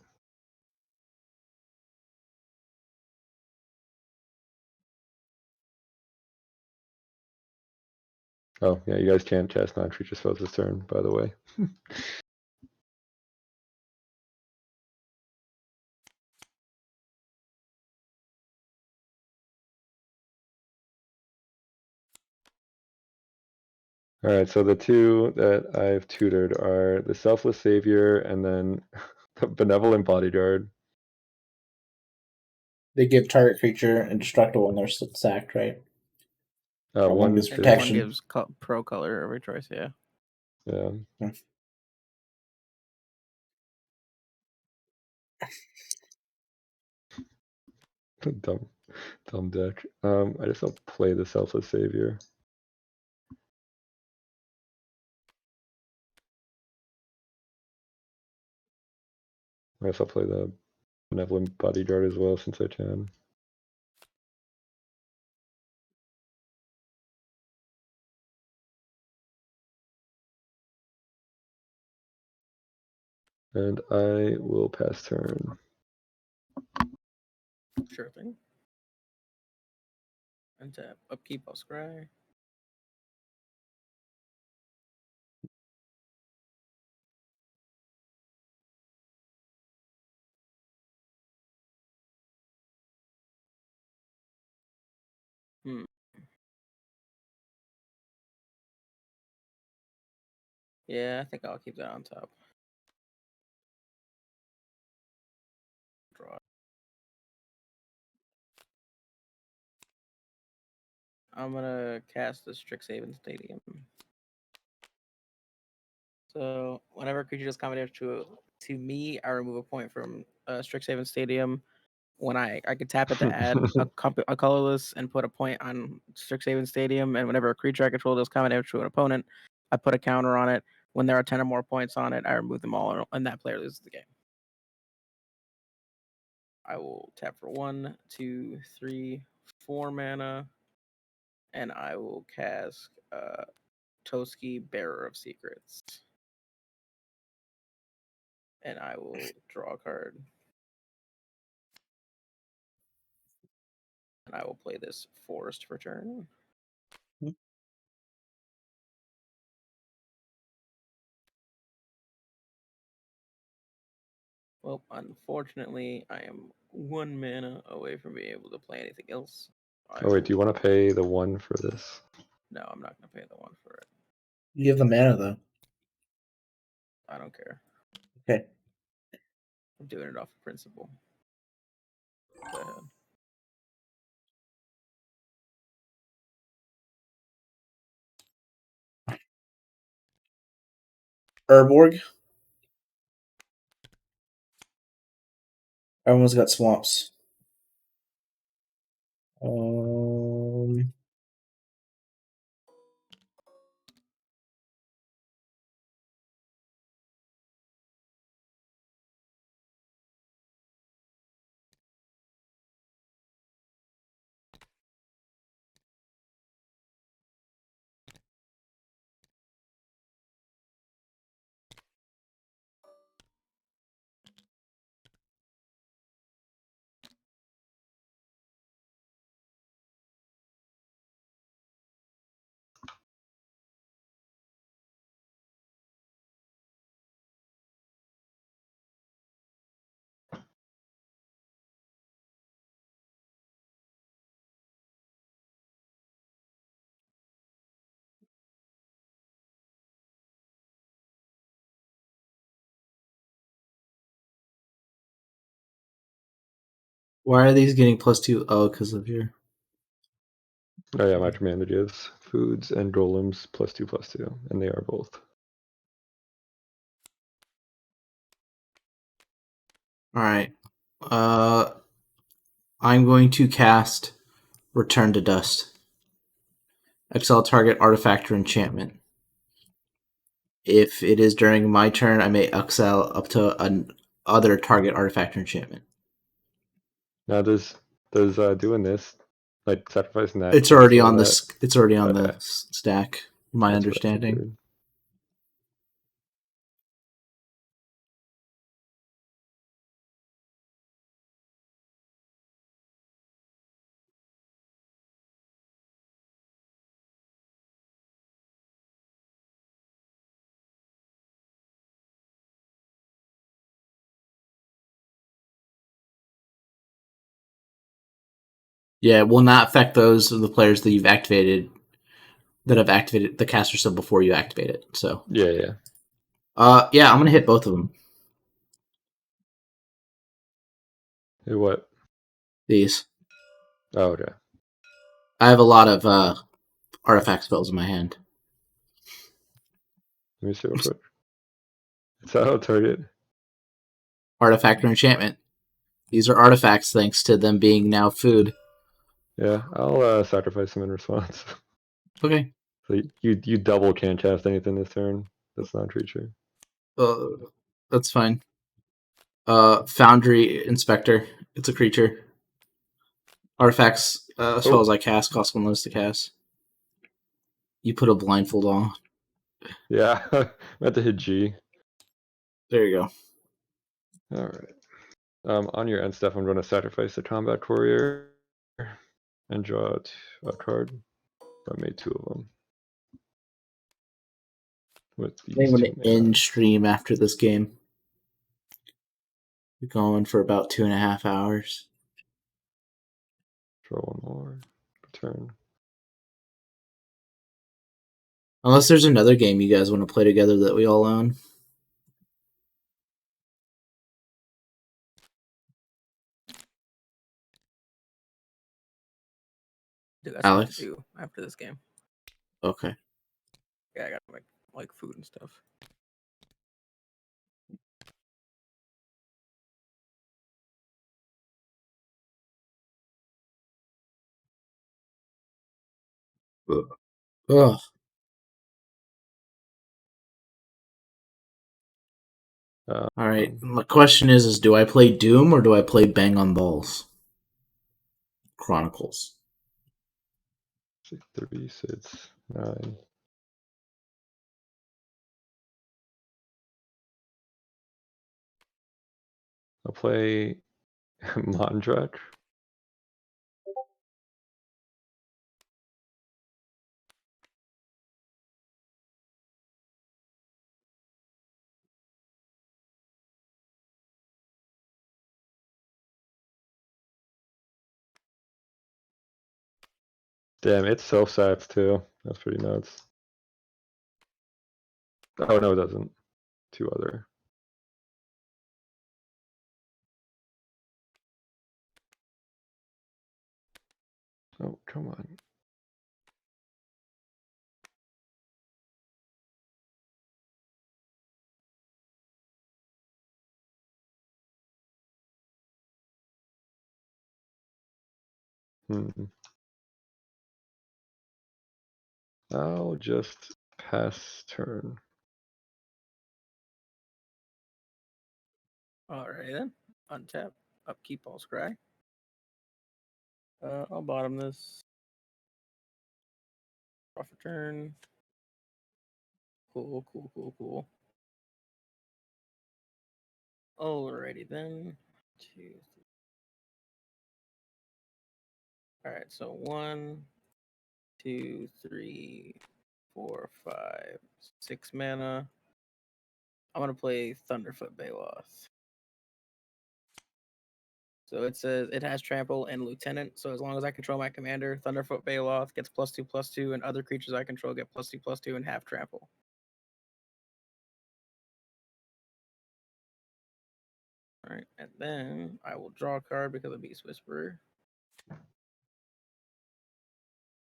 Oh, yeah, you guys can't cast non-creature spells this turn, by the way. All right, so the 2 that I've tutored are the Selfless Savior and then the Benevolent Bodyguard. They give target creature indestructible when they're sacked, right? One gives And one protection. gives pro color every choice. Yeah. Yeah. Dumb deck. I just don't play the Selfless Savior. I guess I'll play the Benevolent Bodyguard as well since I can. And I will pass turn. Sure thing. Untap. Upkeep. I'll scry. Yeah, I think I'll keep that on top. Draw. I'm gonna cast the Strixhaven Stadium. So whenever a creature does combat to me, I remove a point from Strixhaven Stadium. when I could tap it to add a colorless and put a point on Strixhaven Stadium, and whenever a creature I control does combat damage to an opponent, I put a counter on it. When there are 10 or more points on it, I remove them all, and that player loses the game. I will tap for 1, 2, 3, 4 mana, and I will cast Toski, Bearer of Secrets. And I will draw a card. And I will play this Forest for turn. Well, unfortunately, I am 1 mana away from being able to play anything else. Oh wait, do you want to pay the 1 for this? No, I'm not going to pay the 1 for it. You have the mana though. I don't care. Okay. I'm doing it off of principle. Go ahead. Urborg. Everyone's got swamps. Why are these getting +2? Oh, because of your. Oh yeah, my commander gives foods and golems +2/+2, and they are both. All right. I'm going to cast Return to Dust. Exile target artifact or enchantment. If it is during my turn, I may exile up to an other target artifact or enchantment. Now does doing this, like sacrificing that? It's already on cancel the it's already on Okay. the stack. My That's what I understanding. figured. Yeah, it will not affect those of the players that you've activated that have activated the caster sub before you activate it. So Yeah. yeah, I'm gonna hit both of them. Hey, what? These. Oh, okay. I have a lot of artifact spells in my hand. Let me see real quick. It's out target. Artifact or enchantment. These are artifacts thanks to them being now food. Yeah, I'll sacrifice them in response. Okay. So you double can't cast anything this turn. That's not a creature. That's fine. Foundry Inspector. It's a creature. Artifacts, spells I cast cost 1 less to cast. You put a blindfold on. Yeah, I meant to hit G. There you go. All right. On your end stuff, I'm going to sacrifice the combat courier and draw out a card. I made 2 of them. With these I'm going 2 to mana. end stream after this game. We're going for about 2.5 hours. Draw 1 more. Return. Unless there's another game you guys want to play together that we all own. Dude, that's Alex? what to do after this game. Okay. Yeah, I gotta make like food and stuff. Ugh. All right. My question is do I play Doom or do I play Bang on Balls? Chronicles. 3, 6, 9. I'll play Mondrak. Damn, it's self-sats too. That's pretty nuts. Oh, no, it doesn't. 2 other. Oh, come on. I'll just pass turn. Alright then. Untap. Upkeep all scry. I'll bottom this. Draw for turn. Cool. Alrighty then. 2, 3. Alright, so 1, 2, 3, 4, 5, 6 mana. I'm gonna play Thunderfoot Baloth. So it says it has trample and lieutenant. So as long as I control my commander, Thunderfoot Baloth gets +2/+2, and other creatures I control get +2/+2 and half trample. All right, and then I will draw a card because of Beast Whisperer.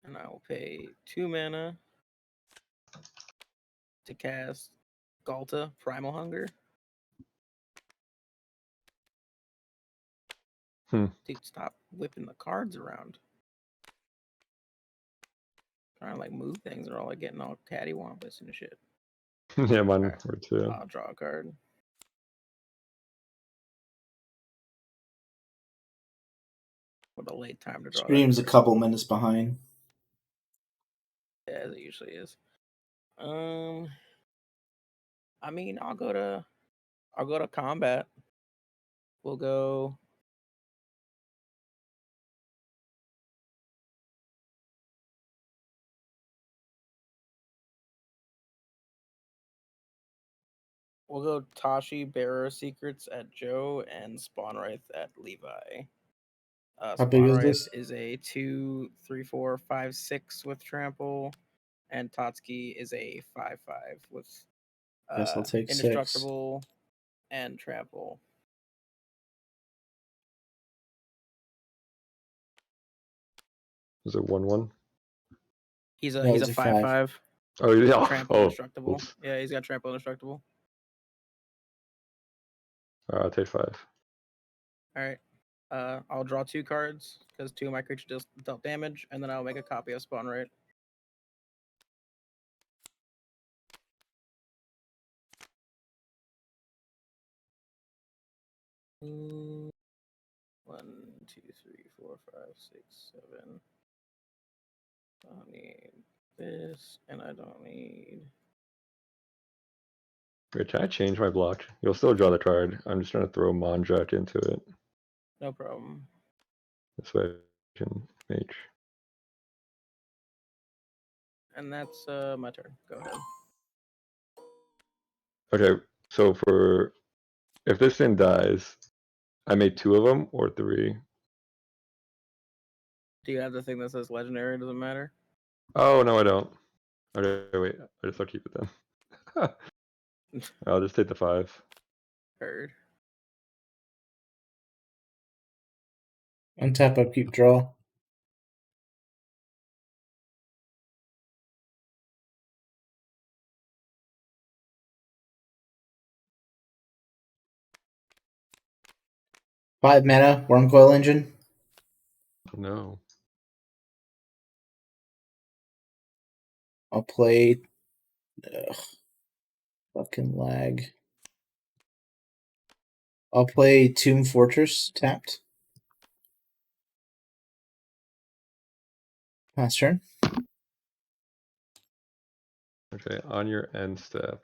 And I will pay 2 mana to cast Galta Primal Hunger. Dude, stop whipping the cards around. Trying to like move things, they're all like getting all cattywampus and shit. Yeah, mine Alright. were 2. I'll draw a card. What a late time to draw. Stream's a couple minutes behind. Yeah, as it usually is. I mean, I'll go to combat. We'll go. We'll go Tashi, Bearer of Secrets at Joe, and Spawnwraith at Levi. How big is Spawnwraith this? is a 2, 3, 4, 5, 6 with trample, and Totski is a 5, 5 with Guess I'll take 6. indestructible and trample. Is it 1/1? He's No, a he's a 5, 5. 5. Oh, yeah. Trample Oh, indestructible. oops. Yeah, he's got trample indestructible. I'll take 5. All right. I'll draw 2 cards because 2 of my creatures dealt damage, and then I'll make a copy of Spawnwraith. Mm, 1, 2, 3, 4, 5, 6, 7. I don't need this, and I don't need. Wait, can I change my block? You'll still draw the card. I'm just trying to throw Mondrak into it. No problem. This way I can make. And that's my turn. Go ahead. Okay, so for if this thing dies, I made 2 of them or 3. Do you have the thing that says legendary? Doesn't matter. Oh no, I don't. Okay, wait. I just I'll keep it then. I'll just take the 5. Heard. Untap, upkeep, draw. Five mana, Wormcoil Engine. No. I'll play. Ugh, fucking lag. I'll play Tomb Fortress tapped. Pass turn. Okay, on your end step,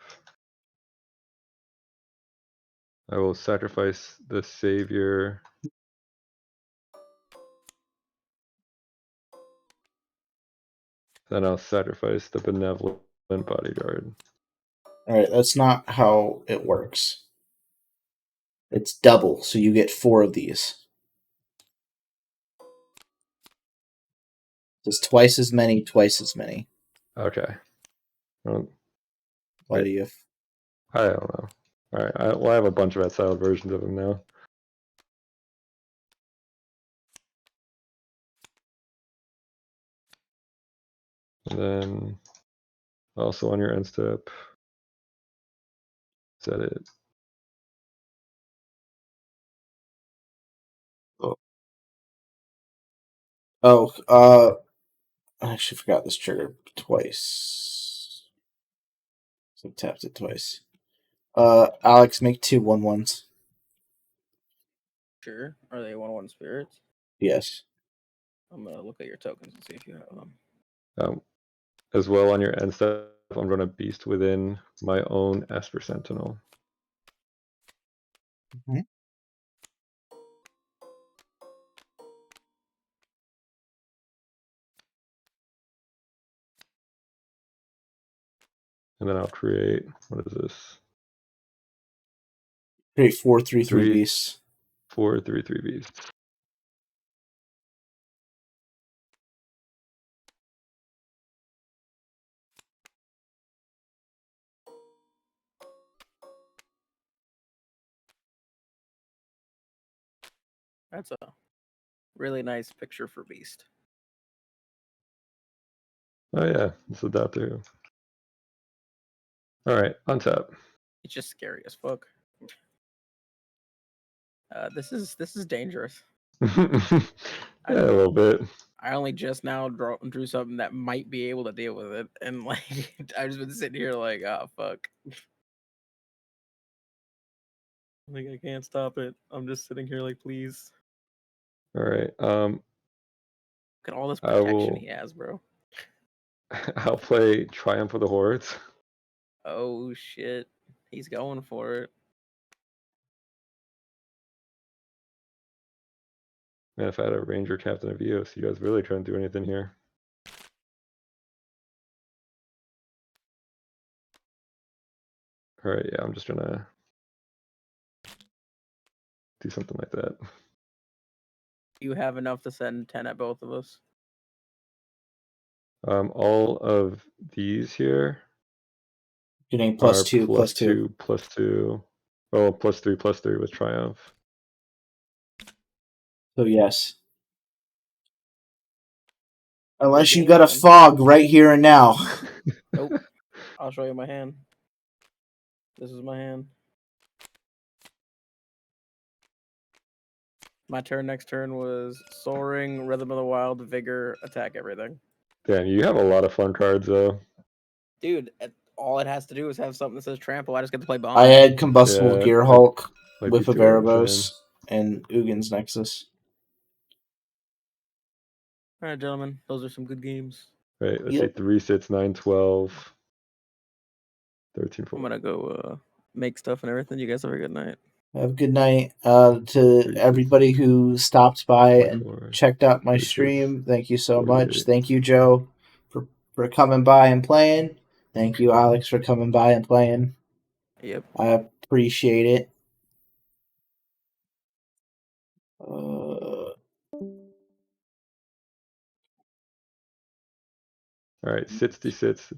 I will sacrifice the savior. Then I'll sacrifice the benevolent bodyguard. All right, that's not how it works. It's double, so you get 4 of these. It's twice as many, twice as many. Okay. Well, Why Wait. do you? I don't know. All right, I have a bunch of exiled versions of them now. And then also on your end step, is that it? I actually forgot this trigger twice. So tapped it twice. Alex, make 2 1/1s. Sure. Are they 1/1 spirits? Yes. I'm gonna look at your tokens and see if you have them. As well on your end step, I'm going to beast within my own Esper Sentinel. Mhm. And then I'll create, what is this? Create 4 3/3 Three. beasts. 4 3/3 beasts. That's a really nice picture for Beast. Oh yeah, it's a dot too. All right, on top. It's just scary as fuck. This is dangerous. Yeah, a little bit. I only just now drew something that might be able to deal with it, and like I've just been sitting here like, oh fuck. Like I can't stop it. I'm just sitting here like, please. All right. Look at all this I protection will- he has, bro. I'll play Triumph of the Hordes. Oh shit, he's going for it. Man, if I had a Ranger Captain of Eos, you guys really couldn't do anything here. All right, yeah, I'm just gonna do something like that. You have enough to send 10 at both of us. All of these here Getting are +2 +2. +2. Oh, +3 with Triumph. So yes. Unless you game, got a man. fog right here and now. Nope. I'll show you my hand. This is my hand. My turn next turn was Soaring, Rhythm of the Wild, Vigor, Attack Everything. Damn, you have a lot of fun cards though. Dude, all it has to do is have something that says Trample. I just get to play Bomb. I had Combustible Yeah, Gear Hulk Like with these a two are the Varabos same. and Ugin's Nexus. All right, gentlemen. Those are some good games. Right, let's Yep. see, 3, 6, 9, 12, 13, 14. I'm going to go make stuff and everything. You guys have a good night. Have a good night. To everybody who stopped by and 24, checked out my 36, stream, thank you so 48. much. Thank you, Joe, for coming by and playing. Thank you, Alex, for coming by and playing. Yep. I appreciate it. All right, 66.